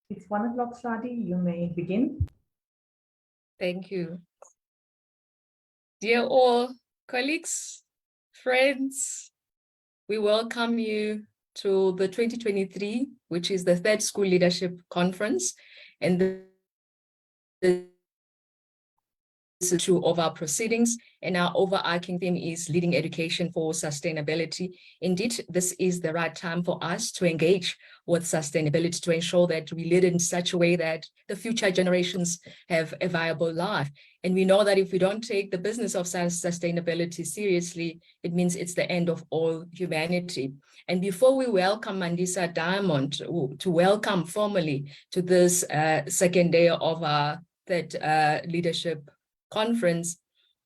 It's 1 o'clock, Shadi. You may begin. Thank you. Dear all colleagues, friends, we welcome you to the 2023, which is the third School Leadership Conference. And this is two of our proceedings, and our overarching theme is leading education for sustainability. Indeed, this is the right time for us to engage with sustainability to ensure that we lead in such a way that the future generations have a viable life. And we know that if we don't take the business of sustainability seriously, it means it's the end of all humanity. And before we welcome Mandisa Diamond to welcome formally to this second day of our third leadership conference,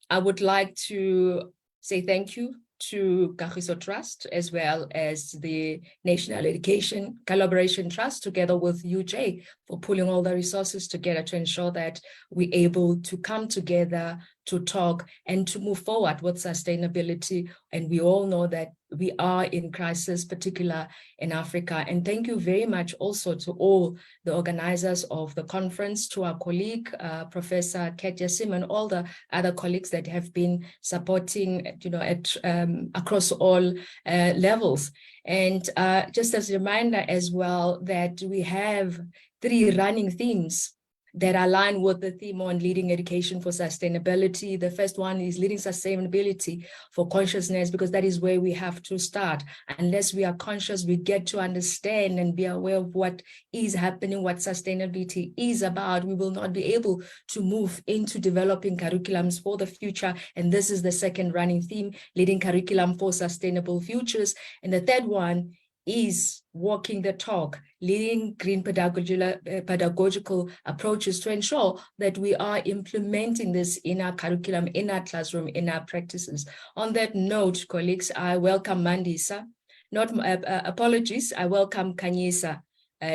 I would like to say thank you to Kagiso Trust, as well as the National Education Collaboration Trust, together with UJ, for pulling all the resources together to ensure that we're able to come together to talk and to move forward with sustainability. And we all know that we are in crisis, particularly in Africa. And thank you very much also to all the organizers of the conference, to our colleague, Professor Katja Sim, and all the other colleagues that have been supporting, at across all levels. And just as a reminder as well, that we have 3 running themes that align with the theme on leading education for sustainability. The first one is leading sustainability for consciousness, because that is where we have to start. Unless we are conscious, we get to understand and be aware of what is happening, what sustainability is about. We will not be able to move into developing curriculums for the future. And this is the second running theme, leading curriculum for sustainable futures. And the third one is walking the talk, leading green pedagogical approaches to ensure that we are implementing this in our curriculum, in our classroom, in our practices. On that note, colleagues, I welcome Mandisa. Apologies, I welcome Kanyisa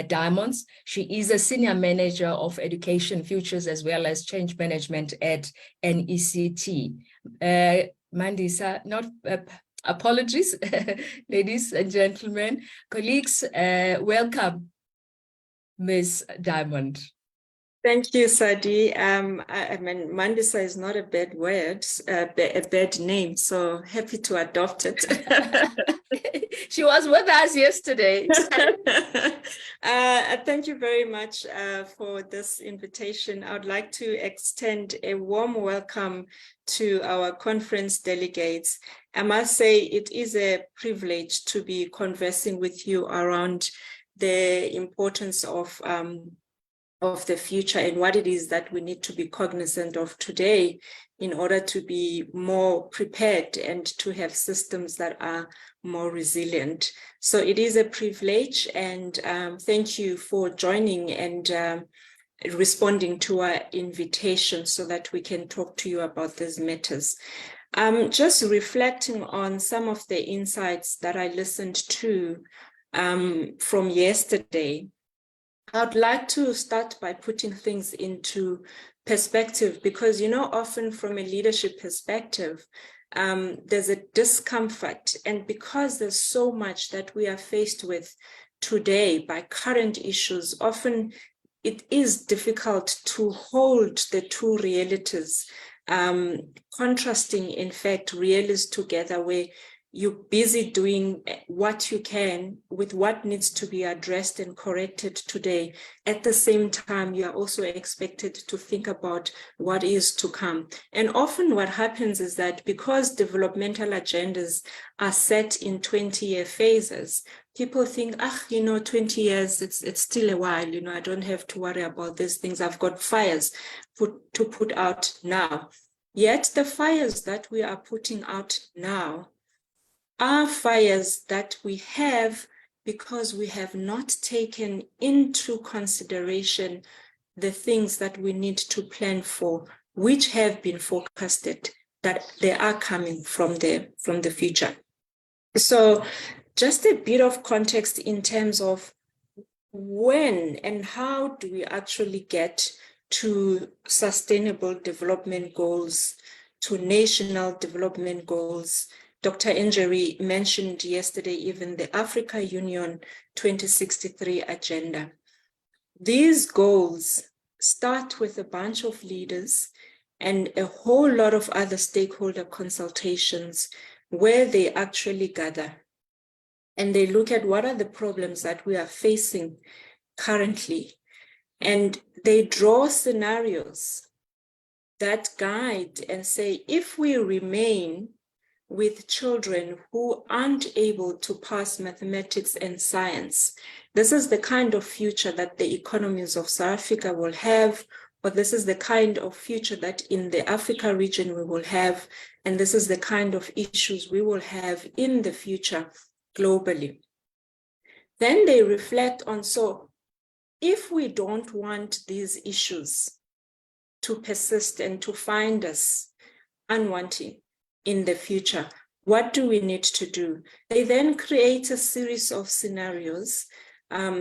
Diamonds. She is a senior manager of education futures as well as change management at NECT. Mandisa, apologies, ladies and gentlemen, colleagues, welcome, Ms. Diamond. Thank you, Sadi. I mean, Mandisa is not a bad word, a bad name, so happy to adopt it. She was with us yesterday. Thank you very much for this invitation. I would like to extend a warm welcome to our conference delegates. I must say it is a privilege to be conversing with you around the importance of the future and what it is that we need to be cognizant of today in order to be more prepared and to have systems that are more resilient. So it is a privilege, and thank you for joining and responding to our invitation so that we can talk to you about these matters. Just reflecting on some of the insights that I listened to from yesterday. I'd like to start by putting things into perspective, because, often from a leadership perspective, there's a discomfort. And because there's so much that we are faced with today by current issues, often it is difficult to hold the two realities, contrasting, in fact, realities together, where you're busy doing what you can with what needs to be addressed and corrected today. At the same time, you are also expected to think about what is to come. And often what happens is that because developmental agendas are set in 20-year phases, people think, 20 years, it's still a while, I don't have to worry about these things. I've got fires to put out now. Yet the fires that we are putting out now are fires that we have because we have not taken into consideration the things that we need to plan for, which have been forecasted, that they are coming from the future. So just a bit of context in terms of when and how do we actually get to sustainable development goals, to national development goals. Dr. Njeri mentioned yesterday even the Africa Union 2063 agenda. these goals start with a bunch of leaders and a whole lot of other stakeholder consultations where they actually gather and they look at what are the problems that we are facing currently. And they draw scenarios that guide and say, if we remain with children who aren't able to pass mathematics and science, this is the kind of future that the economies of South Africa will have, or this is the kind of future that in the Africa region we will have, and this is the kind of issues we will have in the future globally. Then they reflect on, so if we don't want these issues to persist and to find us unwanting in the future, what do we need to do? They then create a series of scenarios,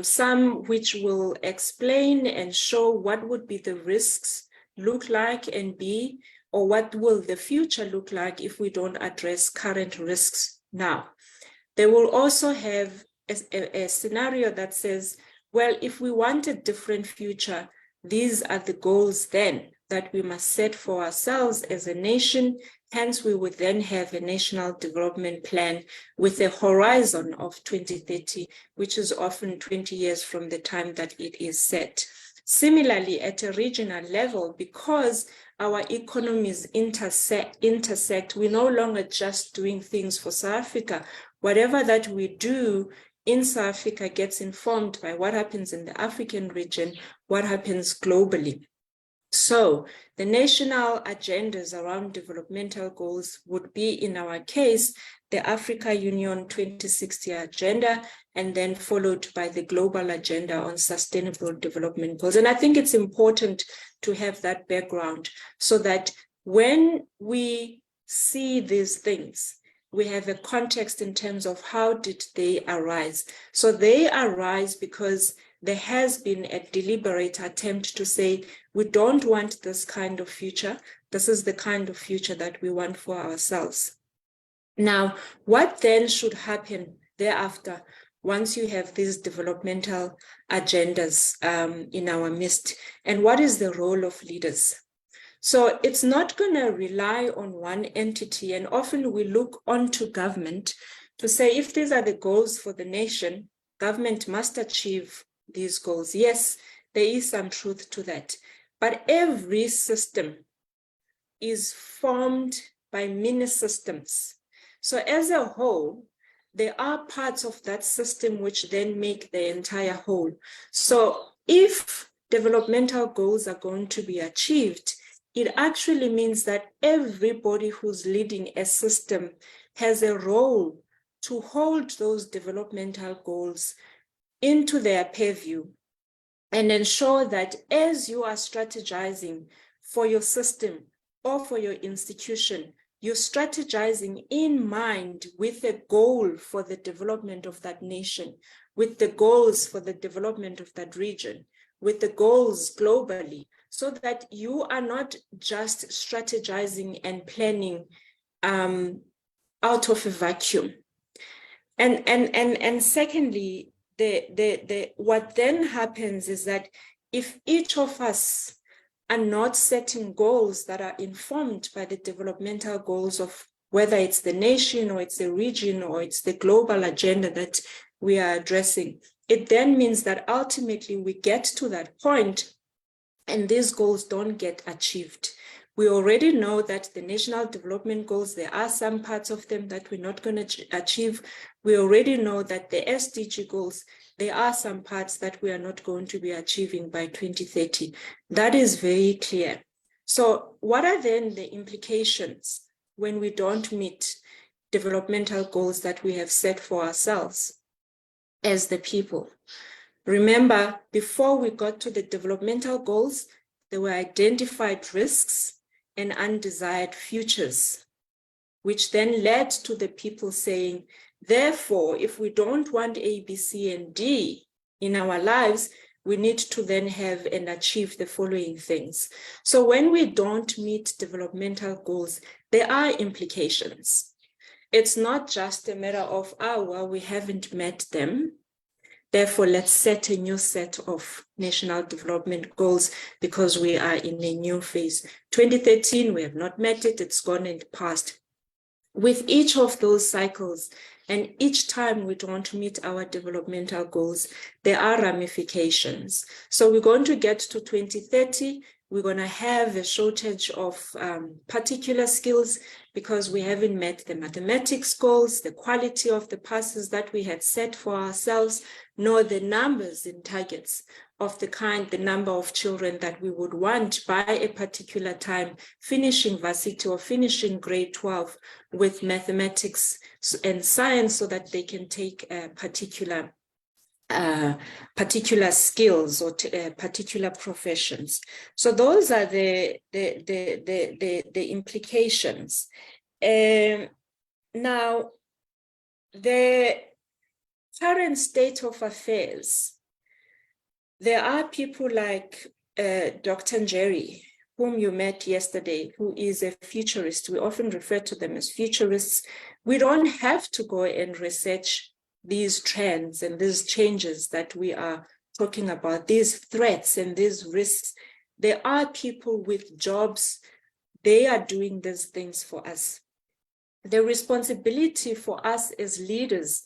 some which will explain and show what would be the risks look like and be, or what will the future look like if we don't address current risks now. They will also have a scenario that says, well, if we want a different future, these are the goals then that we must set for ourselves as a nation. Hence, we would then have a national development plan with a horizon of 2030, which is often 20 years from the time that it is set. Similarly, at a regional level, because our economies intersect, we're no longer just doing things for South Africa. Whatever that we do in South Africa gets informed by what happens in the African region, what happens globally. So the national agendas around developmental goals would be, in our case, the Africa Union 2060 agenda, and then followed by the global agenda on sustainable development goals. And I think it's important to have that background so that when we see these things, we have a context in terms of how did they arise. So they arise because there has been a deliberate attempt to say, we don't want this kind of future. This is the kind of future that we want for ourselves. Now, what then should happen thereafter once you have these developmental agendas in our midst? And what is the role of leaders? So it's not going to rely on one entity. And often we look onto government to say, if these are the goals for the nation, government must achieve these goals. Yes, there is some truth to that. But every system is formed by mini systems. So as a whole, there are parts of that system which then make the entire whole. So if developmental goals are going to be achieved, it actually means that everybody who's leading a system has a role to hold those developmental goals into their purview and ensure that as you are strategizing for your system or for your institution, you're strategizing in mind with a goal for the development of that nation, with the goals for the development of that region, with the goals globally, so that you are not just strategizing and planning out of a vacuum. And secondly, what then happens is that if each of us are not setting goals that are informed by the developmental goals of whether it's the nation or it's the region or it's the global agenda that we are addressing, it then means that ultimately we get to that point and these goals don't get achieved. We already know that the national development goals, there are some parts of them that we're not going to achieve. We already know that the SDG goals, there are some parts that we are not going to be achieving by 2030. That is very clear. So what are then the implications when we don't meet developmental goals that we have set for ourselves as the people? Remember, before we got to the developmental goals, there were identified risks and undesired futures, which then led to the people saying, therefore, if we don't want A, B, C, and D in our lives, we need to then have and achieve the following things. So when we don't meet developmental goals, there are implications. It's not just a matter of, well, we haven't met them. Therefore, let's set a new set of national development goals because we are in a new phase. 2013, we have not met it, it's gone in the past. With each of those cycles, and each time we don't meet our developmental goals, there are ramifications. So we're going to get to 2030, we're going to have a shortage of particular skills because we haven't met the mathematics goals, the quality of the passes that we had set for ourselves, nor the numbers and targets of the number of children that we would want by a particular time finishing varsity or finishing grade 12 with mathematics and science so that they can take particular skills or particular professions. So those are the implications. Now, the current state of affairs, there are people like Dr. Njeri, whom you met yesterday, who is a futurist. We often refer to them as futurists. We don't have to go and research these trends and these changes that we are talking about, these threats and these risks. There are people with jobs. They are doing these things for us. The responsibility for us as leaders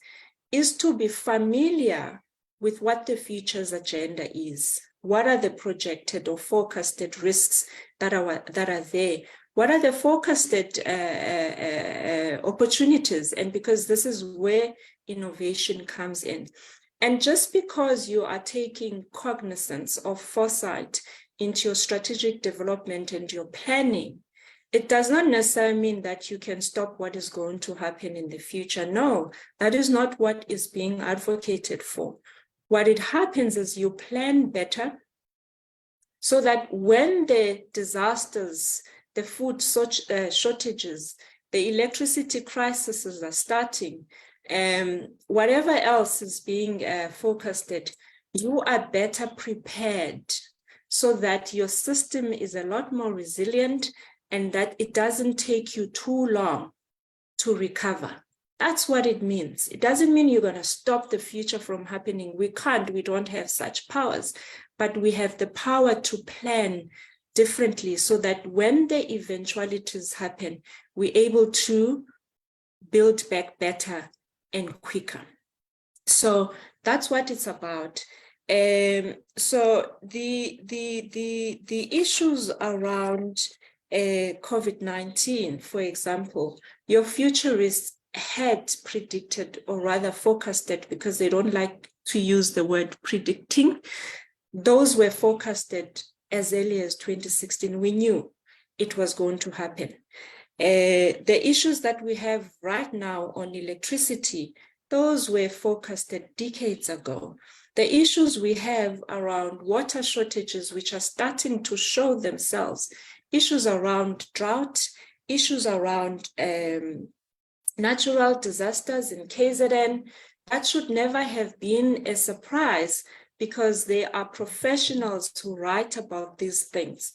is to be familiar with what the future's agenda is. What are the projected or forecasted risks that are there? What are the forecasted opportunities? And because this is where innovation comes in. And just because you are taking cognizance of foresight into your strategic development and your planning, it does not necessarily mean that you can stop what is going to happen in the future. No, that is not what is being advocated for. What it happens is you plan better so that when the disasters, the food shortages, the electricity crises are starting, whatever else is being forecasted, you are better prepared so that your system is a lot more resilient and that it doesn't take you too long to recover. That's what it means. It doesn't mean you're going to stop the future from happening. We can't, we don't have such powers, but we have the power to plan differently so that when the eventualities happen, we're able to build back better and quicker. So that's what it's about. So the issues around COVID-19, for example, your futurists had predicted, or rather forecasted, because they don't like to use the word predicting. Those were forecasted as early as 2016. We knew it was going to happen. The issues that we have right now on electricity, those were forecasted decades ago. The issues we have around water shortages, which are starting to show themselves, issues around drought, issues around natural disasters in KZN, that should never have been a surprise because there are professionals who write about these things.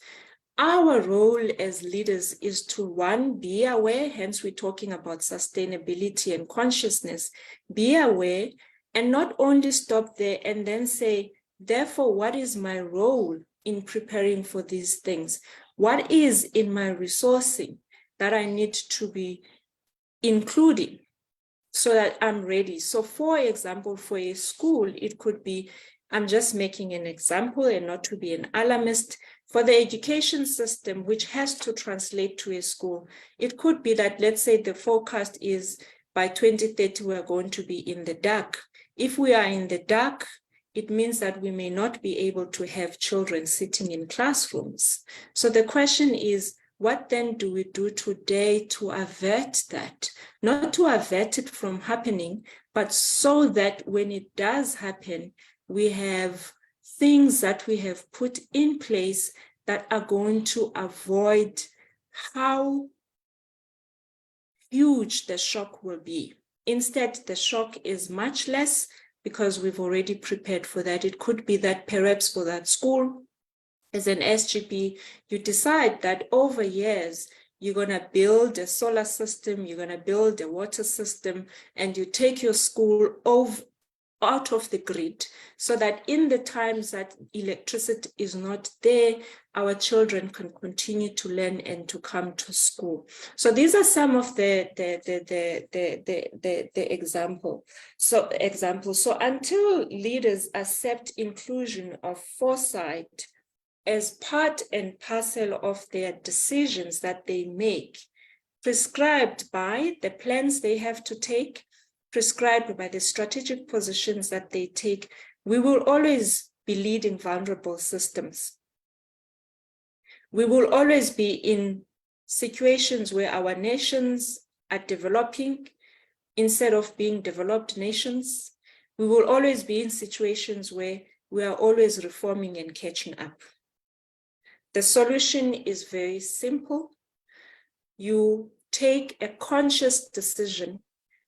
Our role as leaders is to, one, be aware, hence we're talking about sustainability and consciousness, be aware, and not only stop there and then say, therefore, what is my role in preparing for these things? What is in my resourcing that I need to be including so that I'm ready? So for example, for a school, it could be, I'm just making an example and not to be an alarmist, for the education system, which has to translate to a school, it could be that, let's say the forecast is by 2030, we're going to be in the dark. If we are in the dark, it means that we may not be able to have children sitting in classrooms. So the question is, what then do we do today to avert that? Not to avert it from happening, but so that when it does happen, we have things that we have put in place that are going to avoid how huge the shock will be. Instead, the shock is much less because we've already prepared for that. It could be that perhaps for that school, as an SGP, you decide that over years, you're going to build a solar system, you're going to build a water system, and you take your school out of the grid, so that in the times that electricity is not there, our children can continue to learn and to come to school. So these are some of the examples. So until leaders accept inclusion of foresight as part and parcel of their decisions that they make, prescribed by the plans they have to take, prescribed by the strategic positions that they take, we will always be leading vulnerable systems. We will always be in situations where our nations are developing instead of being developed nations. We will always be in situations where we are always reforming and catching up. The solution is very simple. You take a conscious decision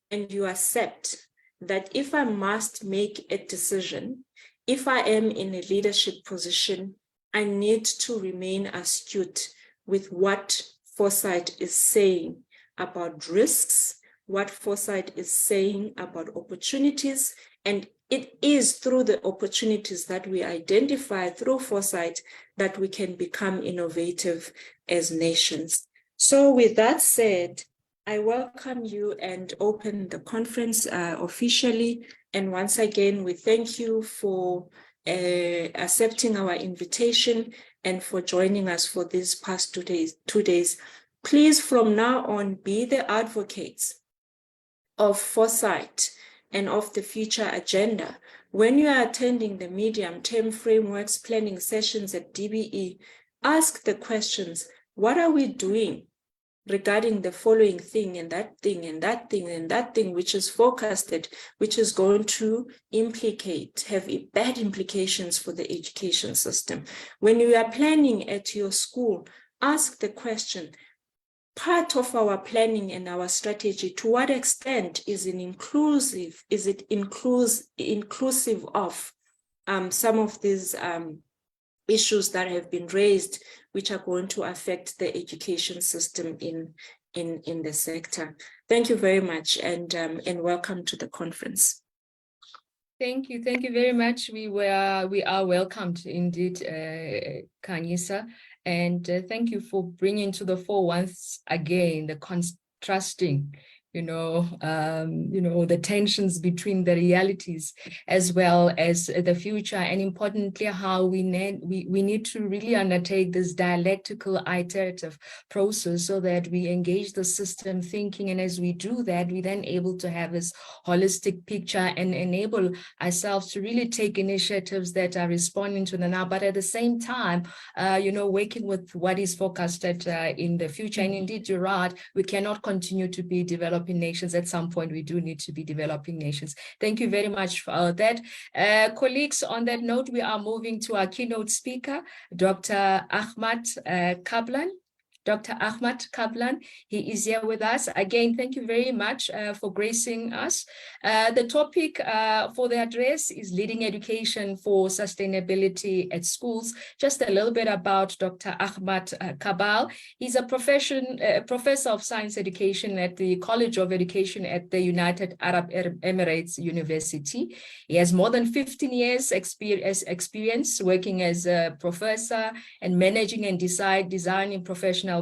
and you accept that if I must make a decision, if I am in a leadership position, I need to remain astute with what foresight is saying about risks, what foresight is saying about opportunities, and it is through the opportunities that we identify through foresight that we can become innovative as nations. So with that said, I welcome you and open the conference officially. And once again, we thank you for accepting our invitation and for joining us for these past 2 days. Please, from now on, be the advocates of foresight and of the future agenda. When you are attending the medium-term frameworks planning sessions at DBE, ask the questions, what are we doing regarding the following thing and that thing and that thing and that thing, which is forecasted, which is going to have bad implications for the education system. When you are planning at your school, ask the question, part of our planning and our strategy, to what extent is it inclusive of some of these issues that have been raised, which are going to affect the education system in the sector. Thank you very much, and welcome to the conference. Thank you very much. We are welcomed indeed, Kanyisa, and thank you for bringing to the fore once again the contrasting, the tensions between the realities as well as the future, and importantly, how we need to really undertake this dialectical iterative process so that we engage the system thinking, and as we do that, we then able to have this holistic picture and enable ourselves to really take initiatives that are responding to the now, but at the same time, working with what is forecasted in the future. And indeed, you're right, we cannot continue to be developing nations. At some point, we do need to be developing nations. Thank you very much for that. Colleagues, on that note, we are moving to our keynote speaker, Dr. Ahmad Kaplan. Dr. Ahmad Kaplan, he is here with us. Again, thank you very much for gracing us. The topic for the address is Leading Education for Sustainability at Schools. Just a little bit about Dr. Ahmad Kaplan. He's a professor of science education at the College of Education at the United Arab Emirates University. He has more than 15 years experience working as a professor and managing and designing professional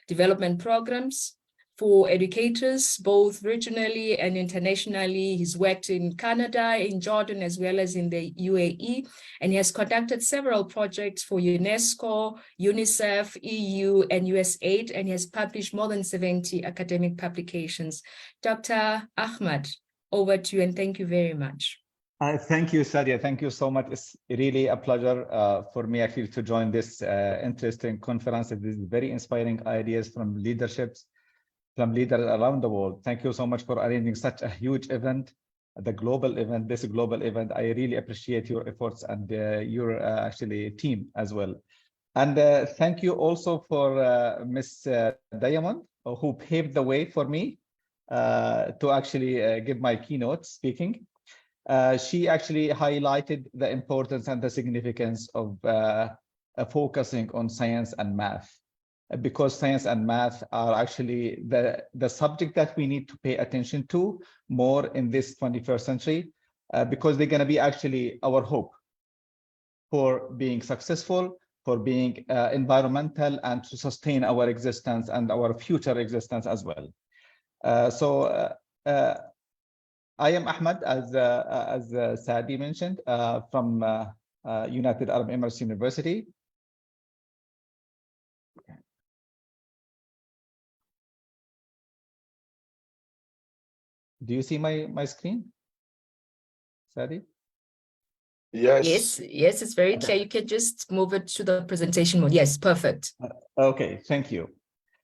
development programs for educators, both regionally and internationally. He's worked in Canada, in Jordan, as well as in the UAE, and he has conducted several projects for UNESCO, UNICEF, EU, and USAID, and he has published more than 70 academic publications. Dr. Ahmad, over to you, and thank you very much. Thank you, Sadia. Thank you so much. It's really a pleasure for me actually to join this interesting conference. This is very inspiring ideas from leaders around the world. Thank you so much for arranging such a huge event, this global event. I really appreciate your efforts and your actually team as well. And thank you also for Ms. Diamond, who paved the way for me to actually give my keynote speaking. She actually highlighted the importance and the significance of focusing on science and math, because science and math are actually the subject that we need to pay attention to more in this 21st century. because they're going to be actually our hope for being successful, for being environmental, and to sustain our existence and our future existence as well. I am Ahmed, as Saadi mentioned, from United Arab Emirates University. Do you see my screen, Saadi? Yes, yes, it's very clear. You can just move it to the presentation mode. Yes, perfect. Okay, thank you.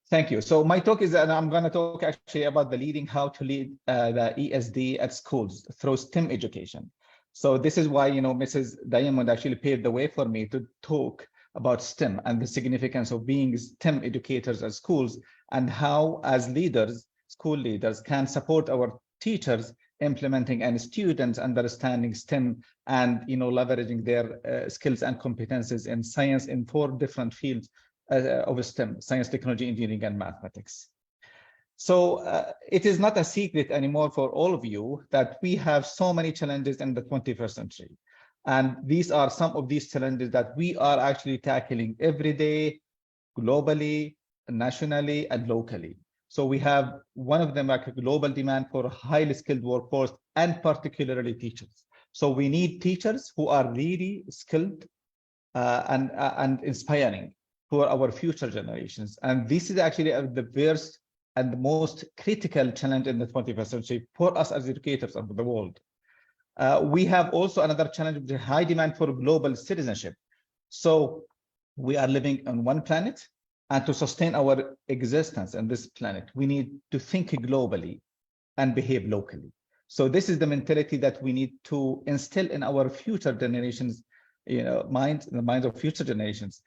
Thank you. So my talk is, and I'm going to talk actually about how to lead the ESD at schools through STEM education. So this is why, Mrs. Diamond actually paved the way for me to talk about STEM and the significance of being STEM educators at schools, and how, as leaders, school leaders, can support our teachers implementing and students understanding STEM and leveraging their skills and competences in science in 4 different fields of STEM: science, technology, engineering, and mathematics. So it is not a secret anymore for all of you that we have so many challenges in the 21st century. And these are some of these challenges that we are actually tackling every day, globally, nationally, and locally. So we have one of them, like a global demand for a highly skilled workforce, and particularly teachers. So we need teachers who are really skilled and inspiring for our future generations. And this is actually the first and the most critical challenge in the 21st century for us as educators of the world. We have also another challenge with the high demand for global citizenship. So we are living on one planet, and to sustain our existence on this planet, we need to think globally and behave locally. So this is the mentality that we need to instill in our future generations, the minds of future generations,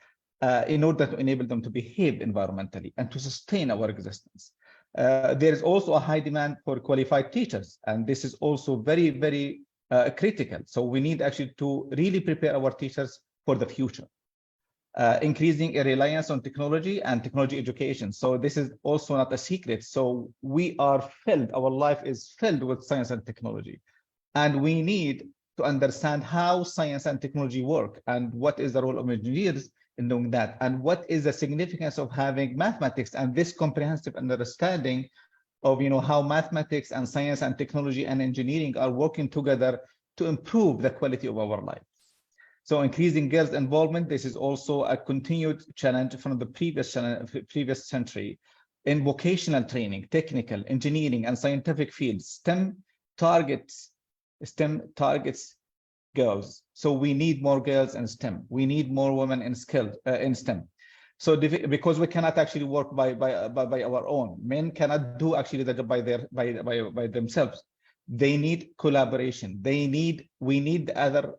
in order to enable them to behave environmentally and to sustain our existence. There is also a high demand for qualified teachers, and this is also very, very critical. So we need actually to really prepare our teachers for the future. Increasing a reliance on technology and technology education. So this is also not a secret. So we are filled, our life is filled with science and technology. And we need to understand how science and technology work, and what is the role of engineers in doing that, and what is the significance of having mathematics and this comprehensive understanding of how mathematics and science and technology and engineering are working together to improve the quality of our life. So increasing girls' involvement, this is also a continued challenge from the previous century in vocational training, technical, engineering, and scientific fields. STEM targets girls. So we need more girls in STEM. We need more women in STEM. So because we cannot actually work by our own, men cannot do actually the job by themselves. They need collaboration. We need the other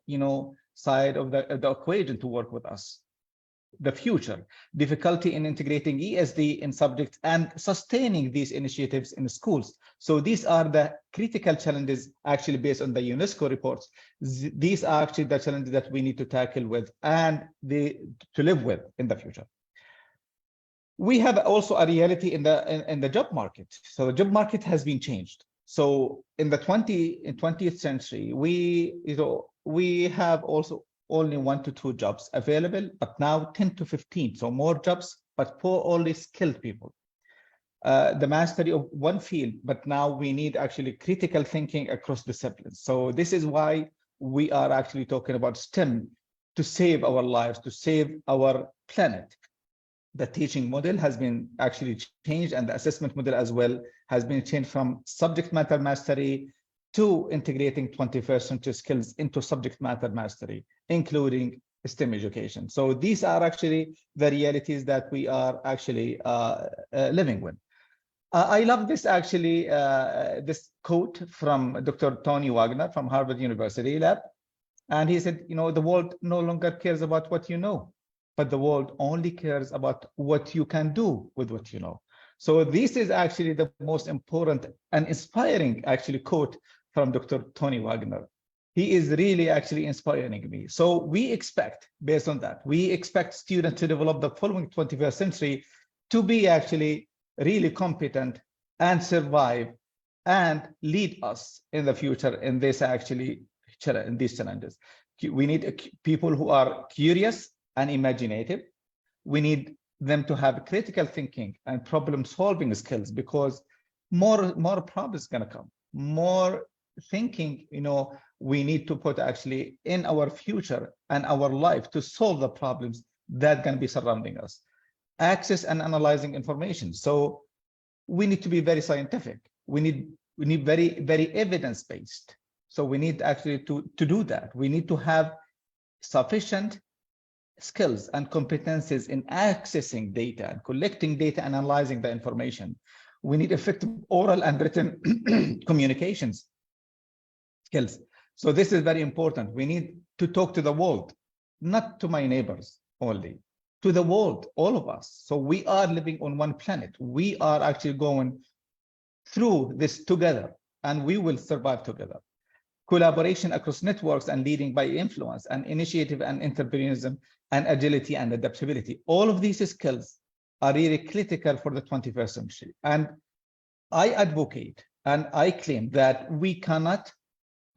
side of the equation to work with us. The future difficulty in integrating ESD in subjects and sustaining these initiatives in schools. So these are the critical challenges actually based on the UNESCO reports. These are actually the challenges that we need to tackle with and to live with in the future. We have also a reality in the job market. So the job market has been changed. So in the 20th century, we have also only 1 to 2 jobs available, but now 10 to 15. So more jobs, but for only skilled people. The mastery of one field, but now we need actually critical thinking across disciplines. So this is why we are actually talking about STEM to save our lives, to save our planet. The teaching model has been actually changed, and the assessment model as well has been changed from subject matter mastery to integrating 21st century skills into subject matter mastery, including STEM education. So these are actually the realities that we are actually living with. I love this actually, this quote from Dr. Tony Wagner from Harvard University Lab. And he said, the world no longer cares about what you know, but the world only cares about what you can do with what you know. So this is actually the most important and inspiring actually quote from Dr. Tony Wagner. He is really actually inspiring me. So we expect, based on that, we expect students to develop the following 21st century to be actually really competent and survive and lead us in the future in this in these challenges. We need people who are curious and imaginative. We need them to have critical thinking and problem solving skills, because more problems going to come, more thinking, we need to put actually in our future and our life to solve the problems that can be surrounding us. Access and analyzing information. So we need to be very scientific. We need very, very evidence-based. So we need actually to do that. We need to have sufficient skills and competencies in accessing data and collecting data and analyzing the information. We need effective oral and written communications skills. So this is very important. We need to talk to the world, not to my neighbors only, to the world, all of us. So we are living on one planet. We are actually going through this together, and we will survive together. Collaboration across networks and leading by influence and initiative and entrepreneurship and agility and adaptability. All of these skills are really critical for the 21st century. And I advocate and I claim that we cannot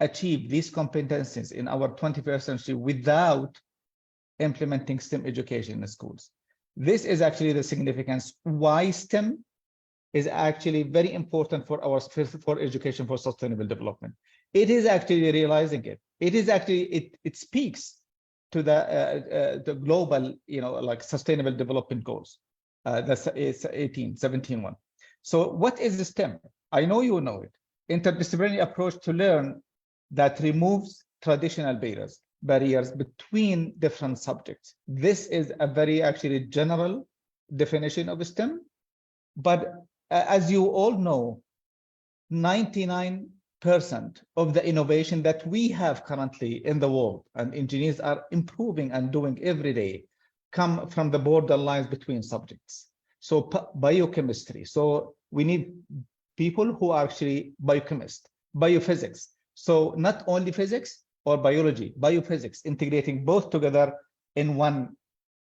achieve these competencies in our 21st century without implementing STEM education in the schools. This is actually the significance why STEM is actually very important for education for sustainable development. It is actually realizing it. It is actually, it speaks to the global, like sustainable development goals. That's 17 one. So what is the STEM? I know you know it. Interdisciplinary approach to learn that removes traditional barriers between different subjects. This is a very actually general definition of STEM, but as you all know, 99% of the innovation that we have currently in the world and engineers are improving and doing every day come from the borderlines between subjects. So biochemistry. So we need people who are actually biochemists, biophysics. So not only physics or biology, biophysics, integrating both together in one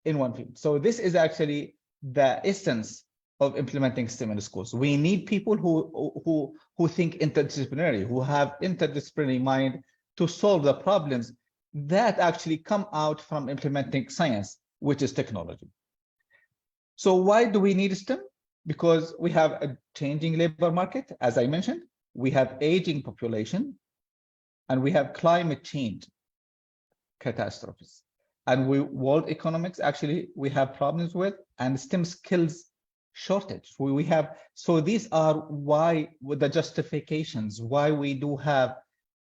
field. So this is actually the essence of implementing STEM in schools. We need people who think interdisciplinary, who have interdisciplinary mind to solve the problems that actually come out from implementing science, which is technology. So why do we need STEM? Because we have a changing labor market, as I mentioned, we have aging population, and we have climate change catastrophes. And world economics, actually, we have problems with, and STEM skills shortage. We have, so these are why, with the justifications, why we do have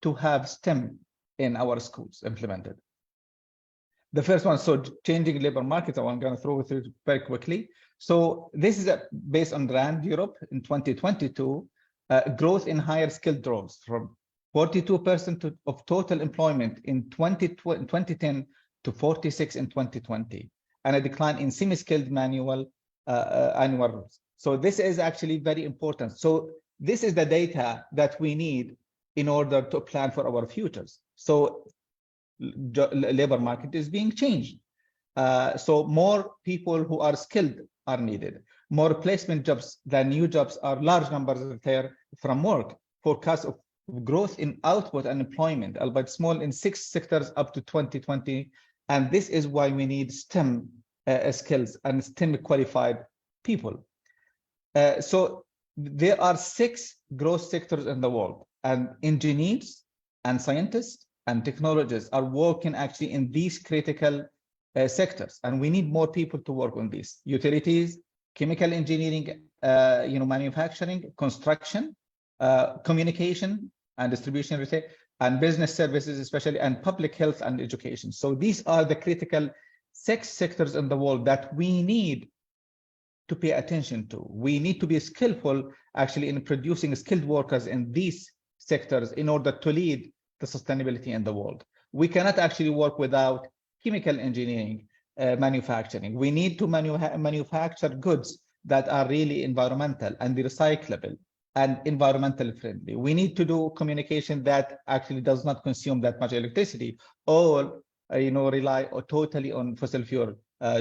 to have STEM in our schools implemented. The first one, so changing labor markets, I'm going to throw it through very quickly. So this is based on RAND Europe in 2022, growth in higher skilled roles from 42% of total employment in 2010 to 46 in 2020, and a decline in semi-skilled manual annual roles. So this is actually very important. So this is the data that we need in order to plan for our futures. So labor market is being changed. So more people who are skilled are needed. More placement jobs than new jobs are large numbers retire from work. Forecast of growth in output and employment, albeit small in 6 sectors up to 2020. And this is why we need STEM skills and STEM qualified people. So there are 6 growth sectors in the world, and engineers and scientists and technologists are working actually in these critical sectors, and we need more people to work on these: utilities, chemical engineering, manufacturing, construction, communication and distribution, retail, and business services, especially, and public health and education. So these are the critical 6 sectors in the world that we need to pay attention to. We need to be skillful actually in producing skilled workers in these sectors in order to lead the sustainability in the world. We cannot actually work without chemical engineering, manufacturing. We need to manufacture goods that are really environmental and recyclable and environmental friendly. We need to do communication that actually does not consume that much electricity or rely totally on fossil fuel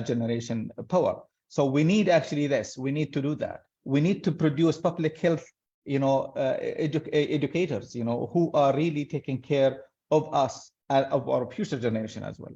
generation power. So we need actually this. We need to do that. We need to produce public health educators, who are really taking care of us and of our future generation as well.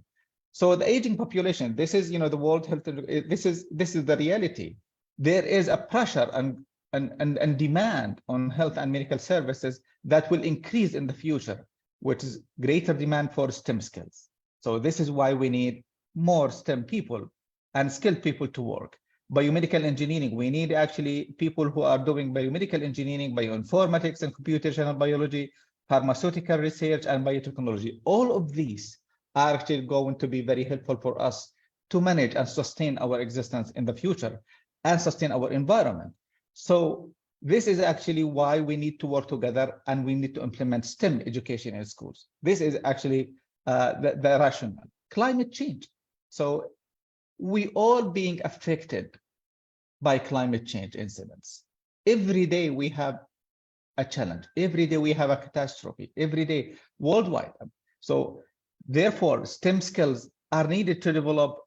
So the aging population, this is, the World Health, this is the reality. There is a pressure and demand on health and medical services that will increase in the future, which is greater demand for STEM skills. So this is why we need more STEM people and skilled people to work. Biomedical engineering, we need actually people who are doing biomedical engineering, bioinformatics and computational biology, pharmaceutical research and biotechnology. All of these are actually going to be very helpful for us to manage and sustain our existence in the future and sustain our environment. So this is actually why we need to work together and we need to implement STEM education in schools. This is actually the rationale. Climate change. So we all being affected by climate change incidents. Every day we have a challenge. Every day we have a catastrophe. Every day worldwide. So therefore, STEM skills are needed to develop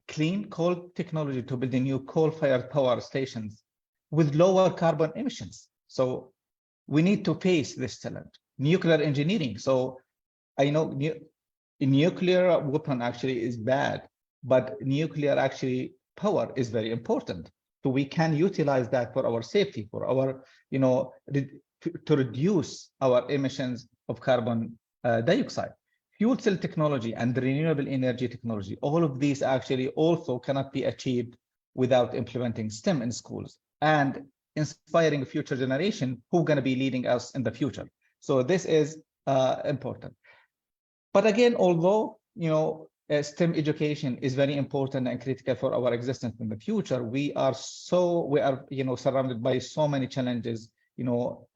clean coal technology to build new coal-fired power stations with lower carbon emissions. So we need to face this challenge. Nuclear engineering. So I know nuclear weapon actually is bad, but nuclear actually power is very important. So we can utilize that for our safety, for our, to reduce our emissions of carbon dioxide. Fuel cell technology and renewable energy technology, all of these actually also cannot be achieved without implementing STEM in schools and inspiring a future generation who are going to be leading us in the future. So this is important. But again, although, STEM education is very important and critical for our existence in the future, we are surrounded by so many challenges,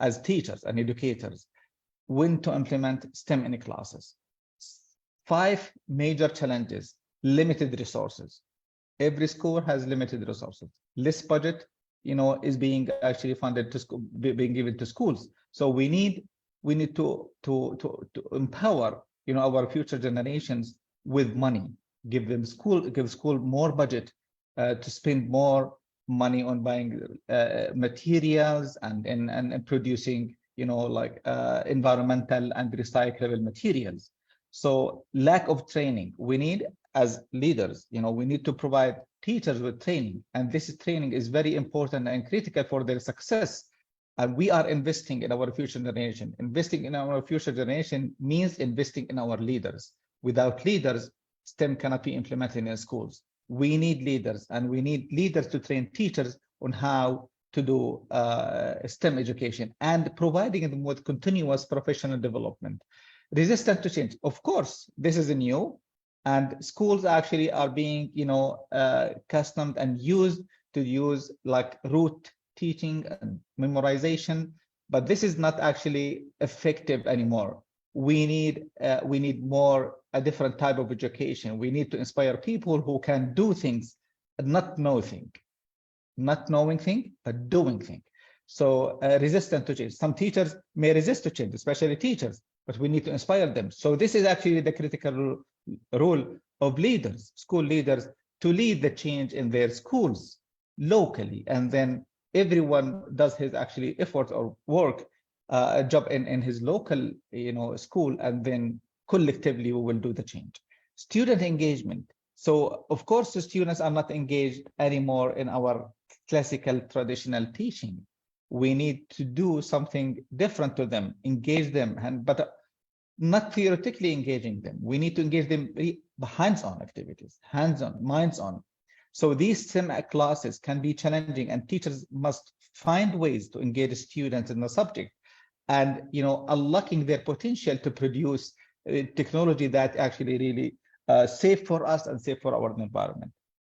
as teachers and educators, when to implement STEM in classes. 5 major challenges: limited resources. Every school has limited resources. Less budget, is being actually funded to school, being given to schools. So we need to empower, our future generations with money. Give school more budget to spend more money on buying materials and producing, environmental and recyclable materials. So lack of training. We need, as leaders, we need to provide teachers with training, and this training is very important and critical for their success. And we are investing in our future generation. Investing in our future generation means investing in our leaders. Without leaders, STEM cannot be implemented in schools. We need leaders, and we need leaders to train teachers on how to do STEM education and providing them with continuous professional development. Resistant to change. Of course, this is new, and schools actually are being, accustomed and used to use like rote teaching and memorization, but this is not actually effective anymore. We need more a different type of education. We need to inspire people who can do things, not knowing thing, but doing things. So resistant to change. Some teachers may resist to change, especially teachers, but we need to inspire them. So this is actually the critical role of leaders, school leaders, to lead the change in their schools locally, and then everyone does his actually effort or work, a job in his local, school, and then collectively we will do the change. Student engagement. So of course the students are not engaged anymore in our classical traditional teaching. We need to do something different to them, engage them, but not theoretically engaging them. We need to engage them hands-on activities, hands-on, minds-on. So these STEM classes can be challenging, and teachers must find ways to engage students in the subject and, unlocking their potential to produce technology that actually really safe for us and safe for our environment.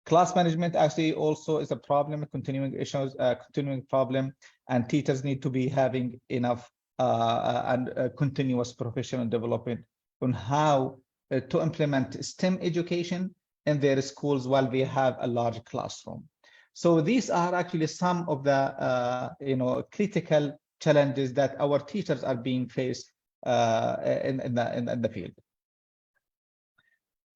Class management actually also is a problem, a continuing problem, and teachers need to be having enough and continuous professional development on how to implement STEM education in their schools while they have a large classroom. So these are actually some of the critical challenges that our teachers are being faced in the field.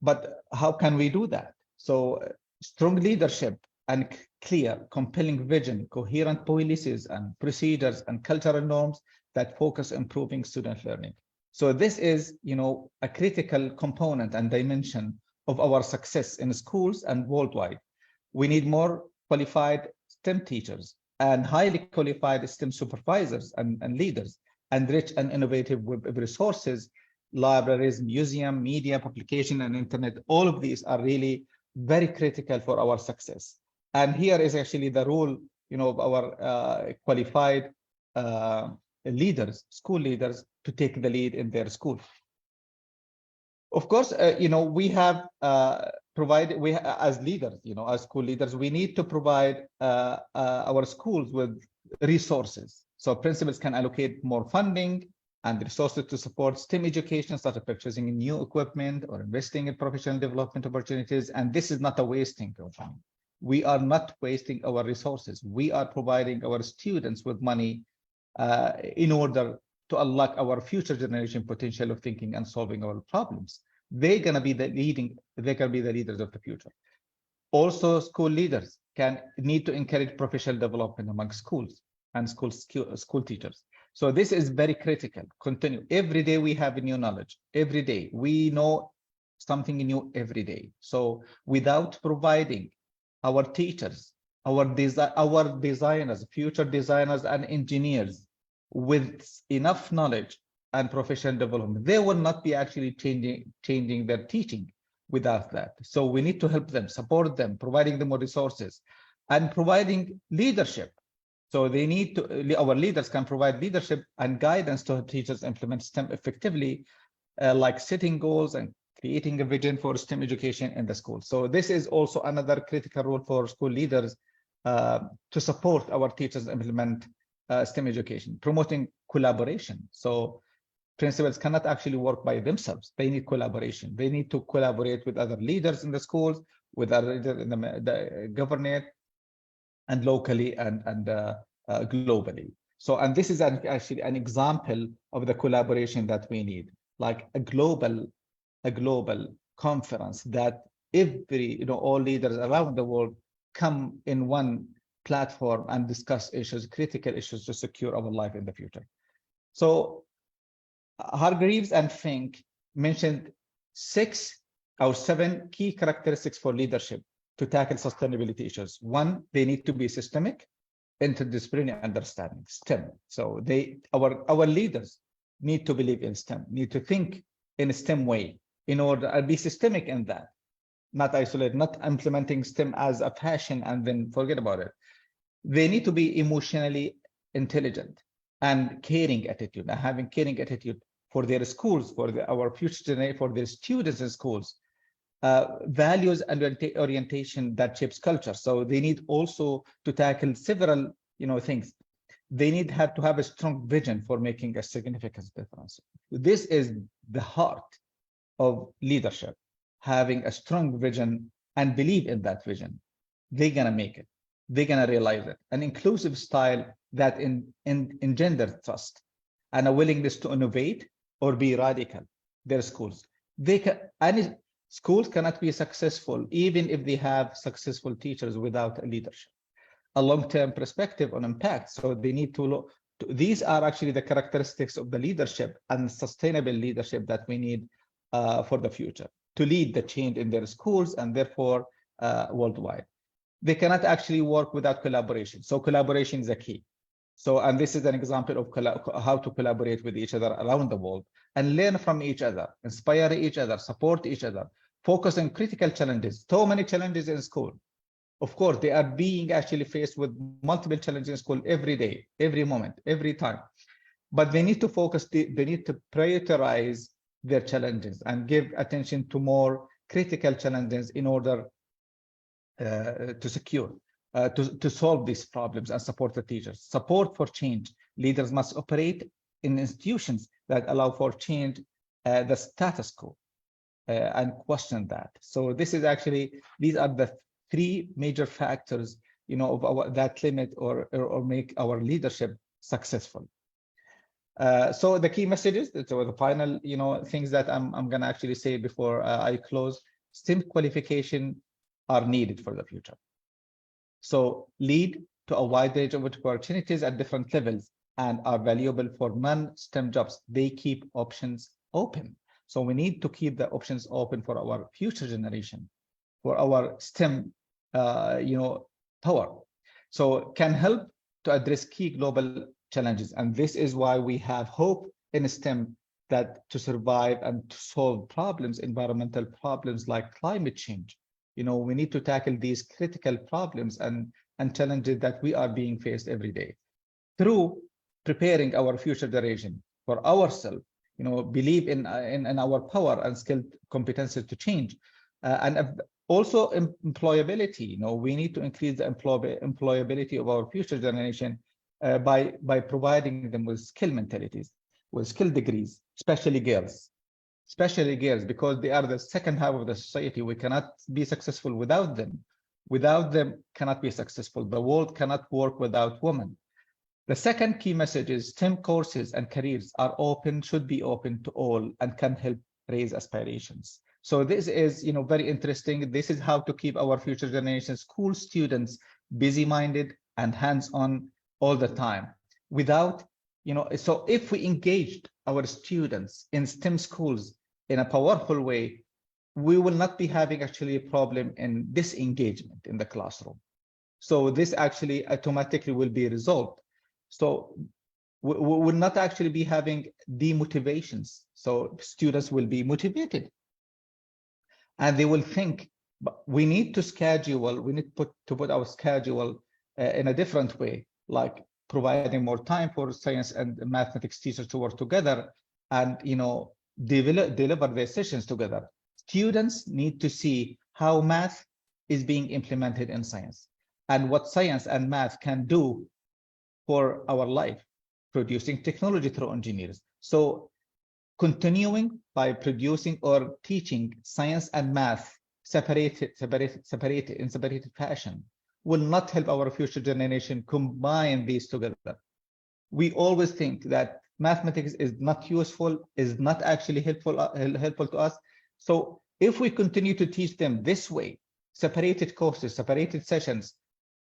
But how can we do that? So strong leadership and clear, compelling vision, coherent policies and procedures and cultural norms that focus on improving student learning. So this is, a critical component and dimension of our success in schools and worldwide. We need more qualified STEM teachers and highly qualified STEM supervisors and leaders, and rich and innovative web resources, libraries, museum, media, publication, and internet. All of these are really very critical for our success. And here is actually the role, of our qualified leaders, school leaders, to take the lead in their school. Of course, we have provided, as leaders, as school leaders, we need to provide our schools with resources. So principals can allocate more funding and resources to support STEM education, such as purchasing new equipment or investing in professional development opportunities. And this is not a wasting of money. We are not wasting our resources. We are providing our students with money in order to unlock our future generation potential of thinking and solving our problems. They're going to be the leaders of the future. Also, school leaders need to encourage professional development among schools and school teachers. So this is very critical. Continue. Every day we have new knowledge. Every day we know something new every day. So without providing our teachers, our designers, future designers and engineers with enough knowledge and professional development, they will not be actually changing their teaching without that. So we need to help them, support them, providing them more resources and providing leadership. So they need to, our leaders can provide leadership and guidance to teachers implement STEM effectively, like setting goals and creating a vision for STEM education in the school. So this is also another critical role for school leaders to support our teachers implement STEM education, promoting collaboration. So principals cannot actually work by themselves. They need collaboration. They need to collaborate with other leaders in the schools, with other leaders in the government, and locally and globally. So, and this is actually an example of the collaboration that we need, like a global conference that all leaders around the world come in one platform and discuss critical issues to secure our life in the future. So Hargreaves and Fink mentioned 6 or 7 key characteristics for leadership to tackle sustainability issues. 1, they need to be systemic, interdisciplinary understanding, STEM. So our leaders need to believe in STEM, need to think in a STEM way in order to be systemic in that, not isolate, not implementing STEM as a passion and then forget about it. They need to be emotionally intelligent and caring attitude, and having caring attitude for their schools, for our future generation, for their students in schools. Values and orientation that shapes culture. So they need also to tackle several, things. They need to have a strong vision for making a significant difference. This is the heart of leadership, having a strong vision and believe in that vision. They're gonna make it. They're gonna realize it. An inclusive style that engender trust and a willingness to innovate or be radical. Their schools. Schools cannot be successful even if they have successful teachers without a leadership, a long-term perspective on impact. So they need to look. These are actually the characteristics of the leadership and sustainable leadership that we need for the future to lead the change in their schools and therefore worldwide. They cannot actually work without collaboration. So collaboration is a key. So, and this is an example of how to collaborate with each other around the world and learn from each other, inspire each other, support each other, focus on critical challenges. So many challenges in school. Of course, they are being actually faced with multiple challenges in school every day, every moment, every time. But they need to focus, they need to prioritize their challenges and give attention to more critical challenges in order to solve these problems and support the teachers. Support for change. Leaders must operate in institutions that allow for change, the status quo, and question that. So this is actually, these are the 3 major factors, of that limit or make our leadership successful. So the key messages, so the final, things that I'm gonna actually say before I close. STEM qualification are needed for the future. So lead to a wide range of opportunities at different levels and are valuable for non-STEM jobs. They keep options open. So we need to keep the options open for our future generation, for our STEM, power. So can help to address key global challenges. And this is why we have hope in STEM that to survive and to solve problems, environmental problems like climate change. We need to tackle these critical problems and challenges that we are being faced every day through preparing our future generation for ourselves. Believe in our power and skilled competencies to change, and also employability. We need to increase the employability of our future generation by providing them with skill mentalities, with skill degrees, especially girls, because they are the second half of the society. We cannot be successful without them. Without them, cannot be successful. The world cannot work without women. The second key message is STEM courses and careers are open, should be open to all, and can help raise aspirations. So this is, very interesting. This is how to keep our future generation school students busy-minded and hands-on all the time. Without, so if we engaged our students in STEM schools in a powerful way, we will not be having actually a problem in disengagement in the classroom. So this actually automatically will be resolved. So we will not actually be having demotivations. So students will be motivated and they will think, but we need to schedule, we need to put our schedule in a different way, like providing more time for science and mathematics teachers to work together and, deliver their sessions together. Students need to see how math is being implemented in science and what science and math can do for our life, producing technology through engineers. So continuing by producing or teaching science and math separated in separated fashion will not help our future generation combine these together. We always think that mathematics is not useful, is not actually helpful to us. So if we continue to teach them this way, separated courses, separated sessions,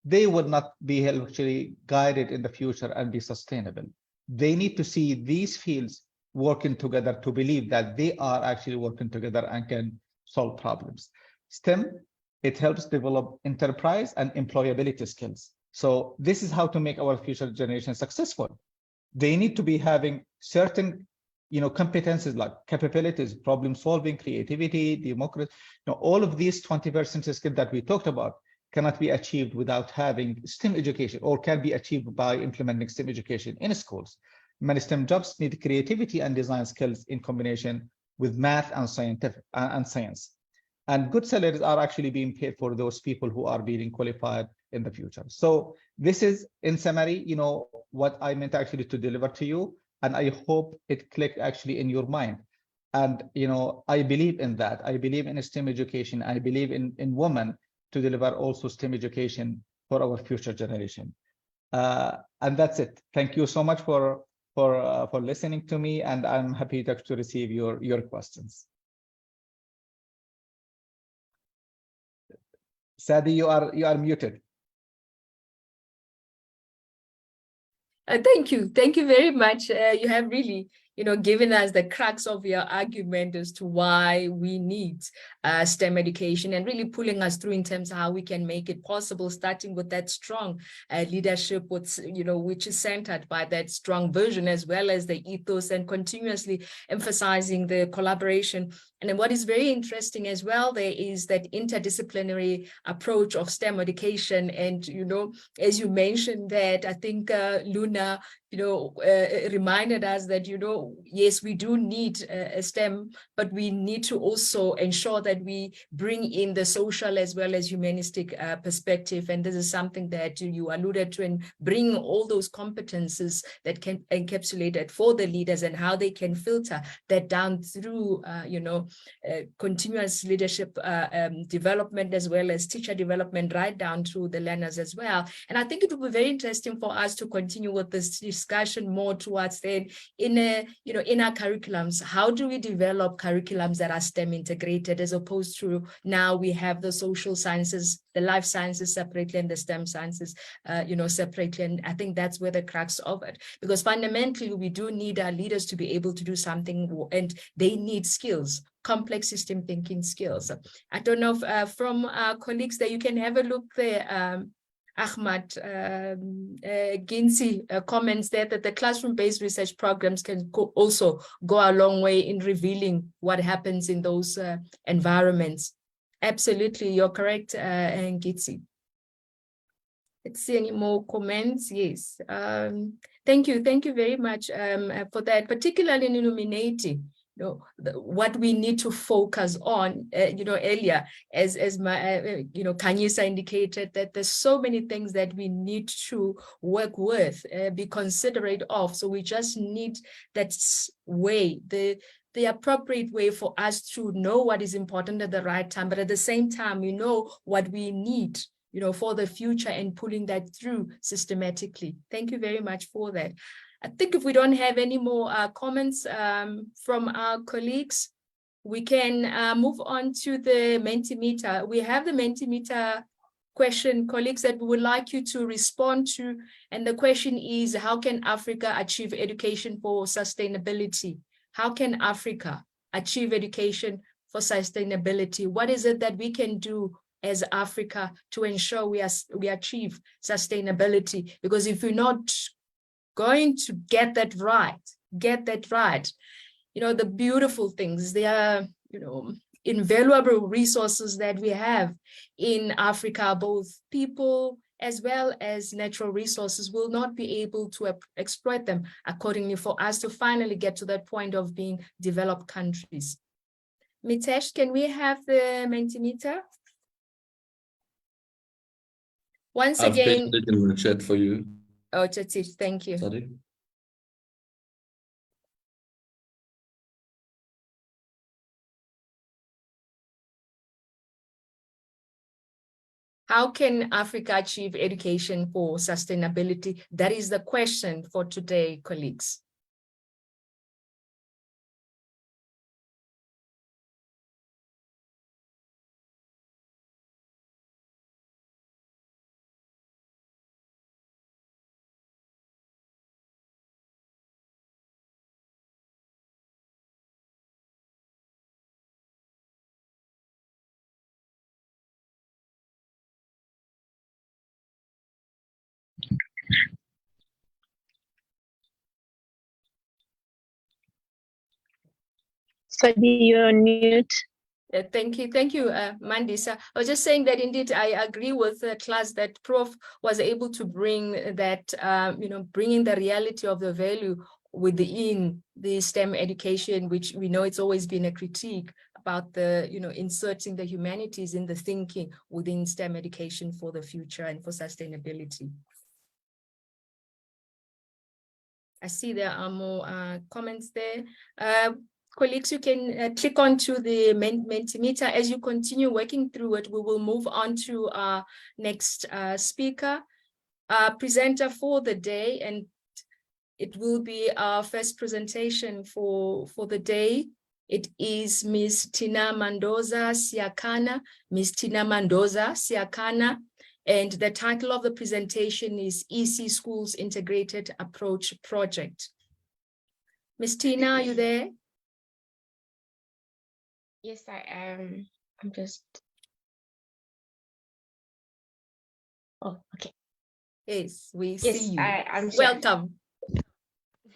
they will not be actually guided in the future and be sustainable. They need to see these fields working together to believe that they are actually working together and can solve problems. STEM, it helps develop enterprise and employability skills. So this is how to make our future generation successful. They need to be having certain competencies like capabilities, problem solving, creativity, democracy, all of these 21st century skills that we talked about cannot be achieved without having STEM education, or can be achieved by implementing STEM education in schools. Many STEM jobs need creativity and design skills in combination with math and science. And good salaries are actually being paid for those people who are being qualified in the future. So this is, in summary, what I meant actually to deliver to you. And I hope it clicked actually in your mind. And, I believe in that. I believe in STEM education. I believe in women to deliver also STEM education for our future generation. And that's it. Thank you so much for listening to me, and I'm happy to receive your questions. Sadi, you are muted. Thank you very much. You have really given us the crux of your argument as to why we need STEM education, and really pulling us through in terms of how we can make it possible, starting with that strong leadership, which is centered by that strong vision, as well as the ethos, and continuously emphasizing the collaboration. And then what is very interesting as well, there is that interdisciplinary approach of STEM education. And, as you mentioned that, I think Luna, reminded us that, yes, we do need a STEM, but we need to also ensure that we bring in the social as well as humanistic perspective. And this is something that you alluded to, and bring all those competences that can encapsulate it for the leaders, and how they can filter that down through, continuous leadership development, as well as teacher development, right down to the learners as well. And I think it will be very interesting for us to continue with this discussion more towards then in our curriculums. How do we develop curriculums that are STEM integrated, as opposed to now we have the social sciences, the life sciences separately, and the STEM sciences separately. And I think that's where the crux of it, because fundamentally we do need our leaders to be able to do something, and they need skills, complex system thinking skills. I don't know if from our colleagues that you can have a look there. Ahmad Ginsi comments there that the classroom-based research programs can also go a long way in revealing what happens in those environments. Absolutely, you're correct, Ngitsi. Let's see any more comments. Yes. Thank you very much for that, particularly in illuminating what we need to focus on. Earlier, as my Kanyisa indicated, that there's so many things that we need to work with, be considerate of. So we just need that way, the appropriate way for us to know what is important at the right time, but at the same time, we know what we need, for the future, and pulling that through systematically. Thank you very much for that. I think if we don't have any more comments from our colleagues, we can move on to the Mentimeter. We have the Mentimeter question, colleagues, that we would like you to respond to. And the question is, how can Africa achieve education for sustainability? How can Africa achieve education for sustainability? What is it that we can do as Africa to ensure we achieve sustainability? Because if we're not going to get that right, the beautiful things, they are, invaluable resources that we have in Africa, both people as well as natural resources, will not be able to exploit them accordingly for us to finally get to that point of being developed countries. Mitesh, can we have the Mentimeter? Once I've again, pasted it in the chat for you. Oh, Chatish, thank you. Sorry. How can Africa achieve education for sustainability? That is the question for today, colleagues. Sadi, you're on mute. Thank you, Mandisa. I was just saying that indeed I agree with the class that Prof was able to bring that, bringing the reality of the value within the STEM education, which we know it's always been a critique about the, inserting the humanities in the thinking within STEM education for the future and for sustainability. I see there are more comments there. Colleagues, you can click on to the Mentimeter. As you continue working through it, we will move on to our next speaker, presenter for the day, and it will be our first presentation for the day. It is Ms. Tina Mendoza Siakana. Ms. Tina Mendoza Siakana, and the title of the presentation is EC Schools Integrated Approach Project. Ms. Tina, are you there? Yes, I am. I'm just. Oh, okay. Yes, we Yes, see you. I'm here. Welcome.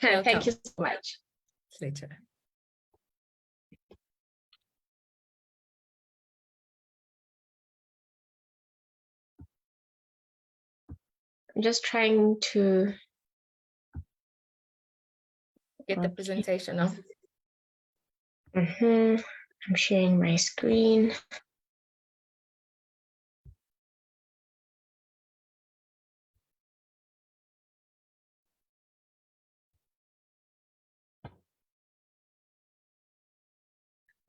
Thank you so much. Later. I'm just trying to Get the presentation off. I'm sharing my screen.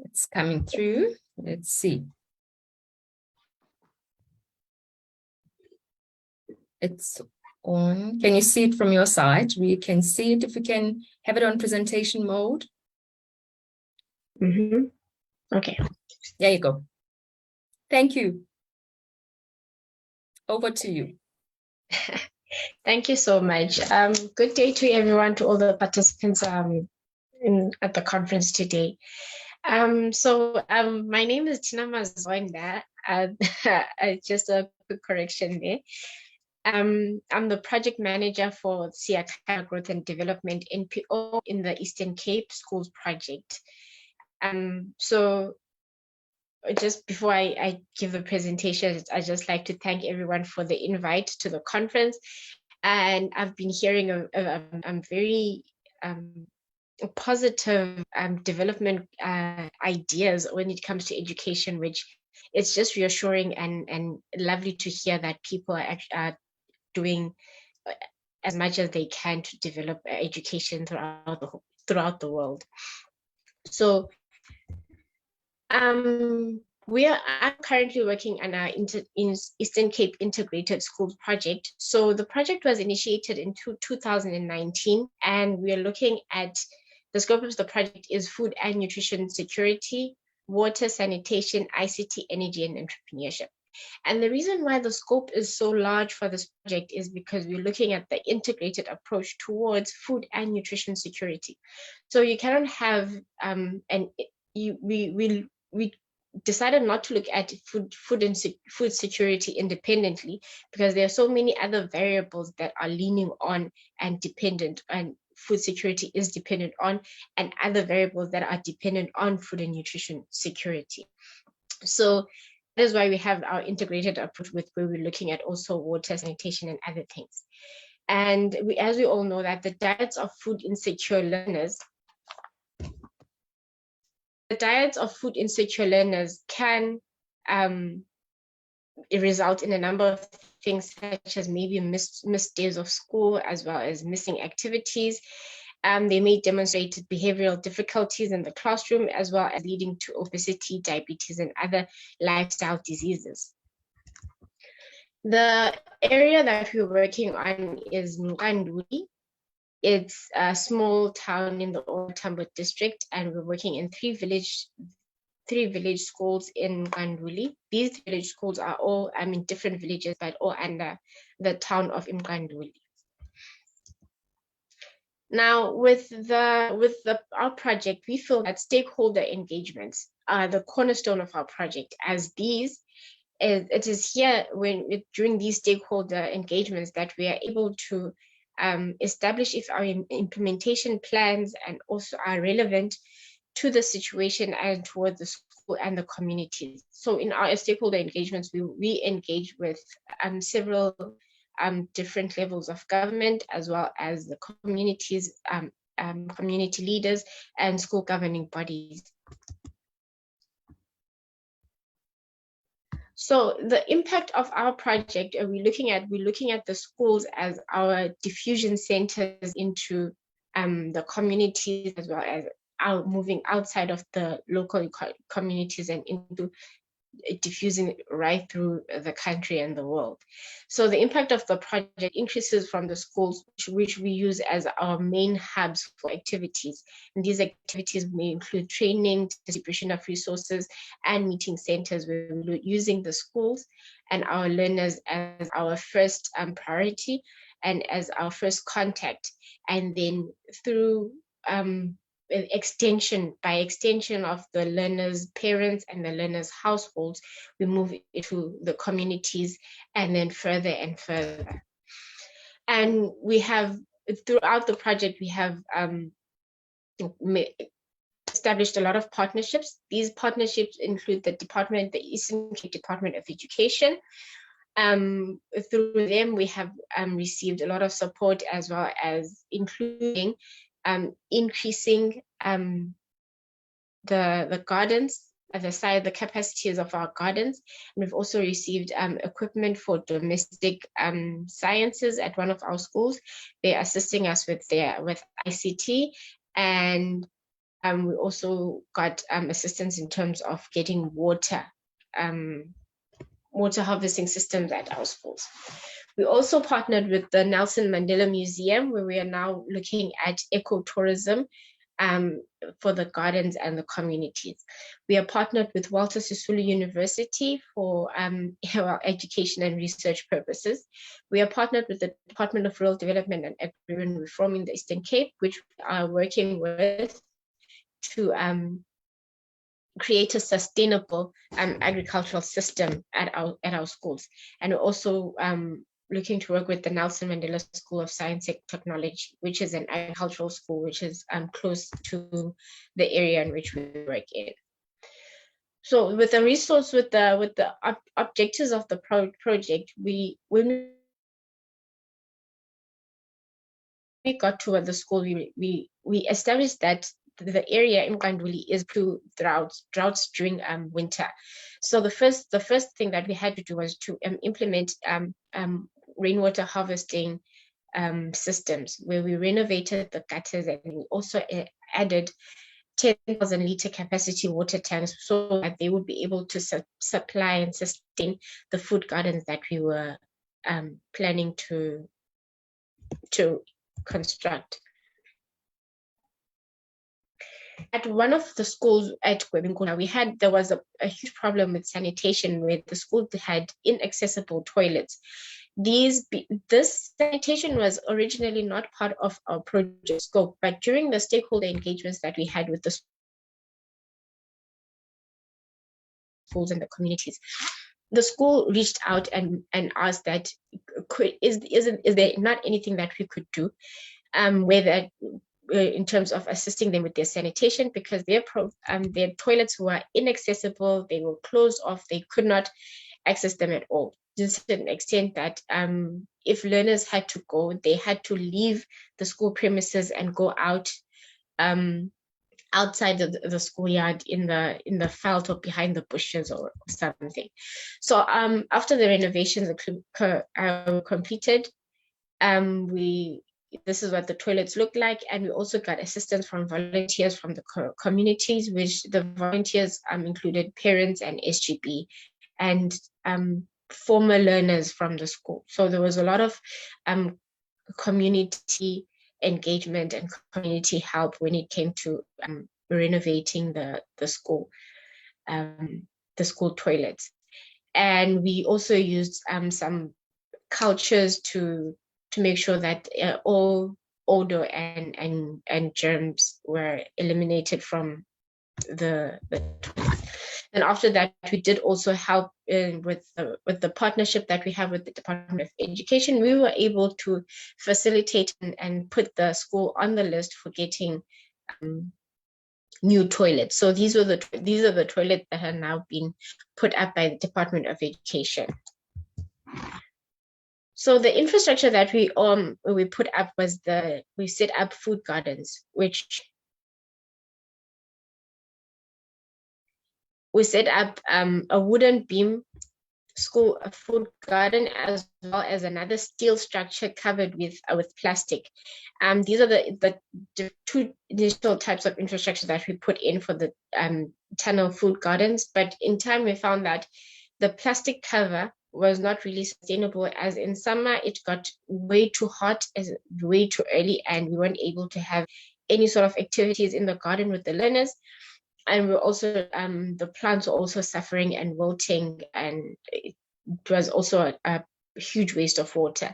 It's coming through. Let's see. It's on. Can you see it from your side? We can see it if we can have it on presentation mode. Okay. There you go. Thank you. Over to you. Thank you so much. Good day to everyone, to all the participants at the conference today. My name is Tina Mazwanda. Just a quick correction there. I'm the project manager for Siakha Growth and Development NPO in the Eastern Cape Schools Project. So just before I give the presentation, I just like to thank everyone for the invite to the conference. And I've been hearing very positive development ideas when it comes to education, which it's just reassuring and lovely to hear that people are doing as much as they can to develop education throughout the world. So I'm currently working on our Eastern Cape Integrated Schools project. So the project was initiated in 2019, and we are looking at the scope of the project is food and nutrition security, water, sanitation, ICT, energy, and entrepreneurship. And the reason why the scope is so large for this project is because we're looking at the integrated approach towards food and nutrition security. So you cannot have we decided not to look at food security independently, because there are so many other variables that are leaning on and dependent, and food security is dependent on, and other variables that are dependent on food and nutrition security. So that is why we have our integrated approach, with where we're looking at also water, sanitation, and other things. And as we all know, that the diets of food insecure learners can result in a number of things, such as maybe missed days of school, as well as missing activities. They may demonstrate behavioral difficulties in the classroom, as well as leading to obesity, diabetes, and other lifestyle diseases. The area that we're working on is Mqanduli. It's a small town in the Old Tambo district, and we're working in three village schools in Mqanduli. These village schools are all, different villages, but all under the town of Mqanduli. Now, with our project, we feel that stakeholder engagements are the cornerstone of our project, as it is here during these stakeholder engagements that we are able to establish if our implementation plans and also are relevant to the situation and towards the school and the communities. So in our stakeholder engagements, we engage with several different levels of government, as well as the communities, community leaders, and school governing bodies. So the impact of our project, we're looking at the schools as our diffusion centers into the communities, as well as moving outside of the local communities and into diffusing right through the country and the world. So the impact of the project increases from the schools, which we use as our main hubs for activities. And these activities may include training, distribution of resources, and meeting centers, where we're using the schools and our learners as our first priority and as our first contact. And then through by extension of the learners' parents and the learners' households, we move into the communities, and then further and further. And we have, throughout the project, we have established a lot of partnerships. These partnerships include the Eastern Cape Department of Education. Through them, we have received a lot of support, as well as including increasing the gardens, the capacities of our gardens. And we've also received equipment for domestic sciences at one of our schools. They're assisting us with ICT, and We also got assistance in terms of getting water harvesting systems at our schools. We also partnered with the Nelson Mandela Museum, where we are now looking at ecotourism for the gardens and the communities. We are partnered with Walter Sisulu University for education and research purposes. We are partnered with the Department of Rural Development and Agrarian Reform in the Eastern Cape, which we are working with to create a sustainable agricultural system at our schools. And we're also looking to work with the Nelson Mandela School of Science and Technology, which is an agricultural school, which is close to the area in which we work in. So with the objectives of the project, when we got to the school, we established that the area in Kanduli is to droughts during winter. So the first thing that we had to do was to implement rainwater harvesting systems, where we renovated the gutters, and we also added 10,000 liter capacity water tanks so that they would be able to supply and sustain the food gardens that we were planning to construct. At one of the schools at Kwebinkuna, there was a huge problem with sanitation, where the school had inaccessible toilets. This sanitation was originally not part of our project scope, but during the stakeholder engagements that we had with the schools and the communities, the school reached out and asked that, is there not anything that we could do, whether in terms of assisting them with their sanitation, because their toilets were inaccessible, they were closed off, they could not access them at all, to an extent that if learners had to go, they had to leave the school premises and go out outside the schoolyard in the felt or behind the bushes or something. So after the renovations are completed, this is what the toilets look like, and we also got assistance from volunteers from the communities, which the volunteers included parents and SGB and former learners from the school. So there was a lot of community engagement and community help when it came to renovating the school toilets. And we also used some cultures to make sure that all odor and germs were eliminated from the toilet. And after that, we did also help with the partnership that we have with the Department of Education. We were able to facilitate and put the school on the list for getting new toilets. So these are the toilets that have now been put up by the Department of Education. So the infrastructure that we put up was we set up food gardens, which we set up a wooden beam food garden, as well as another steel structure covered with plastic. These are the two initial types of infrastructure that we put in for the tunnel food gardens. But in time, we found that the plastic cover was not really sustainable, as in summer it got way too hot, way too early, and we weren't able to have any sort of activities in the garden with the learners. And we're also the plants were also suffering and wilting, and it was also a huge waste of water.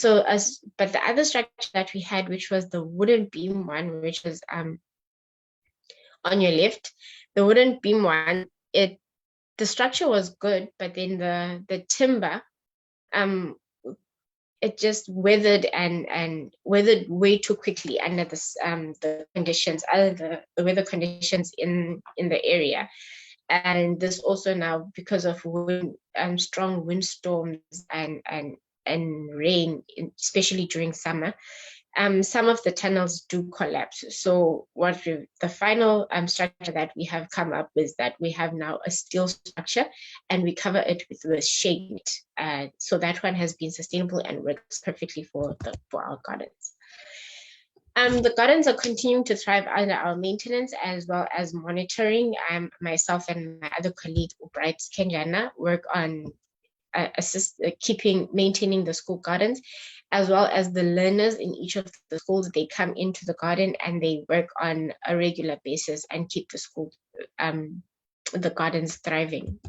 But the other structure that we had, which was the wooden beam one, which was on your left, the wooden beam one, the structure was good, but then the timber, it just weathered and weathered way too quickly under the conditions, the weather conditions in the area. And this also now, because of strong windstorms and rain, especially during summer, some of the tunnels do collapse. So the final structure that we have come up with, that we have now a steel structure, and we cover it with shade. So that one has been sustainable and works perfectly for our gardens. The gardens are continuing to thrive under our maintenance as well as monitoring. Myself and my other colleague, Bright Kenjana, work on maintaining the school gardens, as well as the learners in each of the schools. They come into the garden and they work on a regular basis and keep the school, the gardens thriving.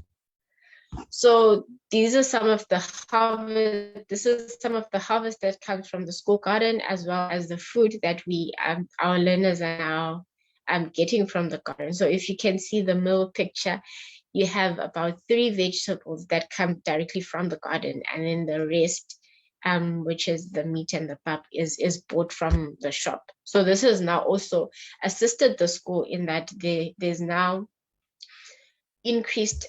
So these are some of the harvest. This is some of the harvest that comes from the school garden, as well as the food that we our learners are now getting from the garden. So if you can see the middle picture, you have about 3 vegetables that come directly from the garden, and then the rest, which is the meat and the pap, is bought from the shop. So this has now also assisted the school in that there's now increased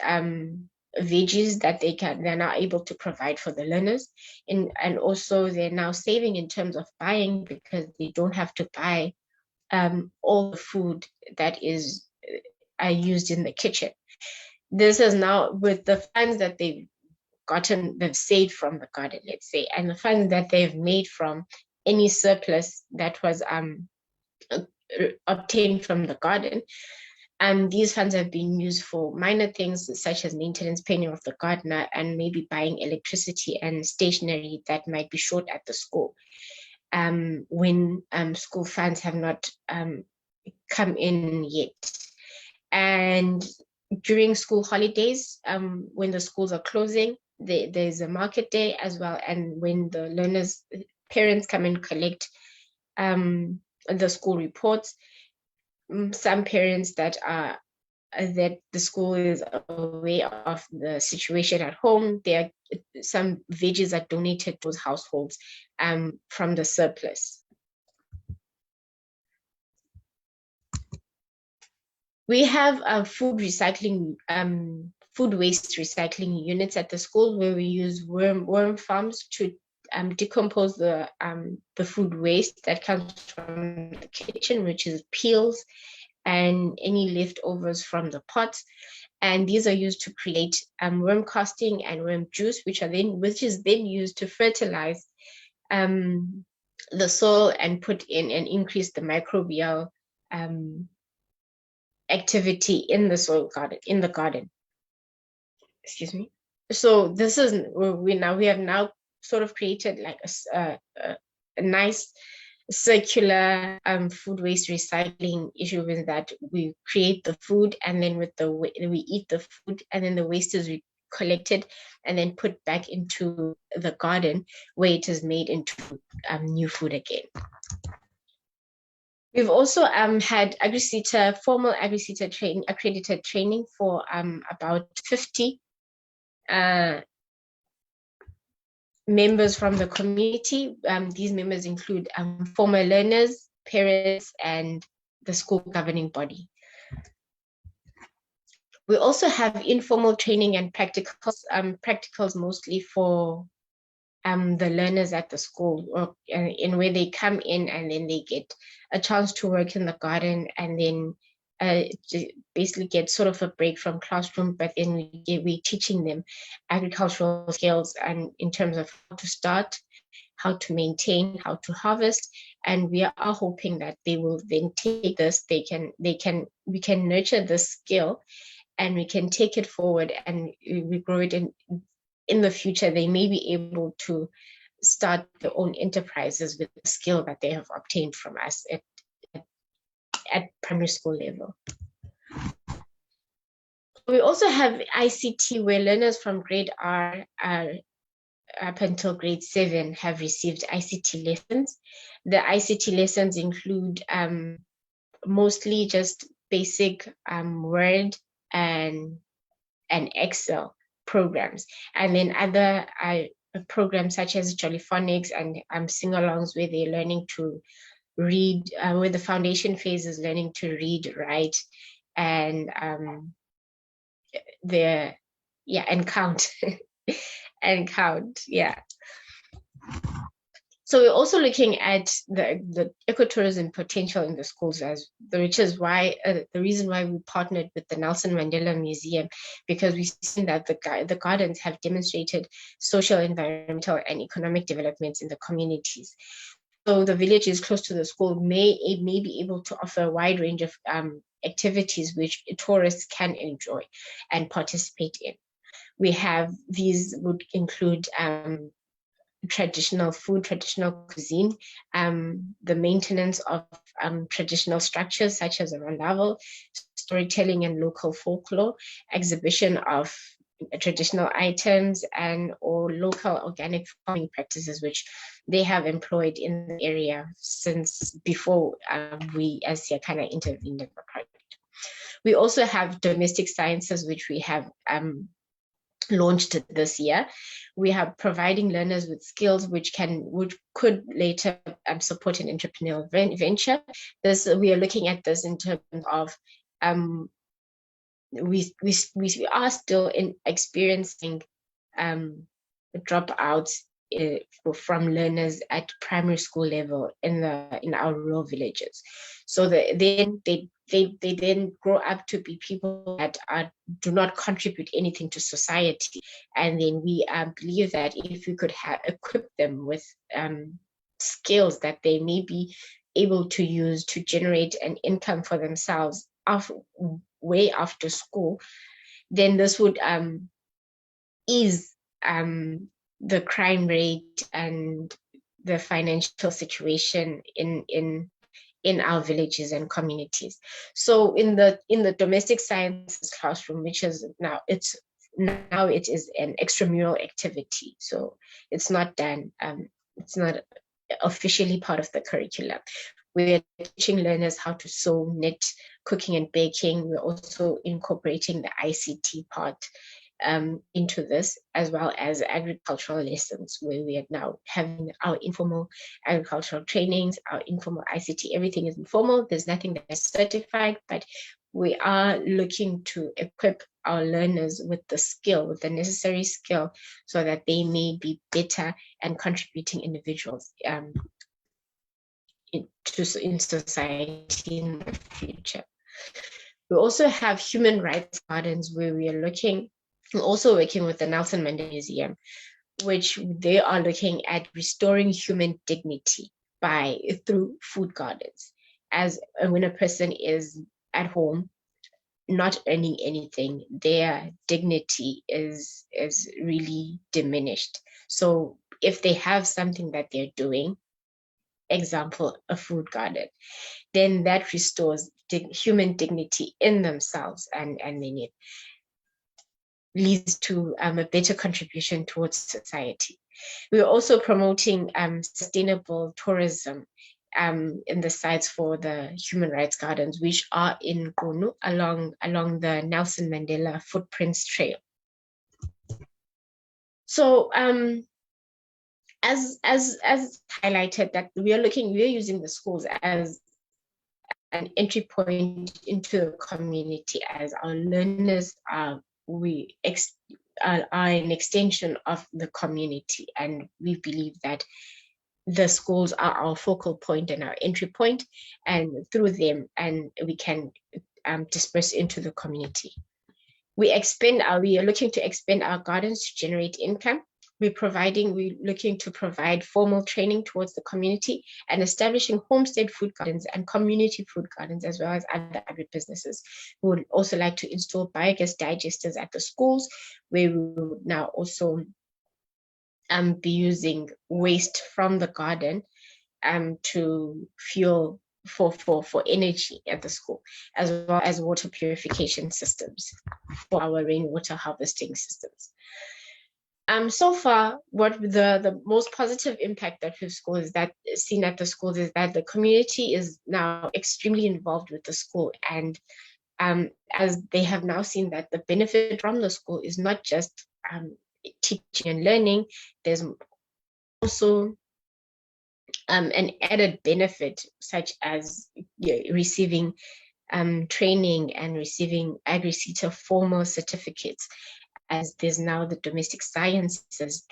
veggies that they're now able to provide for the learners, and also they're now saving in terms of buying, because they don't have to buy all the food that is used in the kitchen. This is now with the funds that they've saved from the garden, let's say, and the funds that they've made from any surplus that was obtained from the garden. And these funds have been used for minor things such as maintenance, paying of the gardener, and maybe buying electricity and stationery that might be short at the school when school funds have not come in yet. And during school holidays, when the schools are closing, there's a market day as well. And when the learners' parents come and collect the school reports, some parents that the school is aware of the situation at home, some veggies are donated to those households from the surplus. We have food waste recycling units at the school, where we use worm farms to decompose the food waste that comes from the kitchen, which is peels and any leftovers from the pots. And these are used to create worm casting and worm juice, which is then used to fertilize the soil and put in and increase the microbial activity in the soil garden, in the garden. Excuse me. So this is we have now sort of created like a nice circular food waste recycling issue, in that we create the food, and then we eat the food, and then the waste is collected and then put back into the garden, where it is made into new food again. We've also had formal AgriSeta accredited training for about 50 members from the community. These members include former learners, parents, and the school governing body. We also have informal training and practicals mostly for the learners at the school, in where they come in and then they get a chance to work in the garden, and then basically get sort of a break from classroom, but then we're teaching them agricultural skills, and in terms of how to start, how to maintain, how to harvest. And we are hoping that they will then take this, we can nurture this skill, and we can take it forward, and we grow it in the future. They may be able to start their own enterprises with the skill that they have obtained from us at primary school level. We also have ICT, where learners from grade R up until grade 7 have received ICT lessons. The ICT lessons include mostly just basic Word and Excel programs, and then other programs such as Jollyphonics and sing-alongs, where they're learning to read, where the foundation phase is learning to read, write, and and count. And count, yeah. So we're also looking at the ecotourism potential in the schools, which is why the reason why we partnered with the Nelson Mandela Museum, because we've seen that the gardens have demonstrated social, environmental, and economic developments in the communities. So the village is close to the school, may be able to offer a wide range of activities which tourists can enjoy and participate in. We have, these would include traditional food, traditional cuisine, the maintenance of traditional structures such as a rondavel, storytelling and local folklore, exhibition of traditional items and or local organic farming practices which they have employed in the area since before we as Siakana intervened in the project. We also have domestic sciences which we have launched this year. We are providing learners with skills which could later support an entrepreneurial venture. We are looking at this in terms of we are still experiencing dropouts from learners at primary school level in our rural villages. So they then grow up to be people that do not contribute anything to society. And then we believe that if we could equip them with skills that they may be able to use to generate an income for themselves way after school, then this would ease the crime rate and the financial situation in our villages and communities. So in the domestic sciences classroom, which is now it is an extramural activity, so it's not done, it's not officially part of the curriculum. We're teaching learners how to sew, knit, cooking and baking. We're also incorporating the ICT part into this, as well as agricultural lessons, where we are now having our informal agricultural trainings, our informal ICT. Everything is informal. There's nothing that is certified, but we are looking to equip our learners with the necessary skill, so that they may be better and contributing individuals in society in the future. We also have human rights gardens, where we're also working with the Nelson Mandela Museum, which they are looking at restoring human dignity through food gardens. When a person is at home not earning anything, their dignity is really diminished. So if they have something that they're doing, example, a food garden, then that restores human dignity in themselves, and then it leads to a better contribution towards society. We're also promoting sustainable tourism in the sites for the human rights gardens, which are in Gunu along the Nelson Mandela Footprints Trail. So as highlighted, that we are using the schools as an entry point into the community, as our learners are an extension of the community, and we believe that the schools are our focal point and our entry point, and through them and we can disperse into the community. We are looking to expand our gardens to generate income. We're looking to provide formal training towards the community and establishing homestead food gardens and community food gardens, as well as other agribusinesses. We would also like to install biogas digesters at the schools, where we would now also be using waste from the garden to fuel for energy at the school, as well as water purification systems for our rainwater harvesting systems. So far, what the most positive impact that we've seen at the schools is that the community is now extremely involved with the school, and as they have now seen that the benefit from the school is not just teaching and learning, there's also an added benefit, such as receiving training and receiving AgriSETA formal certificates, as there's now the domestic sciences,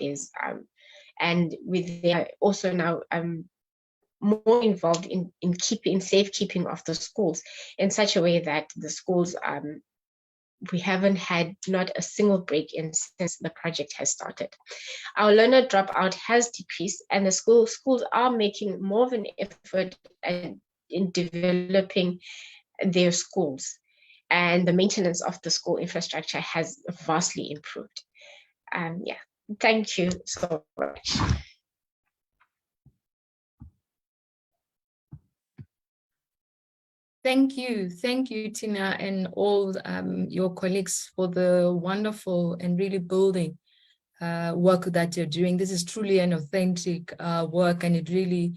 and they are also now more involved in safekeeping of the schools, in such a way that the schools we haven't had not a single break-in since the project has started. Our learner dropout has decreased, and the schools are making more of an effort in developing their schools, and the maintenance of the school infrastructure has vastly improved. Yeah, thank you so much. Thank you, Tina, and all your colleagues for the wonderful and really building work that you're doing. This is truly an authentic work, and it really,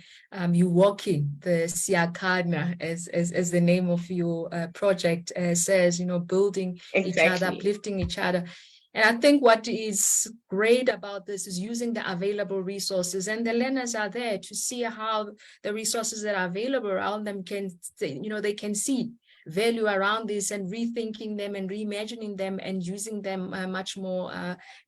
you walking the Siakadma, as the name of your project says, you know, building each other, uplifting each other. And I think what is great about this is using the available resources, and the learners are there to see how the resources that are available around them can, you know, they can see value around this and rethinking them and reimagining them and using them much more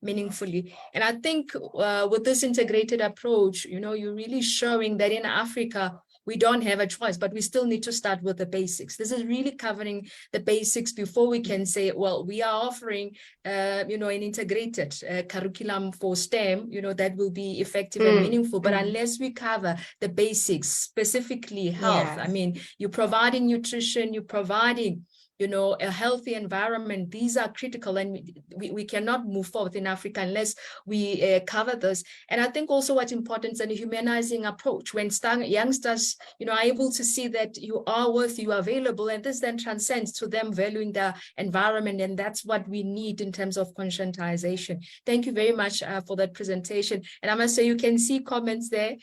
meaningfully. And I think with this integrated approach, you know, you're really showing that in Africa, we don't have a choice, but we still need to start with the basics. This is really covering the basics before we can say, well, we are offering, you know, an integrated curriculum for STEM, you know, that will be effective and meaningful. But unless we cover the basics, specifically health, I mean, you're providing nutrition, you're providing, you know, a healthy environment. These are critical, and we cannot move forward in Africa unless we cover this. And I think also what's important is a humanizing approach. When youngsters, you know, are able to see that you are worth, you are available, and this then transcends to them valuing their environment, and that's what we need in terms of conscientization. Thank you very much for that presentation. And I must say, you can see comments there.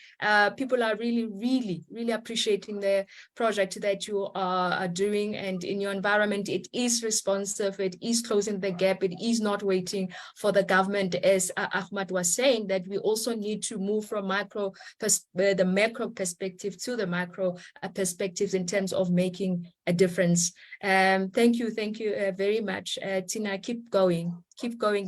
People are really appreciating the project that you are doing, and in your environment, it is responsive, it is closing the gap, it is not waiting for the government, as Ahmad was saying, that we also need to move from the macro perspective to the micro perspectives in terms of making a difference. Thank you very much, Tina. Keep going.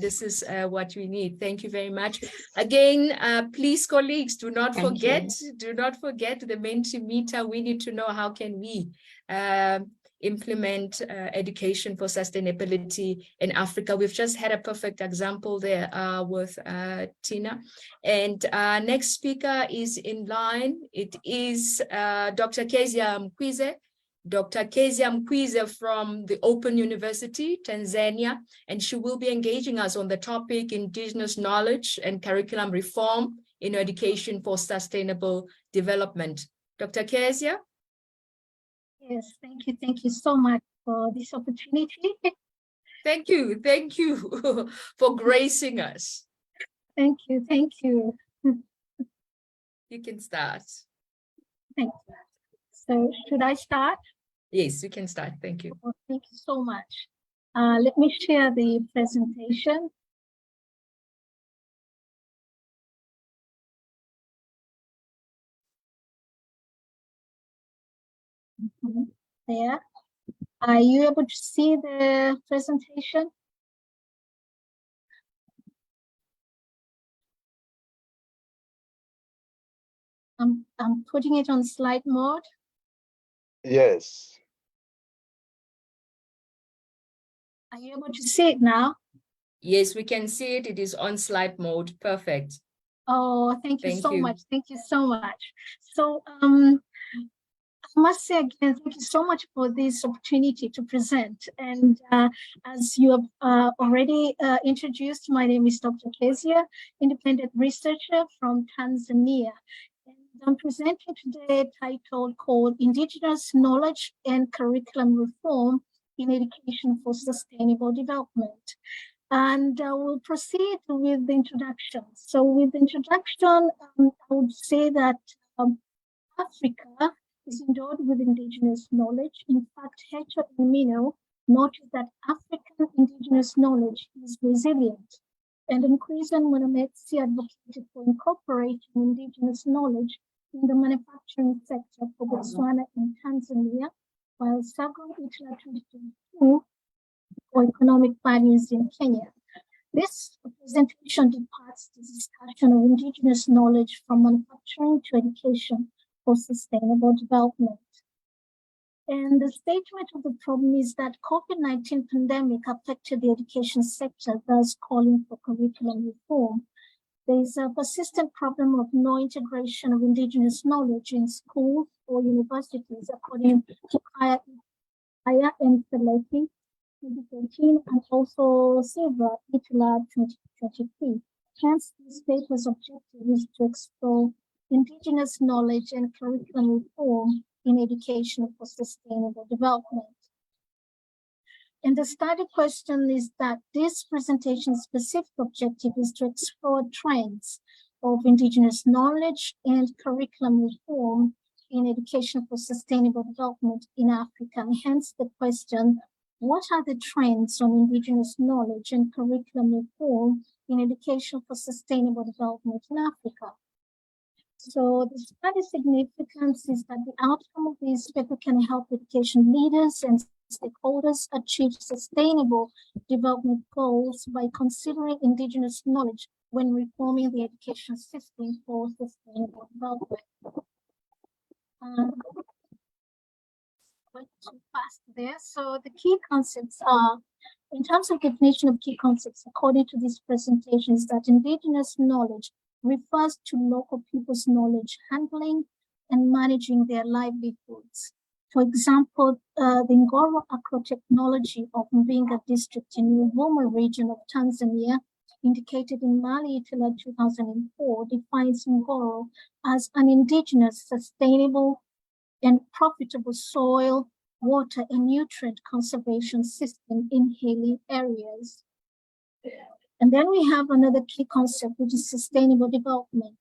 This is what we need. Thank you very much. Again, please, colleagues, do not forget the Mentimeter. We need to know how can we implement education for sustainability in Africa. We've just had a perfect example there with Tina. And next speaker is in line. It is Dr. Kezia Mkwize. Dr. Kezia Mkwize from the Open University, Tanzania, and she will be engaging us on the topic Indigenous Knowledge and Curriculum Reform in Education for Sustainable Development. Dr. Kezia? Yes, thank you so much for this opportunity. Thank you for gracing us. Thank you. You can start. Thank you. So should I start? Yes, you can start. Thank you. Oh, thank you so much. Let me share the presentation. There. Are you able to see the presentation? I'm putting it on slide mode. Yes. Are you able to see it now? Yes, we can see it. It is on slide mode. Perfect. Oh, thank you so much. Thank you so much. So I must say again, thank you so much for this opportunity to present. And as you have already introduced, my name is Dr. Kezia, independent researcher from Tanzania. And I'm presenting today a title called Indigenous Knowledge and Curriculum Reform in Education for Sustainable Development. And we'll proceed with the introduction. So with the introduction, I would say that Africa is endowed with indigenous knowledge. In fact, Hecho and Mino noted that African indigenous knowledge is resilient. And Nkweza Mwanametsi advocated for incorporating indigenous knowledge in the manufacturing sector for Botswana and Tanzania, while Sago Itla 2022 for economic values in Kenya. This presentation departs the discussion of indigenous knowledge from manufacturing to education for sustainable development. And the statement of the problem is that COVID-19 pandemic affected the education sector, thus calling for curriculum reform. There is a persistent problem of no integration of indigenous knowledge in schools or universities, according to Kaya and Seleti, 2013, and also Silva, Itala, 2023. Hence, this paper's objective is to explore indigenous knowledge and curriculum reform in education for sustainable development. And the study question is that this presentation's specific objective is to explore trends of indigenous knowledge and curriculum reform in education for sustainable development in Africa. And hence the question, what are the trends on indigenous knowledge and curriculum reform in education for sustainable development in Africa? So the study significance is that the outcome of this paper can help education leaders and stakeholders achieve sustainable development goals by considering indigenous knowledge when reforming the education system for sustainable development. Went too fast there. So the key concepts are, in terms of definition of key concepts, according to this presentation, is that indigenous knowledge refers to local people's knowledge handling and managing their livelihoods. For example, the Ngoro agro-technology of Mbinga district in Ruvuma region of Tanzania, indicated in Mali Itala 2004, defines Ngoro as an indigenous, sustainable, and profitable soil, water, and nutrient conservation system in hilly areas. And then we have another key concept, which is sustainable development.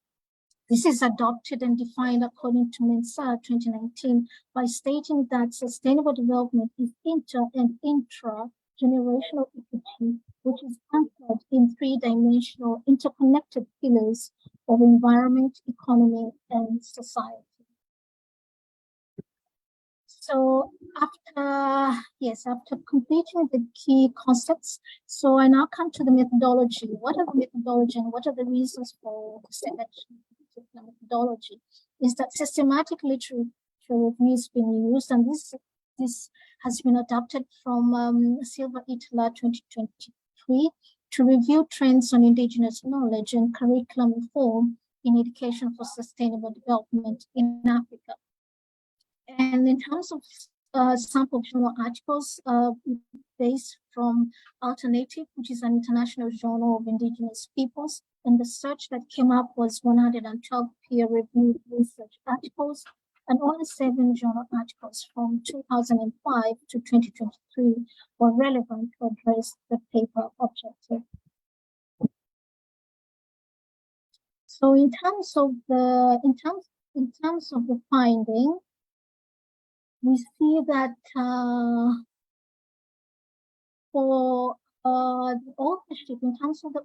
This is adopted and defined according to Mensah 2019 by stating that sustainable development is inter and intra-generational equity, which is anchored in three-dimensional interconnected pillars of environment, economy, and society. So after completing the key concepts, so I now come to the methodology. What are the methodology and what are the reasons for the selection of the methodology? Is that systematic literature review is being used, and this has been adopted from Silva Itala 2023 to review trends on indigenous knowledge and curriculum reform in education for sustainable development in Africa. And in terms of sample journal articles based from Alternative, which is an international journal of indigenous peoples, and the search that came up was 112 peer-reviewed research articles, and only 7 journal articles from 2005 to 2023 were relevant to address the paper objective. So in terms of the finding, we see that for the authorship, in terms of the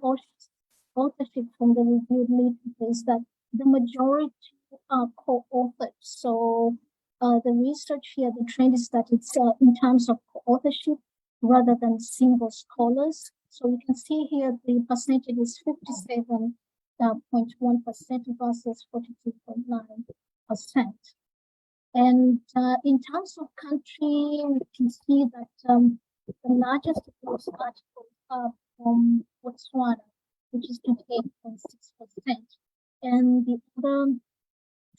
authorship from the reviewed literature, is that the majority are co-authored. So the research here, the trend is that it's in terms of co-authorship rather than single scholars. So you can see here the percentage is 57.1% versus 42.9%. And in terms of country, we can see that the largest of those articles are from Botswana, which is 28.6%. And the other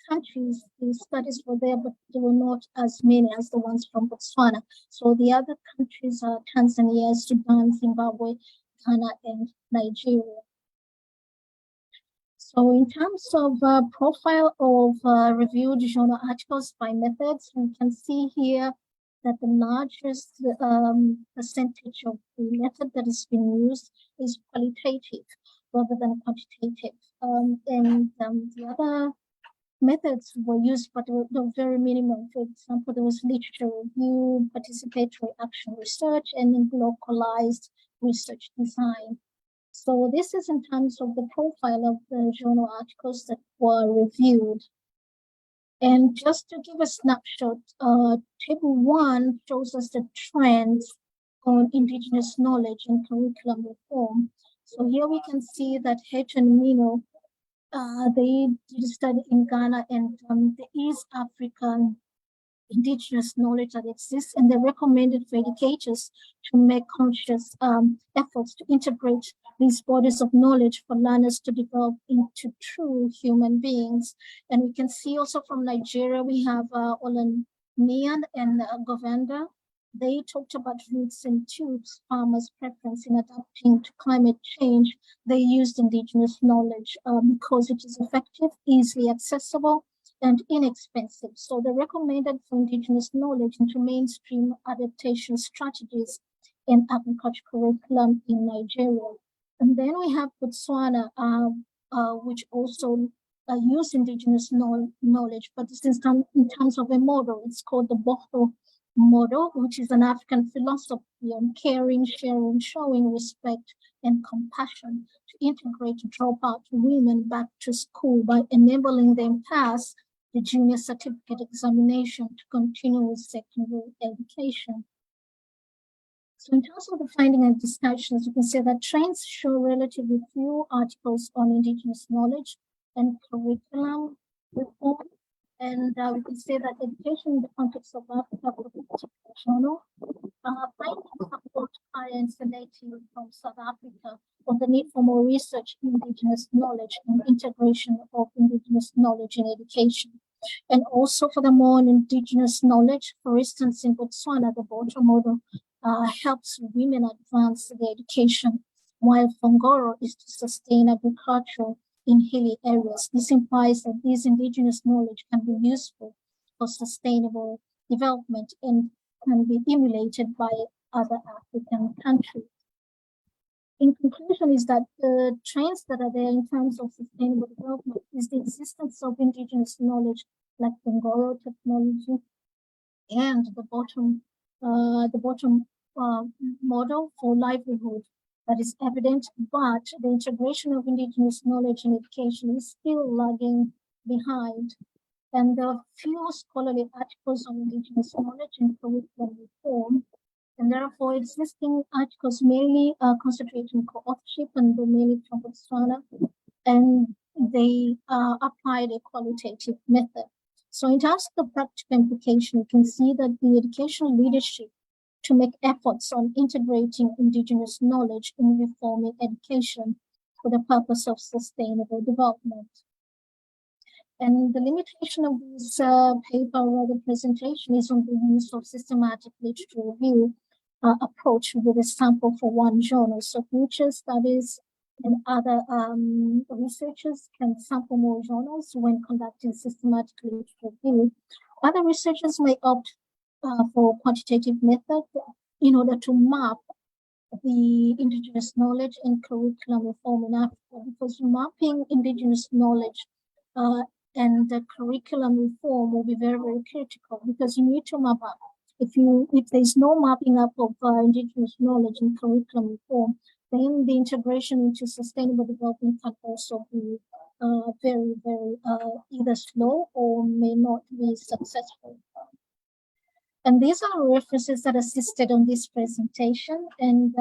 countries, the studies were there, but there were not as many as the ones from Botswana. So the other countries are Tanzania, Sudan, Zimbabwe, Ghana, and Nigeria. So in terms of profile of reviewed journal articles by methods, we can see here that the largest percentage of the method that is being used is qualitative rather than quantitative. The other methods were used, but they were very minimal. For example, there was literature review, participatory action research, and then localized research design. So this is in terms of the profile of the journal articles that were reviewed. And just to give a snapshot, table 1 shows us the trends on indigenous knowledge and curriculum reform. So here we can see that H and Mino, they did a study in Ghana and the East African indigenous knowledge that exists, and they recommended for educators to make conscious efforts to integrate these bodies of knowledge for learners to develop into true human beings. And we can see also from Nigeria, we have Olaniyan and Govenda. They talked about roots and tubes, farmers' preference in adapting to climate change. They used indigenous knowledge because it is effective, easily accessible, and inexpensive. So they recommended for indigenous knowledge into mainstream adaptation strategies in agriculture curriculum in Nigeria. And then we have Botswana, which also use indigenous knowledge, but this is in terms of a model. It's called the Boho model, which is an African philosophy on caring, sharing, showing respect and compassion to integrate dropout women back to school by enabling them pass the junior certificate examination to continue with secondary education. So in terms of the finding and discussions, you can say that trends show relatively few articles on indigenous knowledge and curriculum reform. And we can say that education in the context of Africa journal, findings support clients relating from South Africa on the need for more research in indigenous knowledge and integration of indigenous knowledge in education. And also for the more indigenous knowledge, for instance, in Botswana, the Boto model helps women advance their education, while Fongoro is to sustain agriculture in hilly areas. This implies that this indigenous knowledge can be useful for sustainable development and can be emulated by other African countries. In conclusion, is that the trends that are there in terms of sustainable development is the existence of indigenous knowledge like Fongoro technology and the bottom model for livelihood that is evident, but the integration of indigenous knowledge in education is still lagging behind. And there are few scholarly articles on indigenous knowledge and curriculum reform. And therefore, existing articles mainly concentrate on co-authorship and mainly from Botswana, and they applied a qualitative method. So in terms of the practical implication, you can see that the educational leadership to make efforts on integrating indigenous knowledge in reforming education for the purpose of sustainable development. And the limitation of this paper or the presentation is on the use of systematic literature review approach with a sample for one journal. So future studies and other researchers can sample more journals when conducting systematic literature review. Other researchers may opt for quantitative method in order to map the indigenous knowledge and curriculum reform in Africa, because mapping indigenous knowledge and the curriculum reform will be very, very critical, because you need to map up. If there's no mapping up of indigenous knowledge and curriculum reform, then the integration into sustainable development can also be very, very either slow or may not be successful. And these are references that assisted on this presentation. And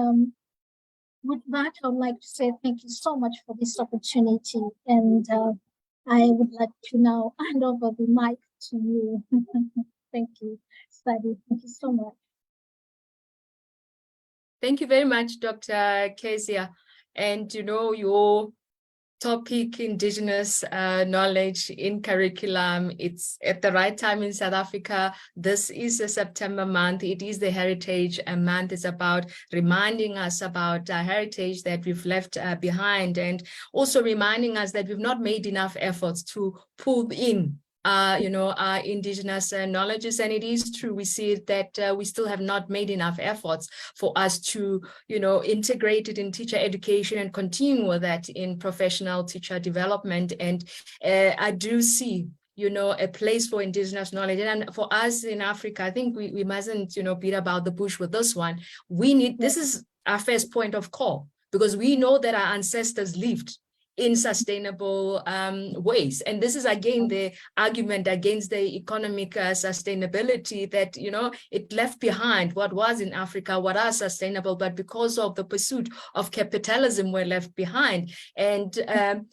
with that, I would like to say thank you so much for this opportunity. And I would like to now hand over the mic to you. Thank you, Sadi. Thank you so much. Thank you very much, Dr. Kezia. And your topic, indigenous knowledge in curriculum, it's at the right time in South Africa. This is a September month. It is the Heritage Month. It's about reminding us about our heritage that we've left behind, and also reminding us that we've not made enough efforts to pull in our indigenous knowledges. And it is true, we see that we still have not made enough efforts for us to integrate it in teacher education and continue with that in professional teacher development. And I do see a place for indigenous knowledge. And for us in Africa, I think we mustn't beat about the bush with this one. We need, this is our first point of call, because we know that our ancestors lived in sustainable ways. And this is again the argument against the economic sustainability that, you know, it left behind what was in Africa, what are sustainable, but because of the pursuit of capitalism, we're left behind. And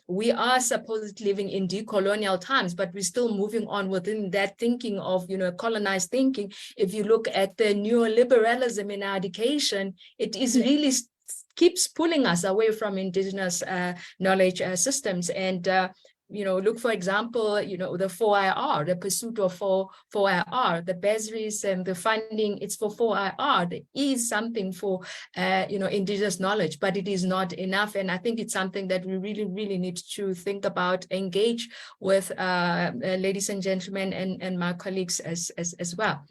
we are supposedly living in decolonial times, but we're still moving on within that thinking of, you know, colonized thinking. If you look at the neoliberalism in our education, it is really keeps pulling us away from indigenous knowledge systems. And you know, look, for example, you know, the 4IR, the pursuit of 4IR, the bursaries and the funding, it's for 4IR. There is something for, you know, indigenous knowledge, but it is not enough. And I think it's something that we really, really need to think about, engage with ladies and gentlemen and my colleagues as well.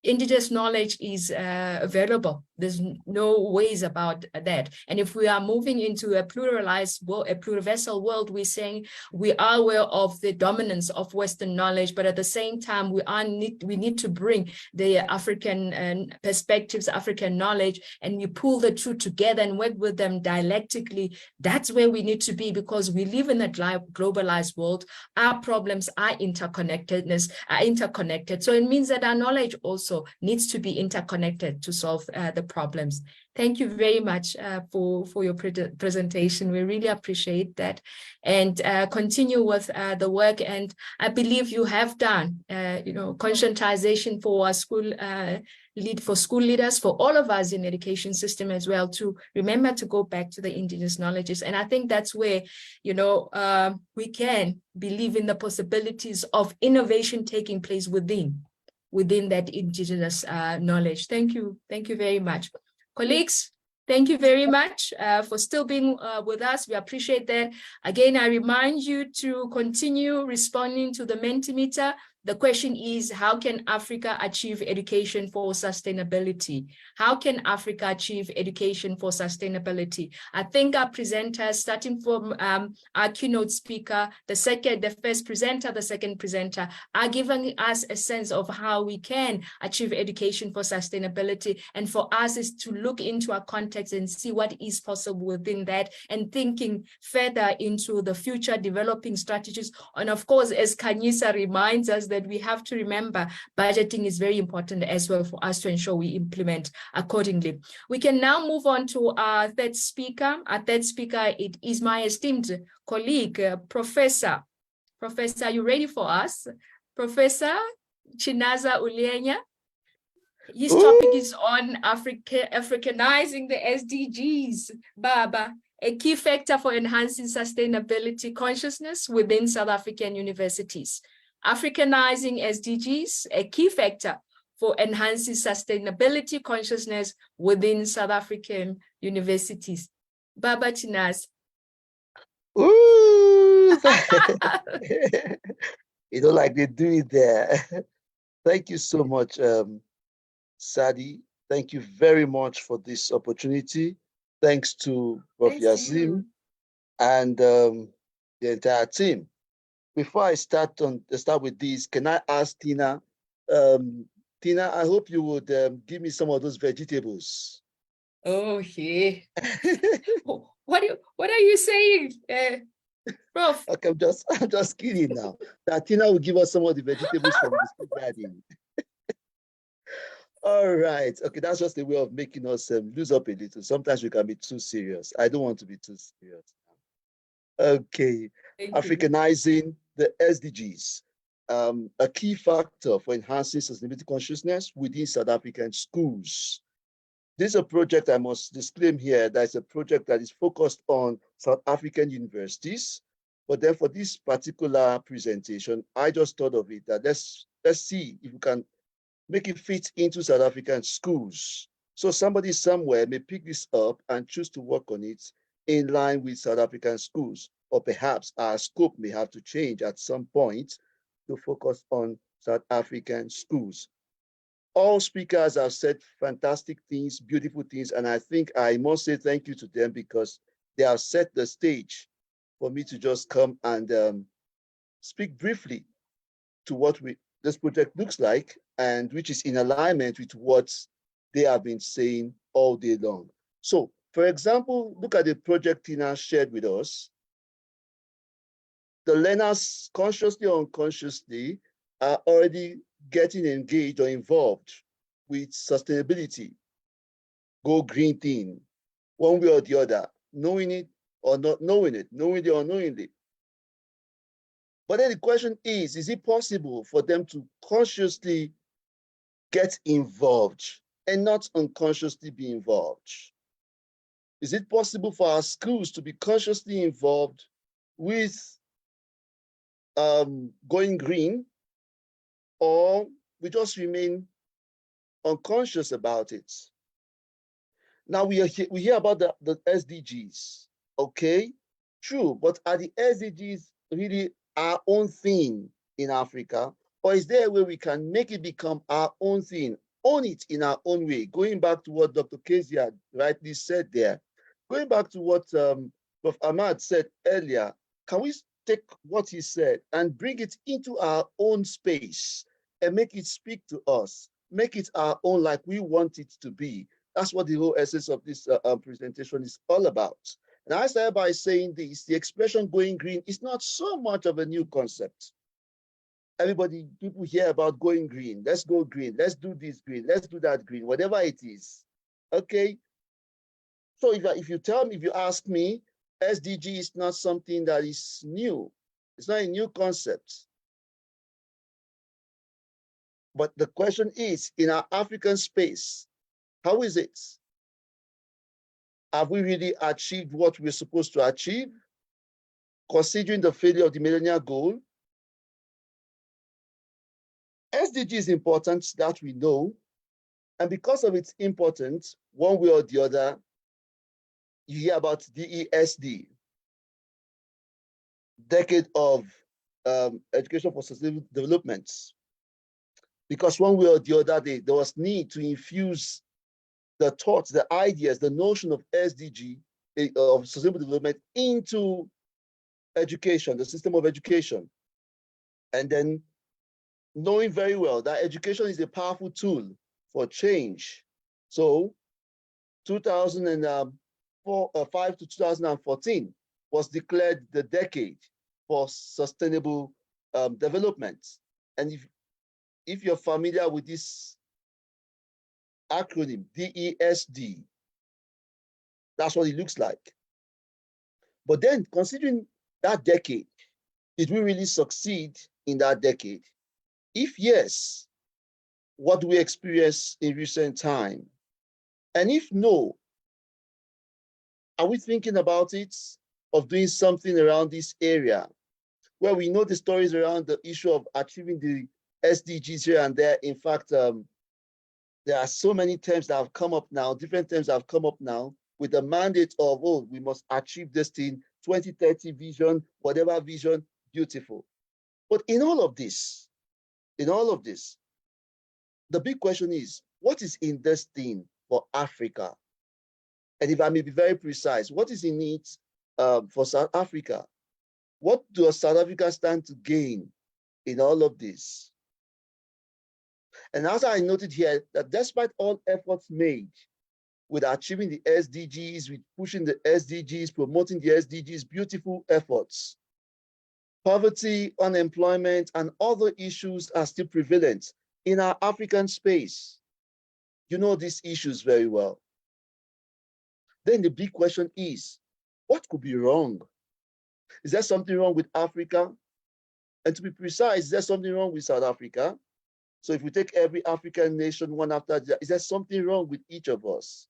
Indigenous knowledge is available. There's no ways about that. And if we are moving into a pluralized world, a pluriversal world, we're saying we are aware of the dominance of Western knowledge, but at the same time, we need to bring the African perspectives, African knowledge, and we pull the two together and work with them dialectically. That's where we need to be, because we live in a globalized world. Our problems are interconnected. So it means that our knowledge also needs to be interconnected to solve the problems. Thank you very much for your presentation. We really appreciate that, and continue with the work. And I believe you have done, you know, conscientization for our school school leaders, for all of us in the education system as well, to remember to go back to the indigenous knowledges. And I think that's where, you know, we can believe in the possibilities of innovation taking place within that indigenous knowledge. Thank you very much. Colleagues, thank you very much for still being with us. We appreciate that. Again, I remind you to continue responding to the Mentimeter. The question is, how can Africa achieve education for sustainability? How can Africa achieve education for sustainability? I think our presenters, starting from our keynote speaker, the first presenter, the second presenter, are giving us a sense of how we can achieve education for sustainability. And for us is to look into our context and see what is possible within that, and thinking further into the future, developing strategies. And of course, as Kanyisa reminds us, that we have to remember budgeting is very important as well for us to ensure we implement accordingly. We can now move on to our third speaker. Our third speaker, it is my esteemed colleague, Professor. Professor, are you ready for us? Professor Chinaza Ulienya. His topic is on Africanizing the SDGs, Baba, a key factor for enhancing sustainability consciousness within South African universities. Africanizing SDGs, a key factor for enhancing sustainability consciousness within South African universities. Baba Chinaz. Ooh, you know, like they do it there. Thank you so much, Sadi. Thank you very much for this opportunity. Thanks to Prof. Yazim and the entire team. Before I start with this, can I ask Tina? Tina, I hope you would give me some of those vegetables. Oh, yeah. What are you saying, Prof? Okay, I'm just kidding now. That Tina will give us some of the vegetables from the garden. All right. Okay, that's just a way of making us lose up a little. Sometimes we can be too serious. I don't want to be too serious. Okay. Africanizing the SDGs, a key factor for enhancing sustainability consciousness within South African schools. This is a project, I must disclaim here, that's a project that is focused on South African universities. But then for this particular presentation, I just thought of it that let's see if we can make it fit into South African schools. So somebody somewhere may pick this up and choose to work on it in line with South African schools. Or perhaps our scope may have to change at some point to focus on South African schools. All speakers have said fantastic things, beautiful things, and I think I must say thank you to them because they have set the stage for me to just come and speak briefly to what this project looks like, and which is in alignment with what they have been saying all day long. So, for example, look at the project Tina shared with us. the learners, consciously or unconsciously, are already getting engaged or involved with sustainability, go green thing, one way or the other, knowing it or not knowing it, knowingly or unknowingly. But then the question is it possible for them to consciously get involved and not unconsciously be involved? Is it possible for our schools to be consciously involved with going green, or we just remain unconscious about it? Now we hear about the SDGs, okay? True, but are the SDGs really our own thing in Africa? Or is there a way we can make it become our own thing, own it in our own way? Going back to what Dr. Kezia rightly said there, going back to what Prof. Ahmad said earlier, can we take what he said and bring it into our own space and make it speak to us, make it our own like we want it to be? That's what the whole essence of this presentation is all about. And I started by saying this, the expression going green is not so much of a new concept. People hear about going green. Let's go green. Let's do this green. Let's do that green, whatever it is. Okay. So if you ask me, SDG is not something that is new. It's not a new concept. But the question is, in our African space, how is it? Have we really achieved what we're supposed to achieve, considering the failure of the millennial goal? SDG is important, that we know. And because of its importance, one way or the other, you hear about DESD, Decade of Education for Sustainable Development. Because one way or the other, there was need to infuse the thoughts, the ideas, the notion of SDG, of sustainable development, into education, the system of education. And then knowing very well that education is a powerful tool for change. So 2005 to 2014 was declared the decade for sustainable development. And if you're familiar with this acronym, DESD, that's what it looks like. But then considering that decade, did we really succeed in that decade? If yes, what do we experience in recent time? And if no, are we thinking about it, of doing something around this area, where we know the stories around the issue of achieving the SDGs here and there? In fact, there are so many terms that have come up now, different terms that have come up now, with the mandate of, oh, we must achieve this thing, 2030 vision, whatever vision, beautiful. But in all of this, the big question is, what is in this thing for Africa? And if I may be very precise, what is in it for South Africa? What does South Africa stand to gain in all of this? And as I noted here, that despite all efforts made with achieving the SDGs, with pushing the SDGs, promoting the SDGs, beautiful efforts, poverty, unemployment, and other issues are still prevalent in our African space. You know these issues very well. Then the big question is, what could be wrong? Is there something wrong with Africa? And to be precise, is there something wrong with South Africa? So if we take every African nation one after the other, is there something wrong with each of us?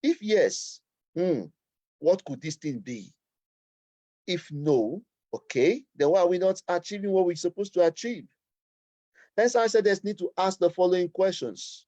If yes, what could this thing be? If no, okay, then why are we not achieving what we're supposed to achieve? Hence, I said there's need to ask the following questions,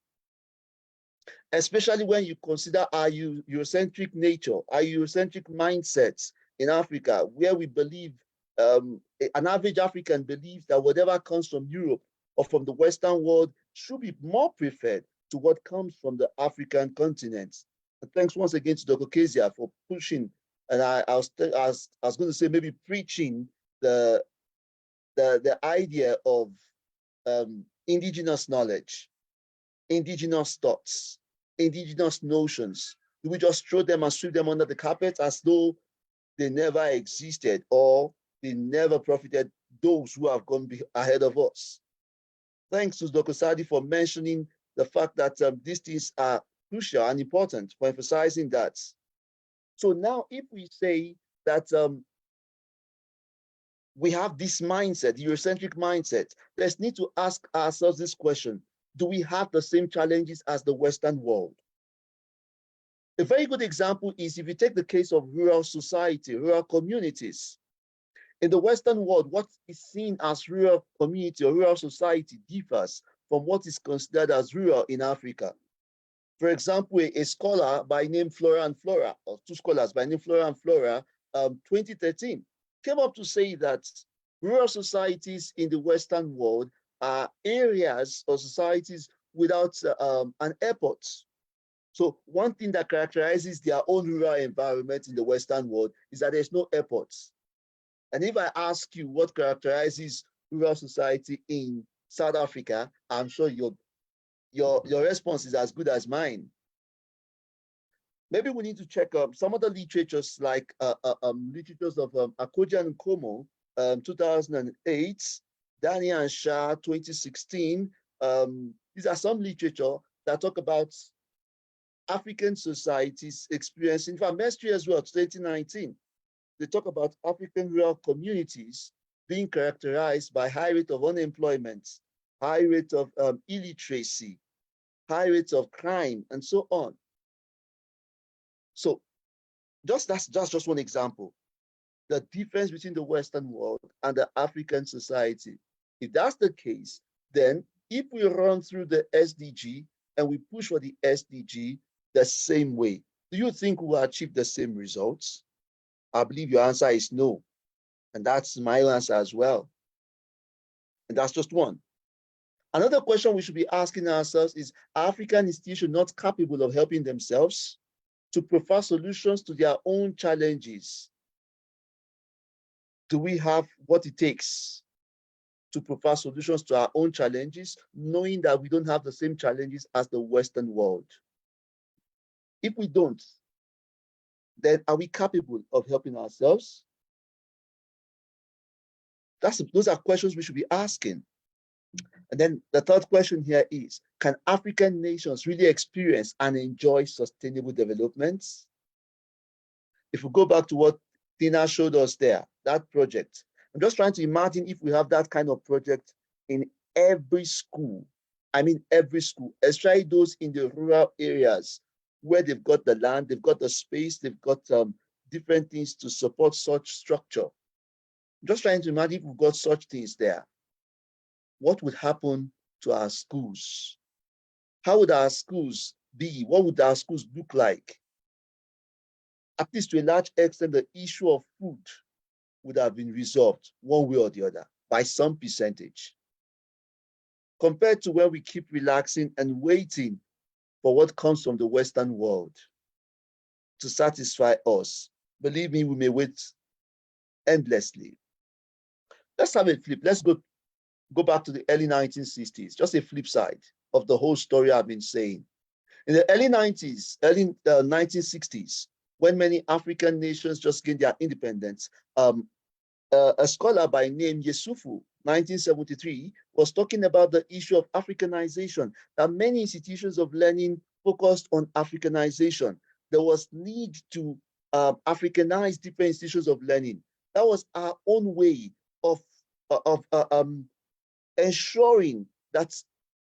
especially when you consider our Eurocentric nature, our Eurocentric mindsets in Africa, where we believe, an average African believes that whatever comes from Europe or from the Western world should be more preferred to what comes from the African continent. And thanks once again to Dr. Kezia for pushing, and I was going to say maybe preaching the idea of indigenous knowledge, indigenous thoughts, indigenous notions. Do we just throw them and sweep them under the carpet as though they never existed, or they never profited those who have gone ahead of us. Thanks to Dr. Sadi for mentioning the fact that these things are crucial and important, for emphasizing that. So now if we say that we have this mindset, the Eurocentric mindset, let's need to ask ourselves this question: do we have the same challenges as the Western world? A very good example is if you take the case of rural society, rural communities. In the Western world, what is seen as rural community or rural society differs from what is considered as rural in Africa. For example, a scholar by name Flora and Flora, or two scholars by name Flora and Flora, 2013, came up to say that rural societies in the Western world are areas or societies without an airport. So one thing that characterizes their own rural environment in the Western world is that there's no airports. And if I ask you what characterizes rural society in South Africa, I'm sure your response is as good as mine. Maybe we need to check some other literatures like literatures of Akoja and Nkomo, 2008, Daniel and Shah, 2016. These are some literature that talk about African societies experiencing, in fact, Mestre as well, 2019. They talk about African rural communities being characterized by high rate of unemployment, high rate of illiteracy, high rates of crime, and so on. So that's just one example. The difference between the Western world and the African society. If that's the case, then if we run through the SDG and we push for the SDG the same way, do you think we will achieve the same results? I believe your answer is no. And that's my answer as well. And that's just one. Another question we should be asking ourselves is, are African institutions not capable of helping themselves to provide solutions to their own challenges? Do we have what it takes to provide solutions to our own challenges, knowing that we don't have the same challenges as the Western world? If we don't, then are we capable of helping ourselves? Those are questions we should be asking. And then the third question here is, can African nations really experience and enjoy sustainable development? If we go back to what Tina showed us there, that project, I'm just trying to imagine if we have that kind of project in every school. I mean, every school, especially those in the rural areas where they've got the land, they've got the space, they've got different things to support such structure. I'm just trying to imagine if we've got such things there. What would happen to our schools? How would our schools be? What would our schools look like? At least to a large extent, the issue of food would have been resolved one way or the other by some percentage. Compared to where we keep relaxing and waiting for what comes from the Western world to satisfy us. Believe me, we may wait endlessly. Let's have a flip. Let's go back to the early 1960s, just a flip side of the whole story I've been saying. In the early 1960s, when many African nations just gained their independence, a scholar by name Yesufu, 1973, was talking about the issue of Africanization, that many institutions of learning focused on Africanization. There was need to Africanize different institutions of learning. That was our own way of ensuring that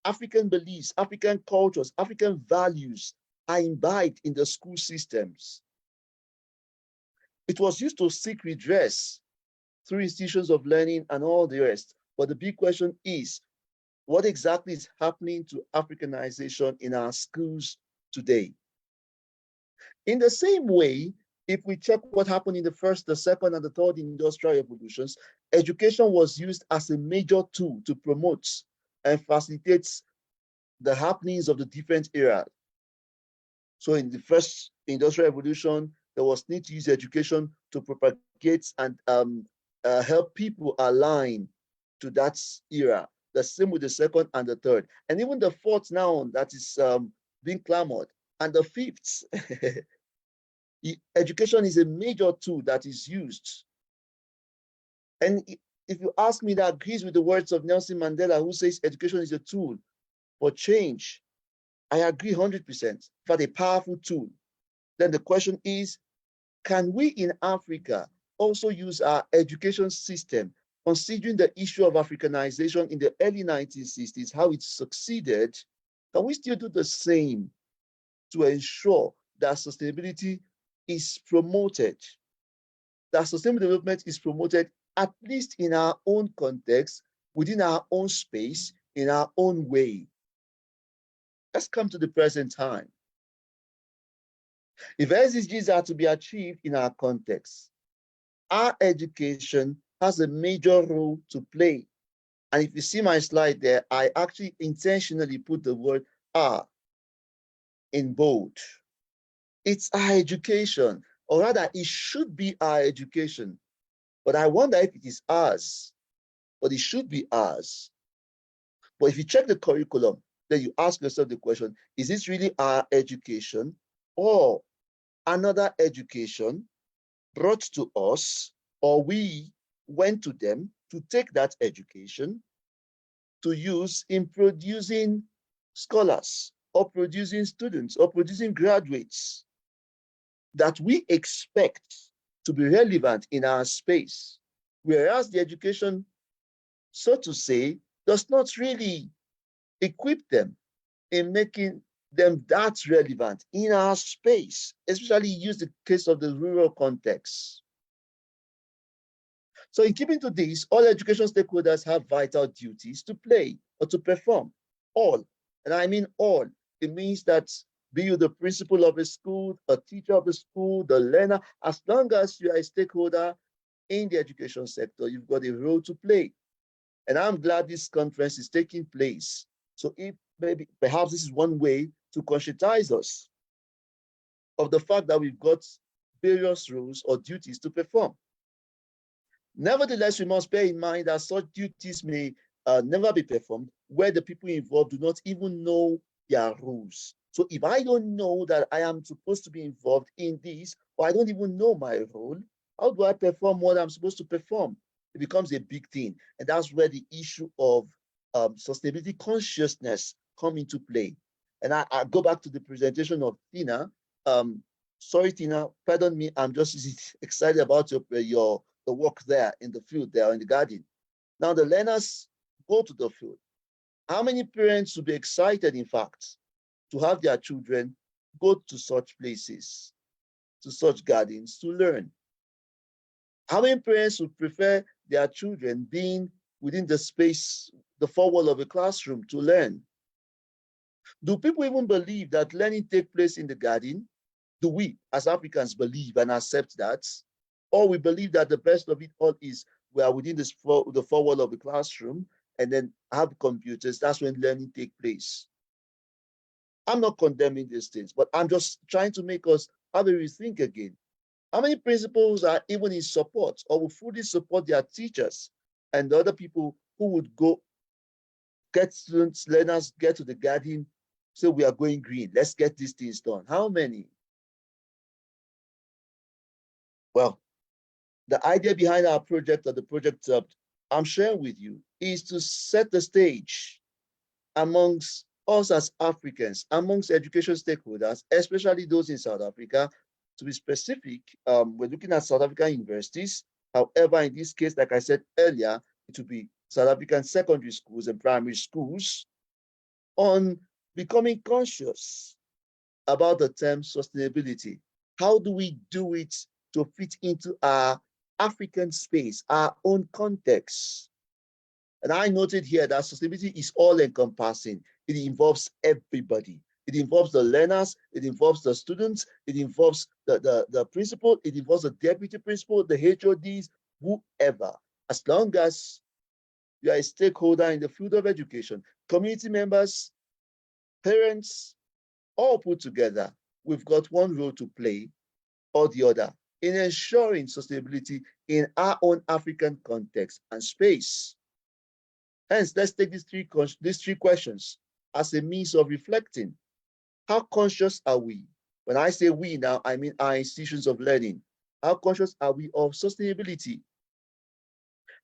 African beliefs, African cultures, African values are imbibed in the school systems. It was used to seek redress through institutions of learning and all the rest. But the big question is, what exactly is happening to Africanization in our schools today? In the same way, if we check what happened in the first, the second, and the third industrial revolutions, education was used as a major tool to promote and facilitate the happenings of the different eras. So in the first industrial revolution, there was need to use education to propagate and help people align to that era. The same with the second and the third. And even the fourth now that is being clamored. And the fifth, education is a major tool that is used And if you ask me, that agrees with the words of Nelson Mandela, who says education is a tool for change. I agree 100%, for a powerful tool. Then the question is, can we in Africa also use our education system, considering the issue of Africanization in the early 1960s, how it succeeded? Can we still do the same to ensure that sustainability is promoted, that sustainable development is promoted, at least in our own context, within our own space, in our own way? Let's come to the present time. If SDGs are to be achieved in our context, our education has a major role to play. And if you see my slide there, I actually intentionally put the word "our" in bold. It's our education, or rather, it should be our education. But I wonder if it is ours, but it should be ours. But if you check the curriculum, then you ask yourself the question, is this really our education or another education brought to us, or we went to them to take that education to use in producing scholars or producing students or producing graduates that we expect to be relevant in our space, whereas the education, so to say, does not really equip them in making them that relevant in our space, especially use the case of the rural context. So in keeping to this, all education stakeholders have vital duties to play or to perform. All, and I mean all. It means that be you the principal of a school, a teacher of a school, the learner, as long as you are a stakeholder in the education sector, you've got a role to play. And I'm glad this conference is taking place. So if maybe, perhaps this is one way to conscientize us of the fact that we've got various roles or duties to perform. Nevertheless, we must bear in mind that such duties may never be performed where the people involved do not even know their rules. So if I don't know that I am supposed to be involved in this, or I don't even know my role, how do I perform what I'm supposed to perform? It becomes a big thing. And that's where the issue of sustainability consciousness come into play. And I go back to the presentation of Tina. Sorry, Tina, pardon me. I'm just excited about the work there in the field there in the garden. Now the learners go to the field. How many parents would be excited, in fact, to have their children go to such places, to such gardens to learn? How many parents would prefer their children being within the space, the four wall of a classroom to learn? Do people even believe that learning takes place in the garden? Do we, as Africans, believe and accept that? Or we believe that the best of it all is we are within the four wall of the classroom and then have computers. That's when learning takes place. I'm not condemning these things, but I'm just trying to make us have a rethink again. How many principals are even in support or will fully support their teachers and the other people who would go get students, learners, get to the garden, say we are going green, let's get these things done? How many? Well, the idea behind our project, or the project I'm sharing with you, is to set the stage amongst us as Africans, amongst education stakeholders, especially those in South Africa. To be specific, we're looking at South African universities. However, in this case, like I said earlier, it will be South African secondary schools and primary schools, on becoming conscious about the term sustainability. How do we do it to fit into our African space, our own context? And I noted here that sustainability is all-encompassing. It involves everybody. It involves the learners, it involves the students, it involves the principal, it involves the deputy principal, the HODs, whoever. As long as you are a stakeholder in the field of education, community members, parents, all put together, we've got one role to play or the other in ensuring sustainability in our own African context and space. Hence, let's take these three questions as a means of reflecting. How conscious are we? When I say we now, I mean our institutions of learning. How conscious are we of sustainability?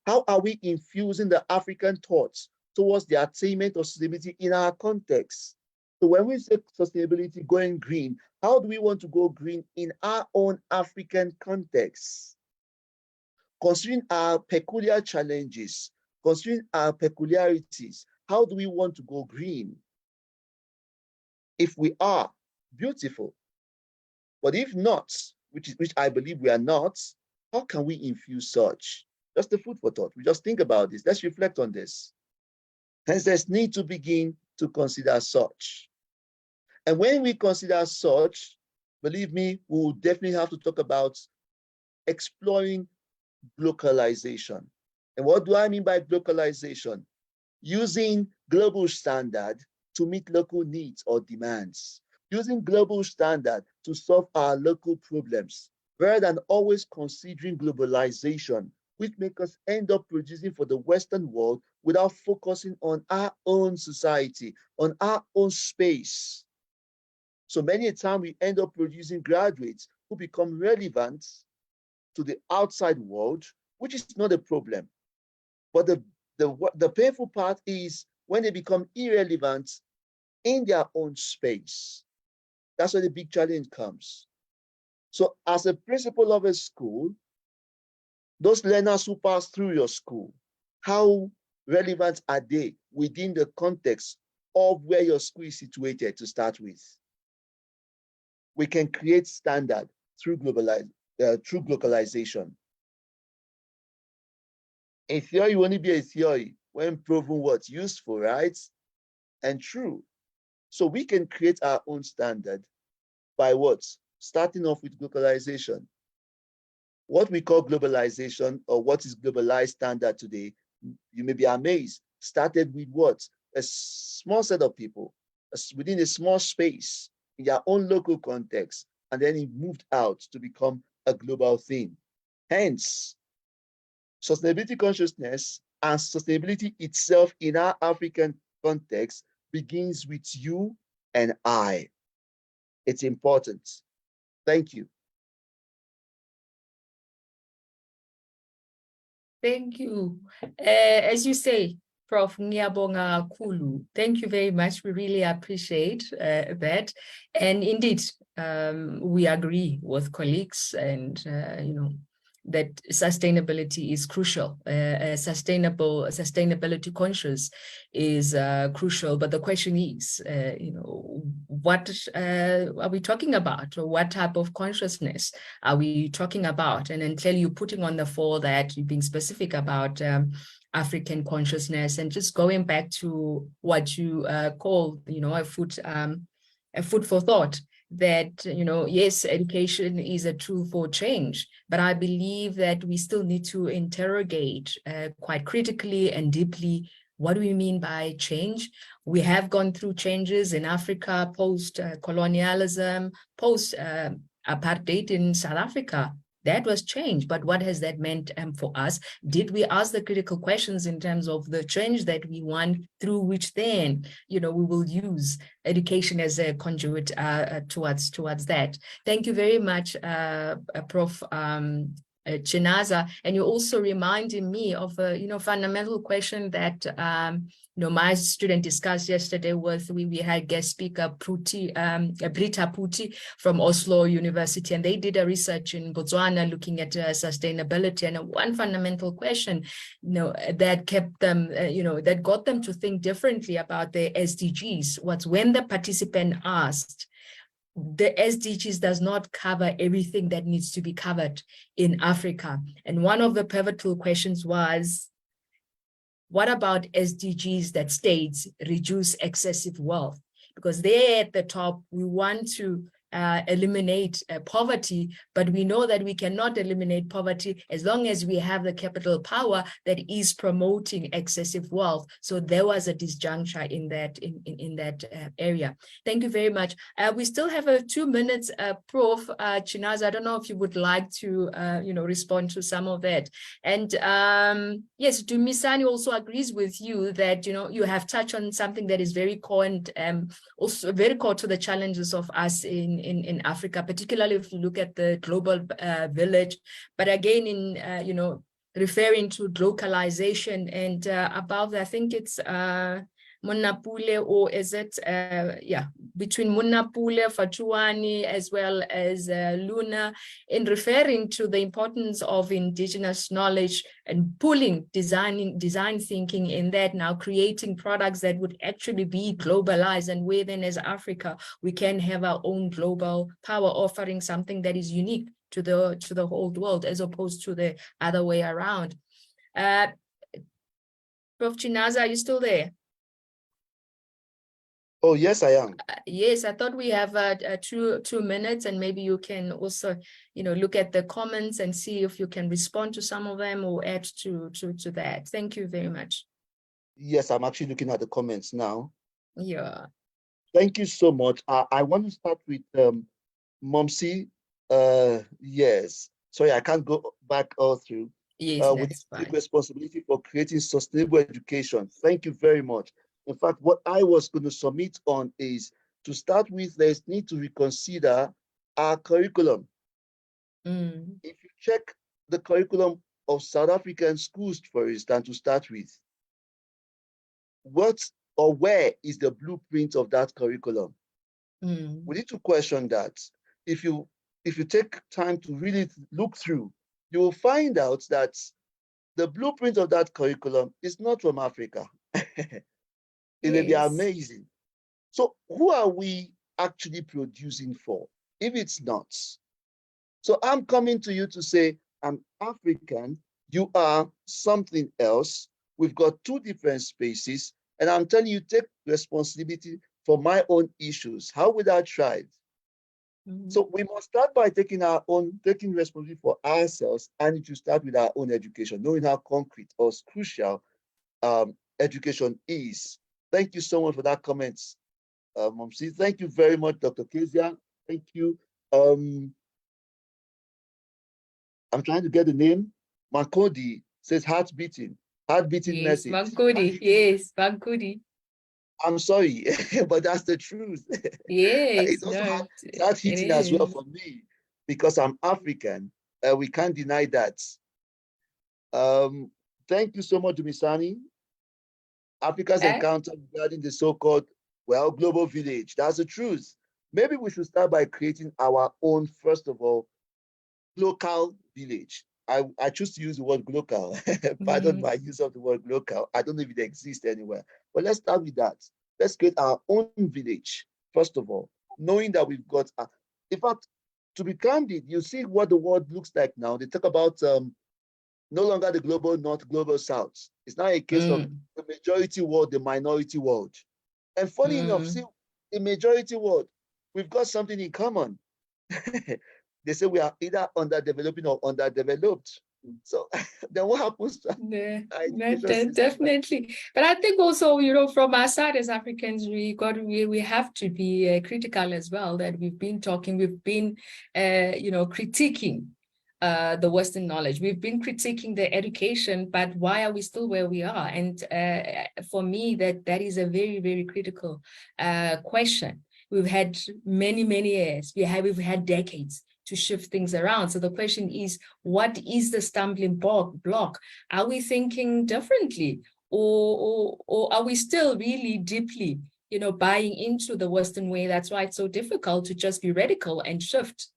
How are we infusing the African thoughts towards the attainment of sustainability in our context? So when we say sustainability going green, how do we want to go green in our own African context? Considering our peculiar challenges, considering our peculiarities, how do we want to go green? If we are, beautiful. But if not, which I believe we are not, how can we infuse such? Just the food for thought. We just think about this. Let's reflect on this. Hence, there's need to begin to consider such. And when we consider such, believe me, we will definitely have to talk about exploring globalization. And what do I mean by globalization? Using global standard to meet local needs or demands. Using global standard to solve our local problems, rather than always considering globalization, which make us end up producing for the Western world without focusing on our own society, on our own space. So many a time we end up producing graduates who become relevant to the outside world, which is not a problem. But the painful part is when they become irrelevant in their own space. That's where the big challenge comes. So as a principal of a school, those learners who pass through your school, how relevant are they within the context of where your school is situated to start with? We can create standard through globalization. In theory, will only be a theory when proven what's useful, right? And true. So we can create our own standard by what? Starting off with globalization. What we call globalization, or what is globalized standard today, you may be amazed, started with what? A small set of people within a small space in their own local context, and then it moved out to become a global thing. Hence, sustainability consciousness and sustainability itself in our African context begins with you and I. It's important. Thank you. Thank you. As you say, Prof. Ngiyabonga kakhulu. Thank you very much. We really appreciate that. And indeed, we agree with colleagues and, that sustainability is crucial. Sustainability conscious is crucial. But the question is, what are we talking about? Or what type of consciousness are we talking about? And until you're putting on the fore that you're being specific about African consciousness, and just going back to what you call, a food for thought. That, yes, education is a tool for change, but I believe that we still need to interrogate quite critically and deeply, what do we mean by change? We have gone through changes in Africa, post-colonialism, post-apartheid in South Africa. That was change, but what has that meant for us? Did we ask the critical questions in terms of the change that we want, through which then, we will use education as a conduit towards that? Thank you very much, Prof. Chinaza. And you're also reminding me of a fundamental question that my student discussed yesterday with, we had guest speaker Britta Puti from Oslo University, and they did a research in Botswana looking at sustainability. And one fundamental question, that kept them, that got them to think differently about the SDGs was when the participant asked, the SDGs does not cover everything that needs to be covered in Africa. And one of the pivotal questions was, what about SDGs that states reduce excessive wealth? Because there at the top, we want to eliminate poverty, but we know that we cannot eliminate poverty as long as we have the capital power that is promoting excessive wealth. So there was a disjuncture in that area. Thank you very much. We still have 2 minutes, Prof. Chinaza. I don't know if you would like to respond to some of that. And yes, Dumisani also agrees with you that you have touched on something that is very core and also very core to the challenges of us in Africa, particularly if you look at the global village. But again, in referring to localization, and above, I think it's Munapule, or is it, between Munapule, Fatuani, as well as Luna, in referring to the importance of indigenous knowledge and pulling design thinking in that, now creating products that would actually be globalized, and where then as Africa, we can have our own global power, offering something that is unique to the whole world, as opposed to the other way around. Prof. Chinaza, are you still there? Oh, yes, I am. Yes, I thought we have 2 minutes, and maybe you can also, look at the comments and see if you can respond to some of them or add to that. Thank you very much. Yes, I'm actually looking at the comments now. Yeah. Thank you so much. I want to start with Momsi. Yes. Sorry, I can't go back all through. Yes, We that's take fine. responsibility for creating sustainable education. Thank you very much. In fact, what I was going to submit on is, to start with, there's need to reconsider our curriculum. If you check the curriculum of South African schools, for instance, to start with, what or where is the blueprint of that curriculum? We need to question that. If you take time to really look through, you will find out that the blueprint of that curriculum is not from Africa. It may be amazing. So who are we actually producing for, if it's not? So I'm coming to you to say, I'm African, you are something else. We've got 2 different spaces, and I'm telling you, take responsibility for my own issues. How would I thrive? So we must start by taking responsibility for ourselves, and it should start with our own education, knowing how concrete or crucial education is. Thank you so much for that comment, Momsi. Thank you very much, Dr. Kezia. Thank you. I'm trying to get the name. Makodi says heart beating Yes, message. Mankudi. Yes, Mankudi. I'm sorry, but that's the truth. Yes, It's also no, heart hitting as well for me, because I'm African. We can't deny that. Thank you so much, Dumisani. Africa's encounter regarding the so-called, global village. That's the truth. Maybe we should start by creating our own, first of all, local village. I choose to use the word local. Pardon my use of the word local. I don't know if it exists anywhere. But let's start with that. Let's create our own village, first of all, knowing that we've got, in fact, to be candid, you see what the world looks like now. They talk about no longer the global north, global south. It's now a case of the majority world, the minority world. And funny enough, see, the majority world, we've got something in common. They say we are either underdeveloping or underdeveloped. So then what happens to definitely. But I think also, from our side as Africans, we have to be critical as well, that we've been critiquing the Western knowledge. We've been critiquing the education, but why are we still where we are? And for me, that is a very, very critical question. We've had many, many years. We've had decades to shift things around. So the question is, what is the stumbling block? Are we thinking differently, or are we still really deeply, buying into the Western way? That's why it's so difficult to just be radical and shift.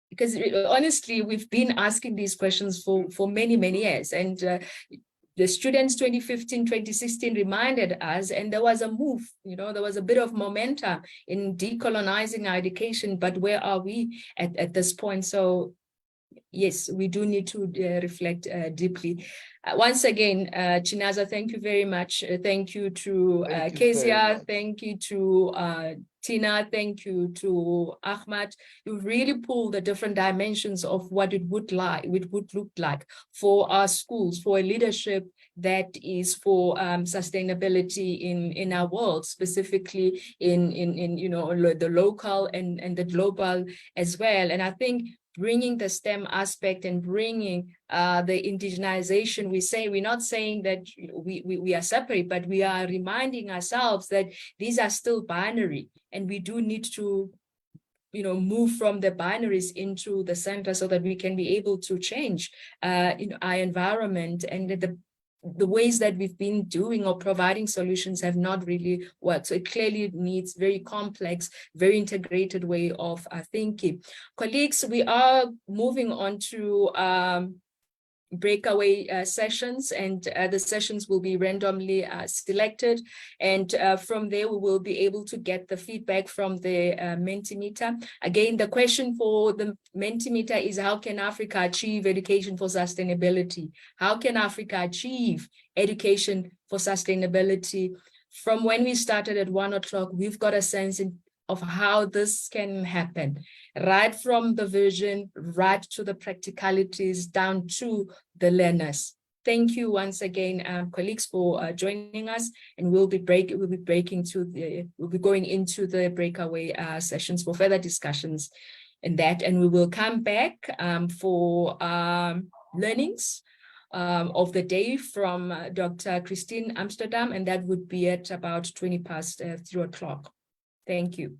Because honestly, we've been asking these questions for many, many years. And the students 2015, 2016 reminded us, and there was a move, there was a bit of momentum in decolonizing our education, but where are we at this point? So yes, we do need to reflect deeply. Once again, Chinaza, thank you very much. Thank you to Kezia, thank you to Tina, thank you to Ahmad. You've really pulled the different dimensions of what it would look like for our schools, for a leadership that is for sustainability in our world, specifically in the local and the global as well. And I think bringing the STEM aspect and bringing the indigenization, we're not saying that we are separate, but we are reminding ourselves that these are still binary, and we do need to move from the binaries into the center so that we can be able to change our environment. And the ways that we've been doing or providing solutions have not really worked. So it clearly needs very complex, very integrated way of thinking. Colleagues, we are moving on to breakaway sessions, and the sessions will be randomly selected, and from there we will be able to get the feedback from the Mentimeter. Again, the question for the Mentimeter is, how can Africa achieve education for sustainability? How can Africa achieve education for sustainability? From when we started at 1 o'clock, we've got a sense of how this can happen, right from the vision, right to the practicalities, down to the learners. Thank you once again, colleagues, for joining us, and we'll be going into the breakaway sessions for further discussions in that, and we will come back for learnings of the day from Dr. Christine Amsterdam, and that would be at about 3 o'clock. Thank you.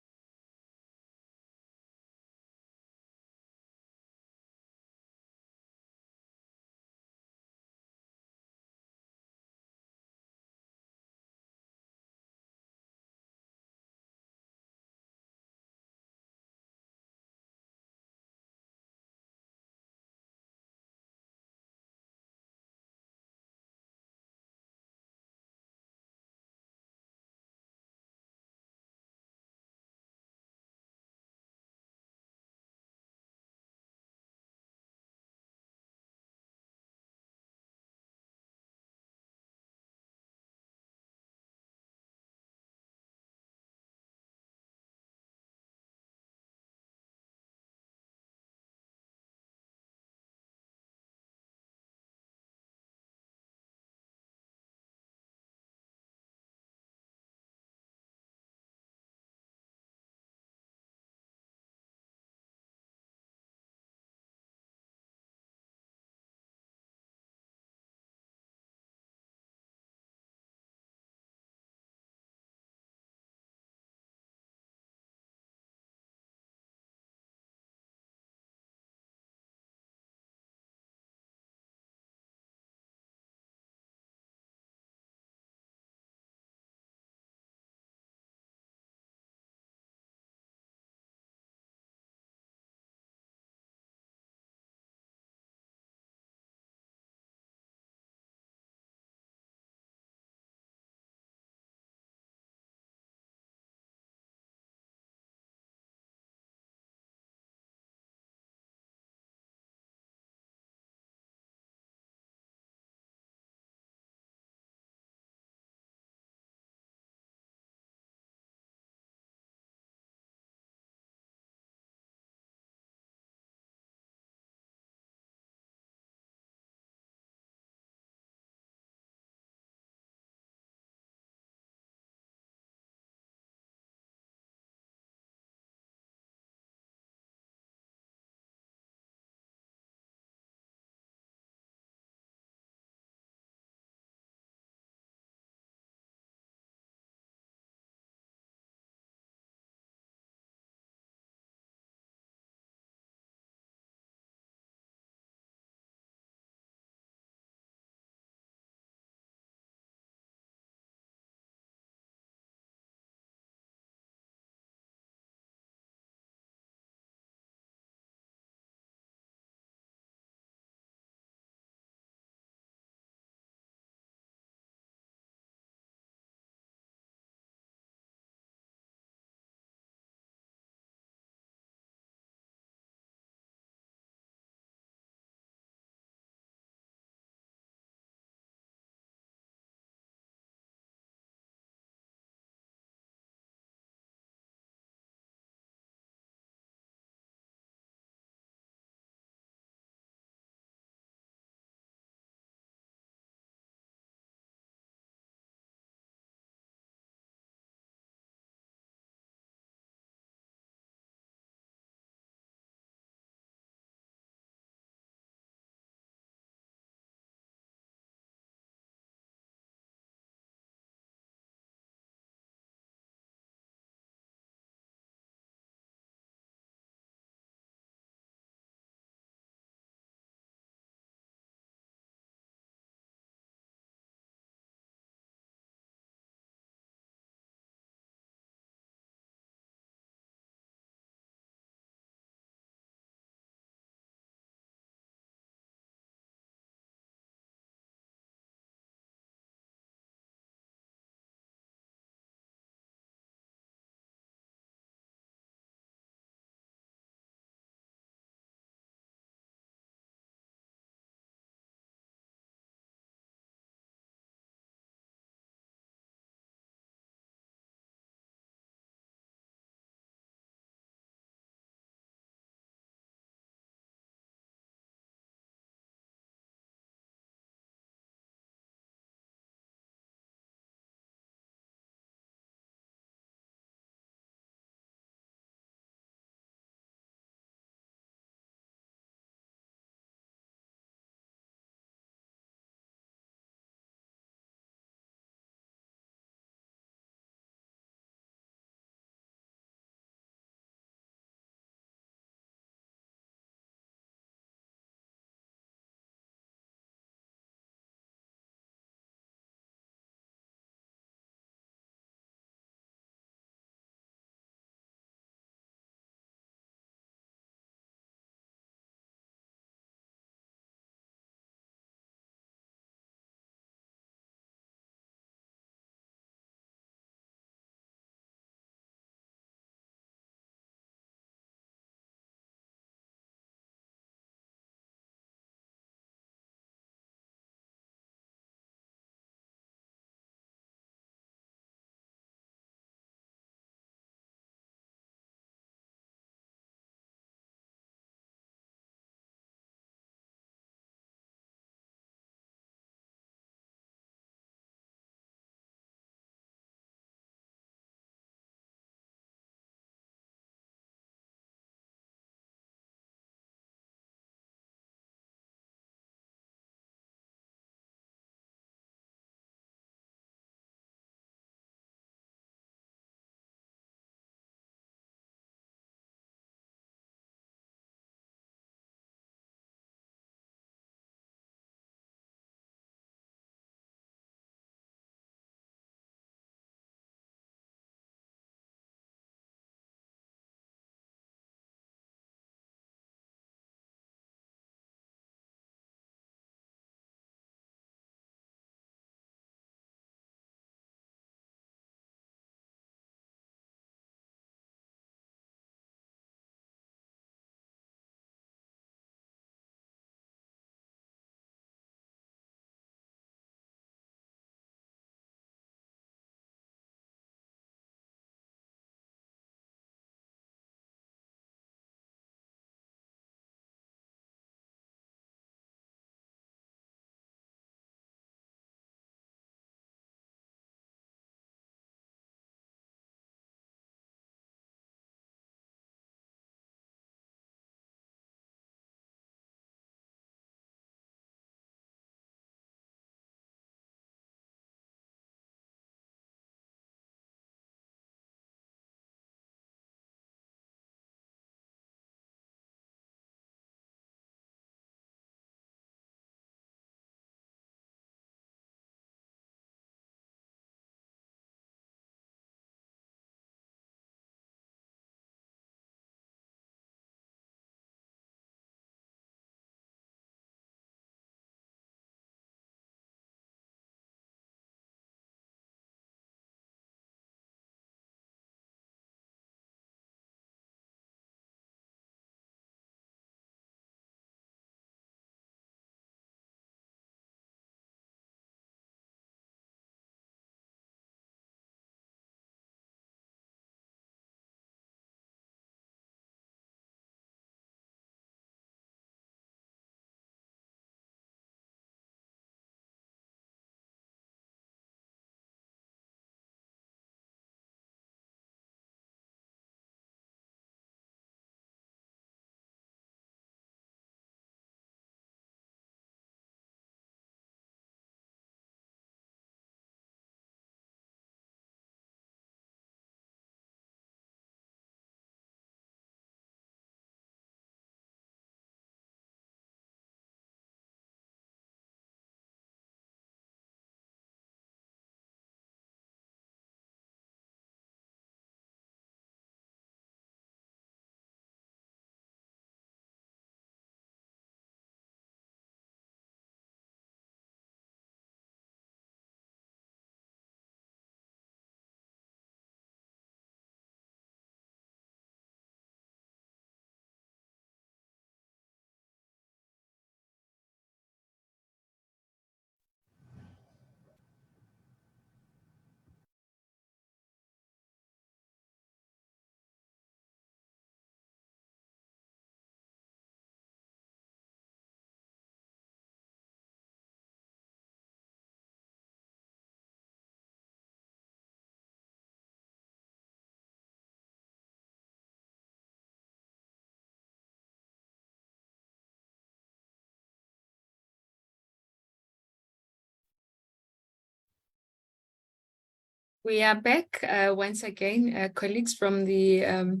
We are back once again, colleagues from the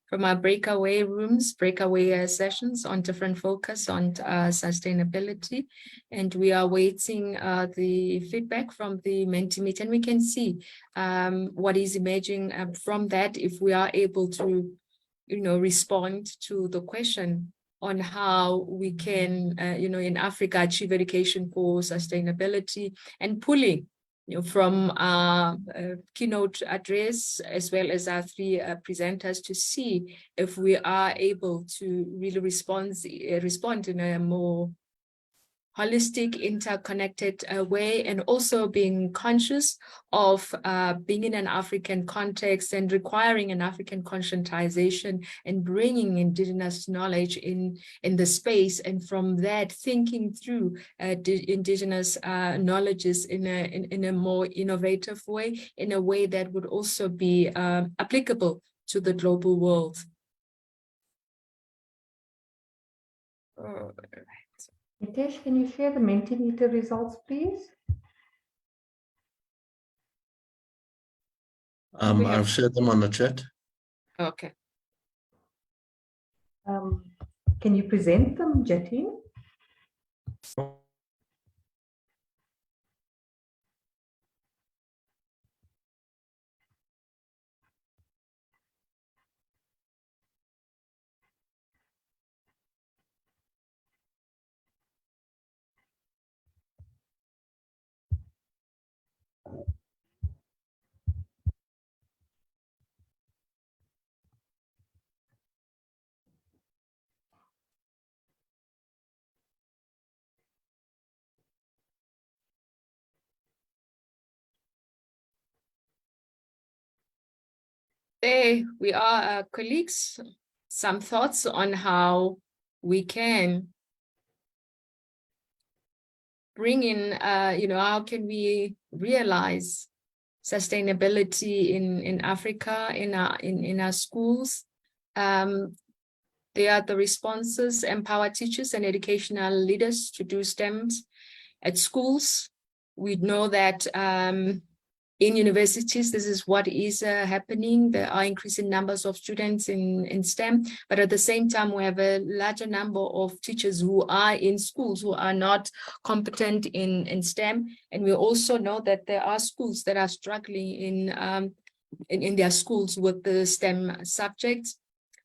from our breakaway rooms, breakaway sessions on different focus on sustainability, and we are waiting the feedback from the Mentimeet, and we can see what is emerging from that if we are able to, respond to the question on how we can, in Africa achieve education for sustainability, and pulling from our keynote address, as well as our three presenters, to see if we are able to really respond in a more holistic, interconnected way, and also being conscious of being in an African context and requiring an African conscientization and bringing indigenous knowledge in the space, and from that thinking through indigenous knowledges in a more innovative way, in a way that would also be applicable to the global world. Nitesh, can you share the Mentimeter results, please? I've shared them on the chat. Okay. Can you present them, Jatin? There we are, colleagues. Some thoughts on how we can bring in, how can we realize sustainability in Africa, in our schools. They are the responses: empower teachers and educational leaders to do STEMs at schools. We know that in universities, this is what is happening. There are increasing numbers of students in STEM, but at the same time, we have a larger number of teachers who are in schools who are not competent in STEM. And we also know that there are schools that are struggling in their schools with the STEM subjects.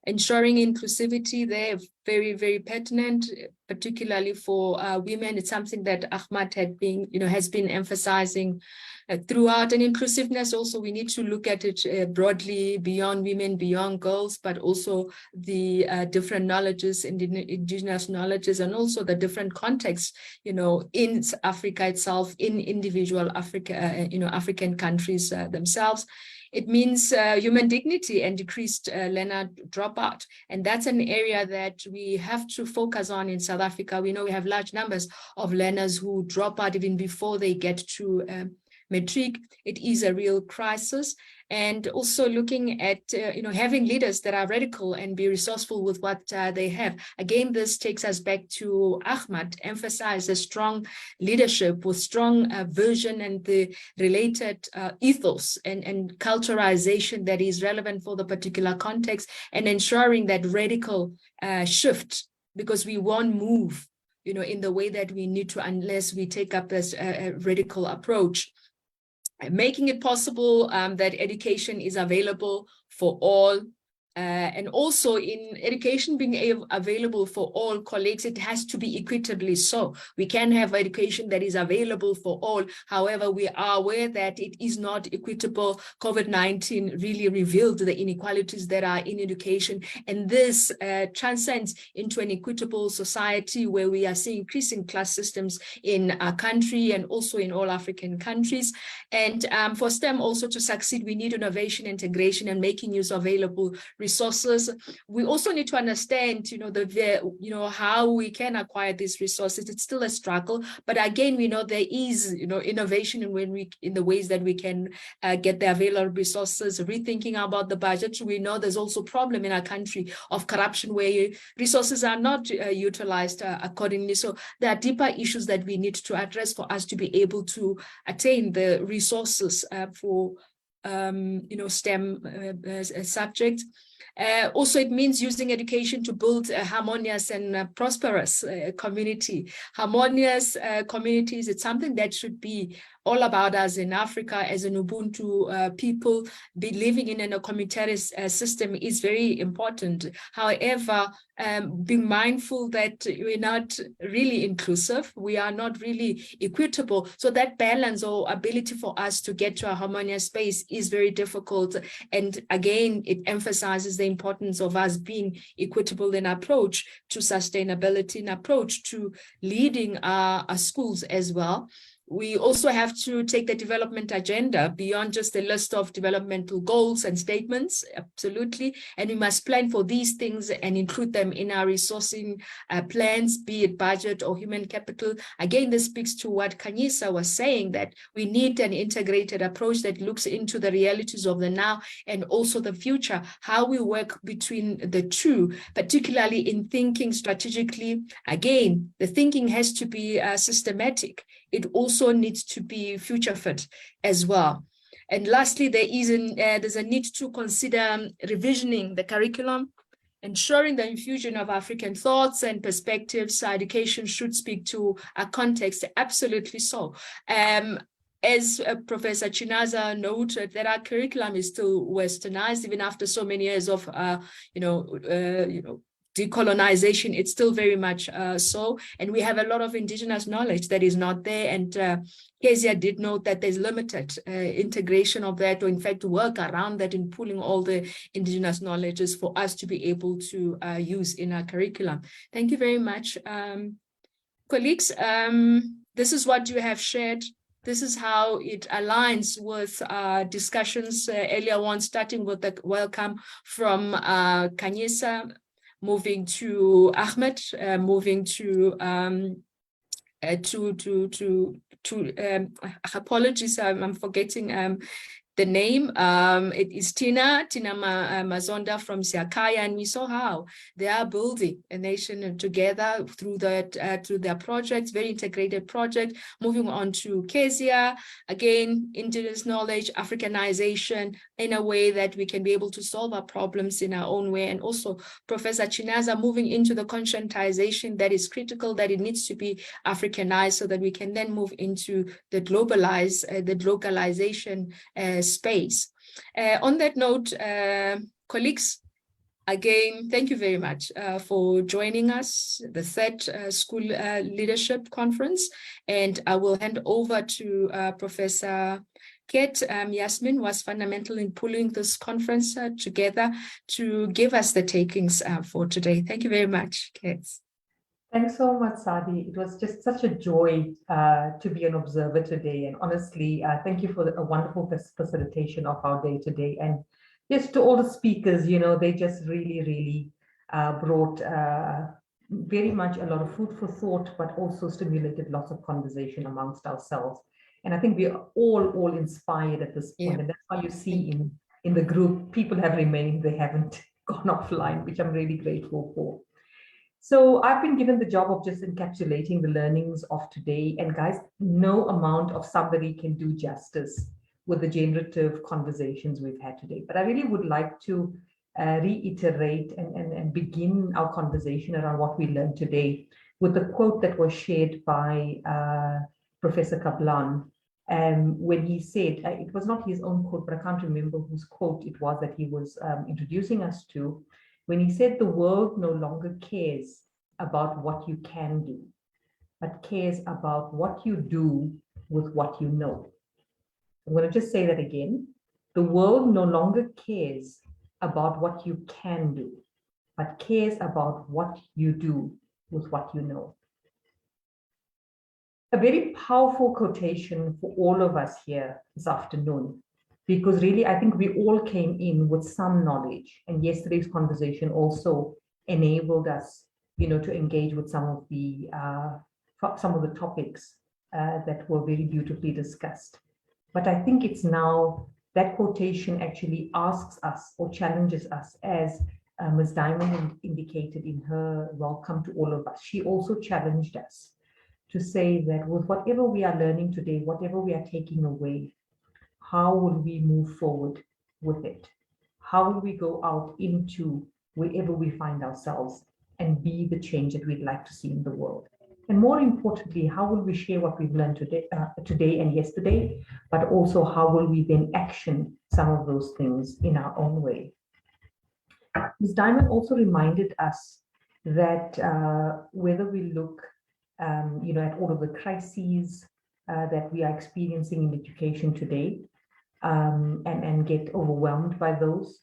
Ensuring inclusivity, they're very, very pertinent, particularly for women. It's something that Ahmad has been emphasizing throughout. And inclusiveness also, we need to look at it broadly, beyond women, beyond girls, but also the different knowledges, indigenous knowledges, and also the different contexts, in Africa itself, in individual African countries themselves. It means human dignity and decreased learner dropout. And that's an area that we have to focus on in South Africa. We know we have large numbers of learners who drop out even before they get to matric. It is a real crisis. And also looking at, having leaders that are radical and be resourceful with what they have. Again, this takes us back to Ahmad, emphasize a strong leadership with strong vision and the related ethos and culturalization that is relevant for the particular context, and ensuring that radical shift, because we won't move, in the way that we need to unless we take up this radical approach. Making it possible that education is available for all, and also in education being available for all colleagues, it has to be equitably so. We can have education that is available for all. However, we are aware that it is not equitable. COVID-19 really revealed the inequalities that are in education, and this transcends into an equitable society where we are seeing increasing class systems in our country and also in all African countries. And for STEM also to succeed, we need innovation, integration, and making use of available resources. We also need to understand, how we can acquire these resources. It's still a struggle, but again, we know there is, innovation in the ways that we can get the available resources, rethinking about the budget. We know there's also a problem in our country of corruption where resources are not utilized accordingly. So there are deeper issues that we need to address for us to be able to attain the resources for STEM subjects. Also, it means using education to build a harmonious and prosperous community. Harmonious communities, it's something that should be all about us in Africa as an Ubuntu people. Living in a communitarian system is very important. However, being mindful that we're not really inclusive, we are not really equitable. So that balance or ability for us to get to a harmonious space is very difficult. And again, it emphasizes the importance of us being equitable in approach to sustainability, and approach to leading our schools as well. We also have to take the development agenda beyond just a list of developmental goals and statements, absolutely. And we must plan for these things and include them in our resourcing plans, be it budget or human capital. Again, this speaks to what Kanyisa was saying, that we need an integrated approach that looks into the realities of the now and also the future, how we work between the two, particularly in thinking strategically. Again, the thinking has to be systematic. It also needs to be future fit as well. And lastly, there's a need to consider revisioning the curriculum, ensuring the infusion of African thoughts and perspectives. Education should speak to a context, absolutely so. As Professor Chinaza noted, that our curriculum is still westernized, even after so many years of, decolonization, it's still very much so. And we have a lot of indigenous knowledge that is not there. And Kezia did note that there's limited integration of that, or in fact, work around that in pulling all the indigenous knowledges for us to be able to use in our curriculum. Thank you very much. Colleagues, this is what you have shared. This is how it aligns with discussions earlier on, starting with the welcome from Kanyisa, moving to Ahmed, moving to apologies, I'm forgetting the name. It is Tina Mazonda from Siakaya, and we saw how they are building a nation together through their projects, very integrated project. Moving on to Kezia, again, indigenous knowledge, Africanization in a way that we can be able to solve our problems in our own way. And also Professor Chinaza moving into the conscientization that is critical, that it needs to be Africanized so that we can then move into the localization space. On that note, colleagues, again, thank you very much for joining us, the third School Leadership Conference. And I will hand over to Professor Kate. Yasmin was fundamental in pulling this conference together to give us the takings for today. Thank you very much, Kate. Thanks so much, Sadi. It was just such a joy to be an observer today. And honestly, thank you for a wonderful facilitation of our day today. And yes, to all the speakers, they just really brought very much a lot of food for thought, but also stimulated lots of conversation amongst ourselves. And I think we are all inspired at this point. Yeah. And that's why you see in the group, people have remained, they haven't gone offline, which I'm really grateful for. So I've been given the job of just encapsulating the learnings of today. And guys, no amount of somebody can do justice with the generative conversations we've had today. But I really would like to reiterate and begin our conversation around what we learned today with the quote that was shared by Professor Kaplan. When he said, it was not his own quote, but I can't remember whose quote it was that he was introducing us to, when he said the world no longer cares about what you can do, but cares about what you do with what you know. I'm going to just say that again. The world no longer cares about what you can do, but cares about what you do with what you know. A very powerful quotation for all of us here this afternoon. because really, I think we all came in with some knowledge, and yesterday's conversation also enabled us, to engage with some of the topics that were very beautifully discussed. But I think it's now that quotation actually asks us or challenges us, as Ms. Diamond indicated in her welcome to all of us. She also challenged us to say that with whatever we are learning today, whatever we are taking away, how will we move forward with it? How will we go out into wherever we find ourselves and be the change that we'd like to see in the world? And more importantly, how will we share what we've learned today and yesterday, but also how will we then action some of those things in our own way? Ms. Diamond also reminded us that whether we look, at all of the crises that we are experiencing in education today, and get overwhelmed by those,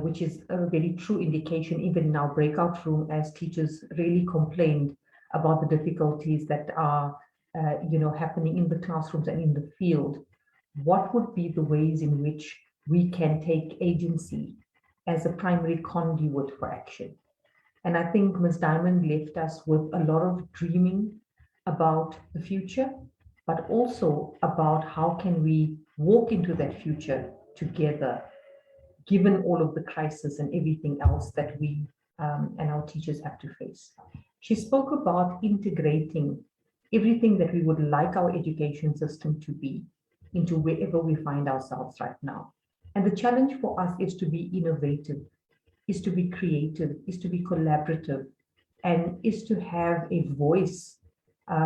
which is a very true indication, even in our breakout room, as teachers really complained about the difficulties that are, happening in the classrooms and in the field. What would be the ways in which we can take agency as a primary conduit for action? And I think Ms. Diamond left us with a lot of dreaming about the future, but also about how can we walk into that future together, given all of the crisis and everything else that we and our teachers have to face. She spoke about integrating everything that we would like our education system to be into wherever we find ourselves right now. And the challenge for us is to be innovative, is to be creative, is to be collaborative, and is to have a voice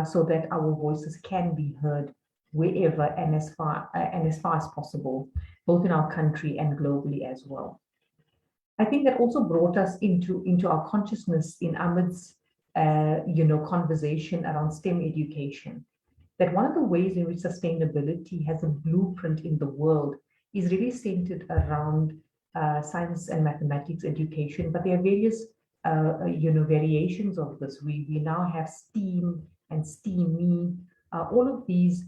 so that our voices can be heard wherever and as far as possible, both in our country and globally as well. I think that also brought us into our consciousness in Ahmed's conversation around STEM education, that one of the ways in which sustainability has a blueprint in the world is really centered around science and mathematics education, but there are various variations of this. We now have STEAM and STEAME, all of these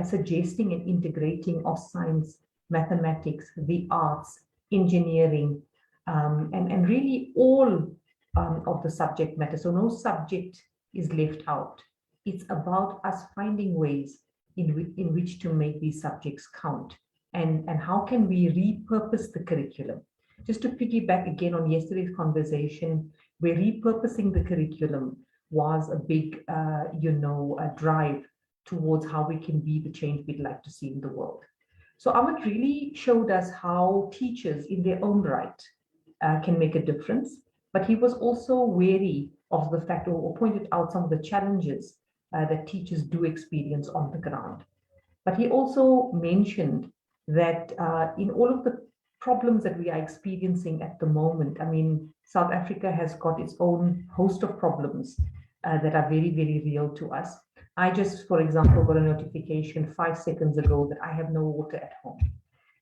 suggesting and integrating of science, mathematics, the arts, engineering, and really all of the subject matter. So no subject is left out. It's about us finding ways in which to make these subjects count. And how can we repurpose the curriculum? Just to piggyback again on yesterday's conversation, where repurposing the curriculum was a big, drive towards how we can be the change we'd like to see in the world. So Ahmed really showed us how teachers in their own right can make a difference, but he was also wary of the fact, or pointed out some of the challenges that teachers do experience on the ground. But he also mentioned that in all of the problems that we are experiencing at the moment, I mean, South Africa has got its own host of problems that are very, very real to us. I just, for example, got a notification 5 seconds ago that I have no water at home.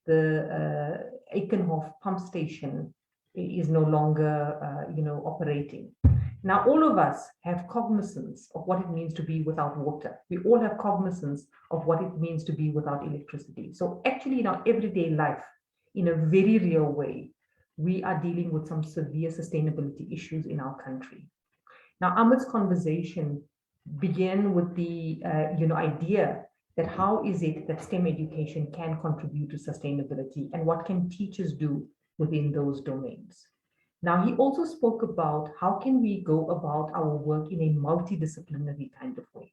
The Aikenhof pump station is no longer, operating. Now, all of us have cognizance of what it means to be without water. We all have cognizance of what it means to be without electricity. So actually, in our everyday life, in a very real way, we are dealing with some severe sustainability issues in our country. Now, Ahmed's conversation began with the idea that how is it that STEM education can contribute to sustainability, and what can teachers do within those domains. Now, he also spoke about how can we go about our work in a multidisciplinary kind of way.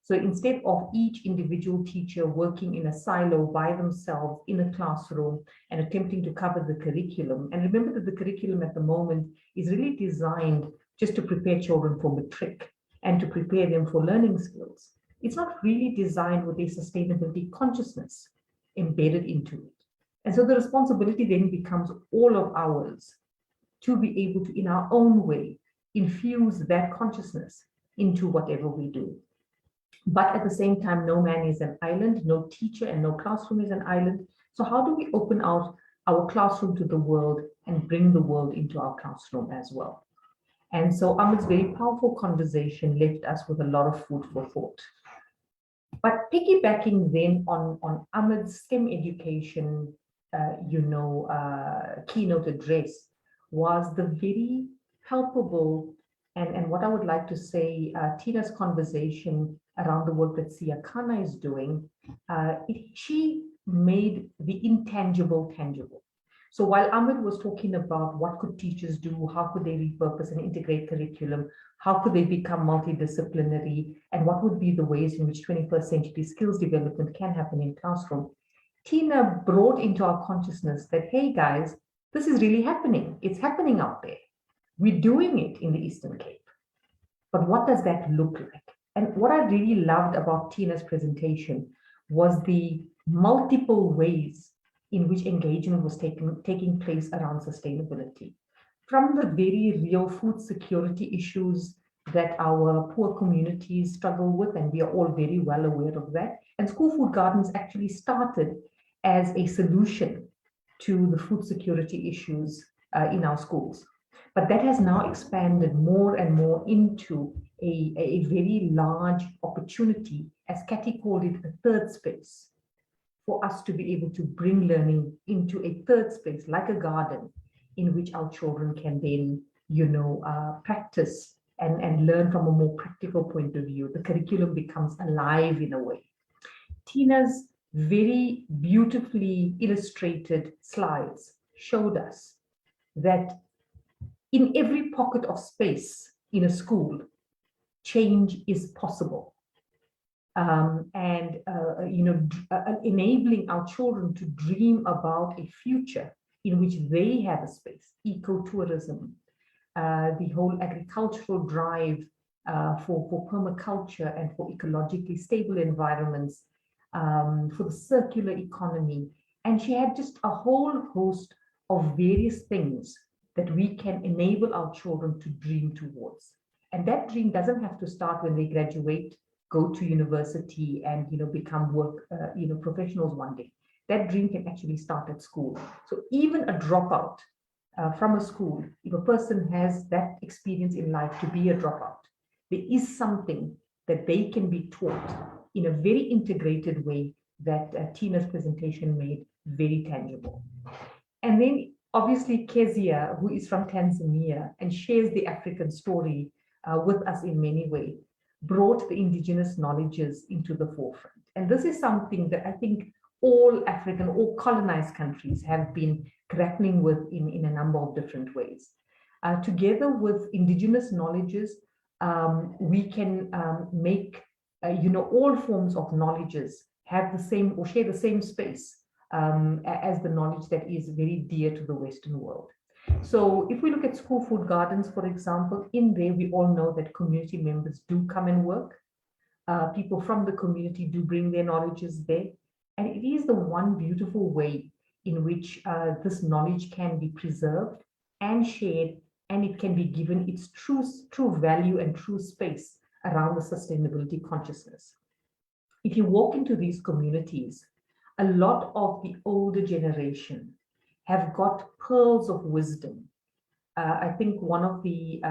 So instead of each individual teacher working in a silo by themselves in a classroom and attempting to cover the curriculum, and remember that the curriculum at the moment is really designed just to prepare children for matric and to prepare them for learning skills. It's not really designed with a sustainability consciousness embedded into it. And so the responsibility then becomes all of ours to be able to, in our own way, infuse that consciousness into whatever we do. But at the same time, no man is an island, no teacher and no classroom is an island. So how do we open out our classroom to the world and bring the world into our classroom as well? And so Ahmed's very powerful conversation left us with a lot of food for thought. But piggybacking then on Ahmed's STEM education, keynote address was the very palpable and what I would like to say, Tina's conversation around the work that Sia Khanna is doing. She made the intangible tangible. So while Ahmed was talking about what could teachers do, how could they repurpose and integrate curriculum, how could they become multidisciplinary, and what would be the ways in which 21st century skills development can happen in classroom, Tina brought into our consciousness that, hey guys, this is really happening. It's happening out there. We're doing it in the Eastern Cape. But what does that look like? And what I really loved about Tina's presentation was the multiple ways in which engagement was taking place around sustainability. From the very real food security issues that our poor communities struggle with, and we are all very well aware of that. And School Food Gardens actually started as a solution to the food security issues in our schools. But that has now expanded more and more into a very large opportunity, as Cathy called it, a third space, for us to be able to bring learning into a third space, like a garden, in which our children can then, practice and learn from a more practical point of view. The curriculum becomes alive in a way. Tina's very beautifully illustrated slides showed us that in every pocket of space in a school, change is possible. Enabling our children to dream about a future in which they have a space, ecotourism, the whole agricultural drive for permaculture and for ecologically stable environments, for the circular economy. And she had just a whole host of various things that we can enable our children to dream towards. And that dream doesn't have to start when they graduate, go to university and become work professionals one day. That dream can actually start at school. So even a dropout from a school, if a person has that experience in life to be a dropout, there is something that they can be taught in a very integrated way that Tina's presentation made very tangible. And then obviously Kezia, who is from Tanzania and shares the African story with us in many ways, brought the indigenous knowledges into the forefront. And this is something that I think all African, all colonized countries have been grappling with in a number of different ways. Together with indigenous knowledges, we can make all forms of knowledges have the same or share the same space as the knowledge that is very dear to the Western world. So if we look at School Food Gardens, for example, in there, we all know that community members do come and work. People from the community do bring their knowledges there. And it is the one beautiful way in which this knowledge can be preserved and shared, and it can be given its true value and true space around the sustainability consciousness. If you walk into these communities, a lot of the older generation have got pearls of wisdom. I think one of the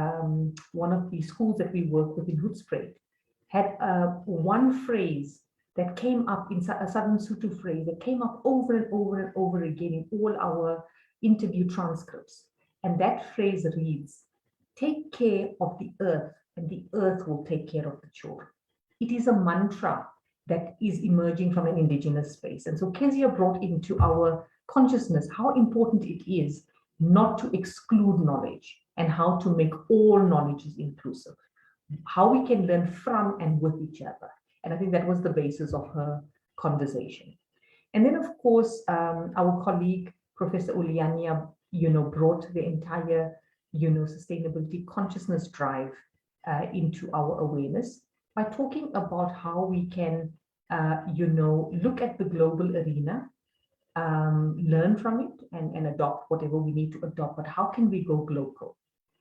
schools that we work with in Hoedspruit had one phrase that came up in a Southern Sotho phrase that came up over and over and over again in all our interview transcripts. And that phrase reads, "Take care of the earth and the earth will take care of the children." It is a mantra that is emerging from an indigenous space. And so Kezia brought into our consciousness how important it is not to exclude knowledge and how to make all knowledge inclusive, how we can learn from and with each other. And I think that was the basis of her conversation. And then, of course, our colleague, Professor Uliania, brought the entire, sustainability consciousness drive into our awareness by talking about how we can, look at the global arena, learn from it and adopt whatever we need to adopt, but how can we go global?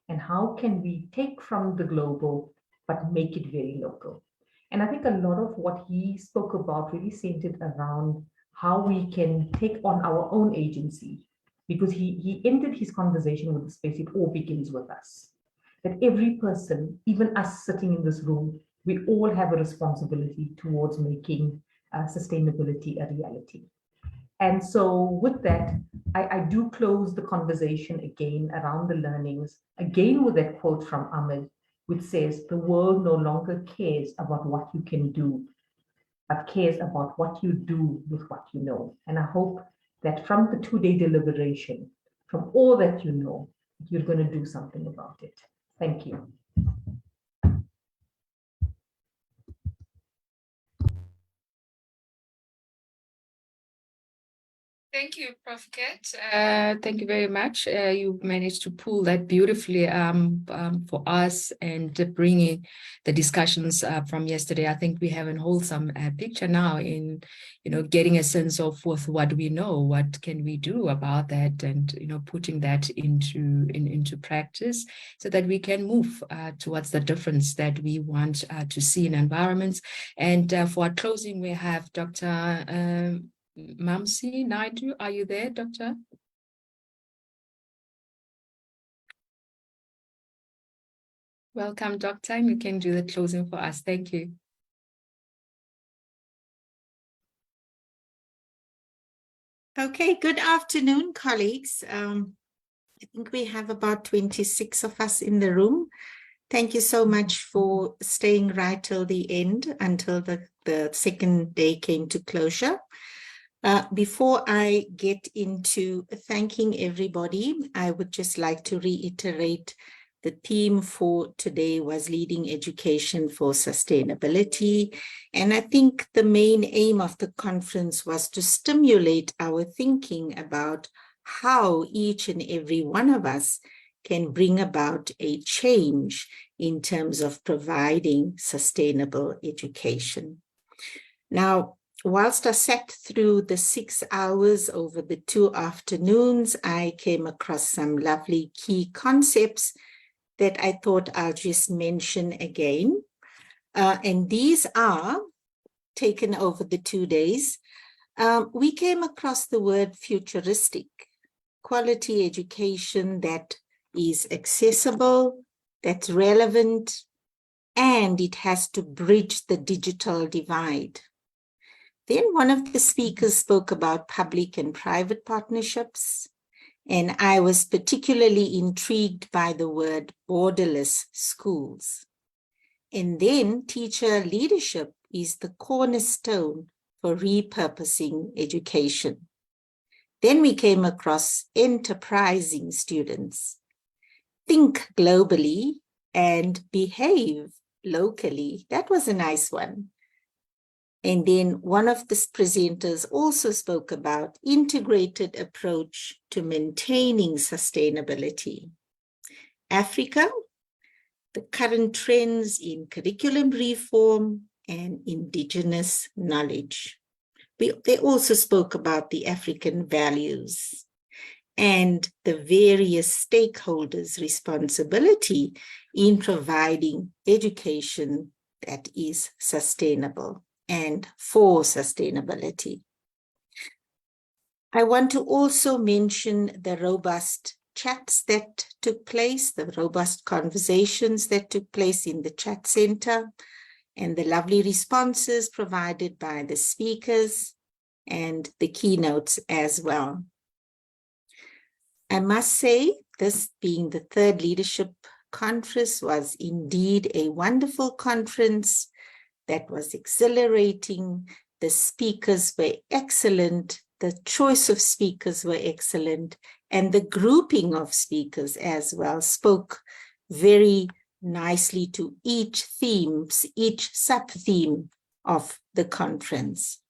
And how can we take from the global, but make it very local? And I think a lot of what he spoke about really centered around how we can take on our own agency, because he ended his conversation with the space, it all begins with us. That every person, even us sitting in this room, We all have a responsibility towards making sustainability a reality. And so with that, I do close the conversation again around the learnings, again with that quote from Ahmed, which says, the world no longer cares about what you can do, but cares about what you do with what you know. And I hope that from the 2-day deliberation, from all that you know, you're going to do something about it. Thank you. Thank you, Prof. Ket. Thank you very much. You managed to pull that beautifully for us and bringing the discussions from yesterday. I think we have a wholesome picture now in, getting a sense of what we know, what can we do about that, and putting that into practice so that we can move towards the difference that we want to see in environments. And for our closing, we have Dr. Mamsi Naidu, are you there, Doctor? Welcome, Doctor. You can do the closing for us. Thank you. Okay, good afternoon, colleagues. I think we have about 26 of us in the room. Thank you so much for staying right till the end, until the second day came to closure. Before I get into thanking everybody, I would just like to reiterate the theme for today was leading education for sustainability. And I think the main aim of the conference was to stimulate our thinking about how each and every one of us can bring about a change in terms of providing sustainable education. Now, whilst I sat through the 6 hours over the 2 afternoons, I came across some lovely key concepts that I thought I'll just mention again. And these are taken over the 2 days. We came across the word futuristic, quality education that is accessible, that's relevant, and it has to bridge the digital divide. Then one of the speakers spoke about public and private partnerships, and I was particularly intrigued by the word borderless schools. And then teacher leadership is the cornerstone for repurposing education. Then we came across enterprising students. Think globally and behave locally. That was a nice one. And then one of the presenters also spoke about integrated approach to maintaining sustainability. Africa, the current trends in curriculum reform and indigenous knowledge. They also spoke about the African values and the various stakeholders' responsibility in providing education that is sustainable and for sustainability. I want to also mention the robust chats that took place, the robust conversations that took place in the chat center, and the lovely responses provided by the speakers and the keynotes as well. I must say, this being the third leadership conference was indeed a wonderful conference that was exhilarating. The speakers were excellent. The choice of speakers were excellent. And the grouping of speakers as well spoke very nicely to each theme, each sub-theme of the conference.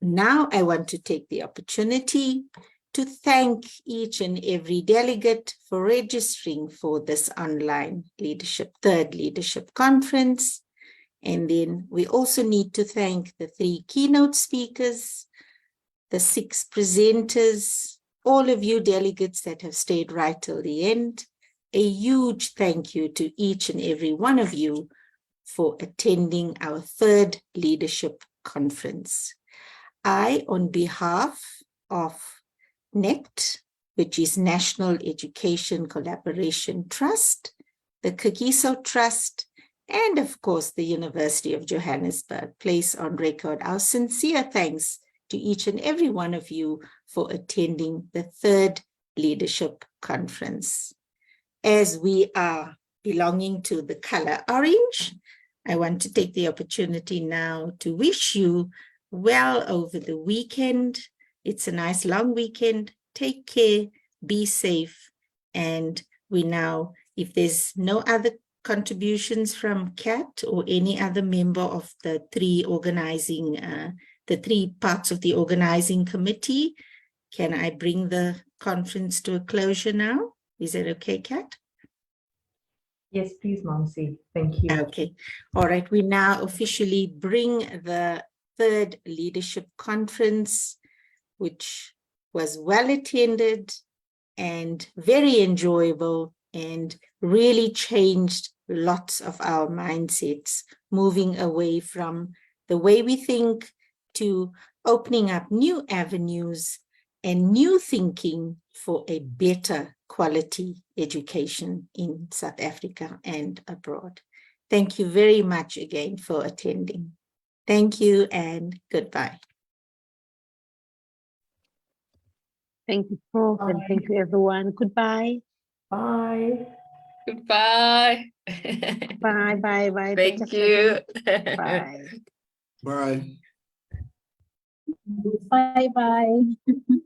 Now I want to take the opportunity to thank each and every delegate for registering for this online third leadership conference. And then we also need to thank the 3 keynote speakers, the 6 presenters, all of you delegates that have stayed right till the end. A huge thank you to each and every one of you for attending our third leadership conference. I, on behalf of NECT, which is National Education Collaboration Trust, the Kagiso Trust, and of course, the University of Johannesburg place on record our sincere thanks to each and every one of you for attending the third Leadership Conference. As we are belonging to the color orange, I want to take the opportunity now to wish you well over the weekend. It's a nice long weekend. Take care, be safe, and we now, if there's no other contributions from Kat or any other member of the three parts of the organizing committee, can I bring the conference to a closure now? Is that okay, Kat? Yes, please, Mamsi. Thank you. Okay. All right. We now officially bring the third leadership conference, which was well attended and very enjoyable and really changed lots of our mindsets, moving away from the way we think to opening up new avenues and new thinking for a better quality education in South Africa and abroad. Thank you very much again for attending. Thank you and goodbye. Thank you, Prof, and thank you, everyone. Goodbye. Bye. Goodbye. Bye, bye, bye. Thank you. Bye. Bye. Bye-bye.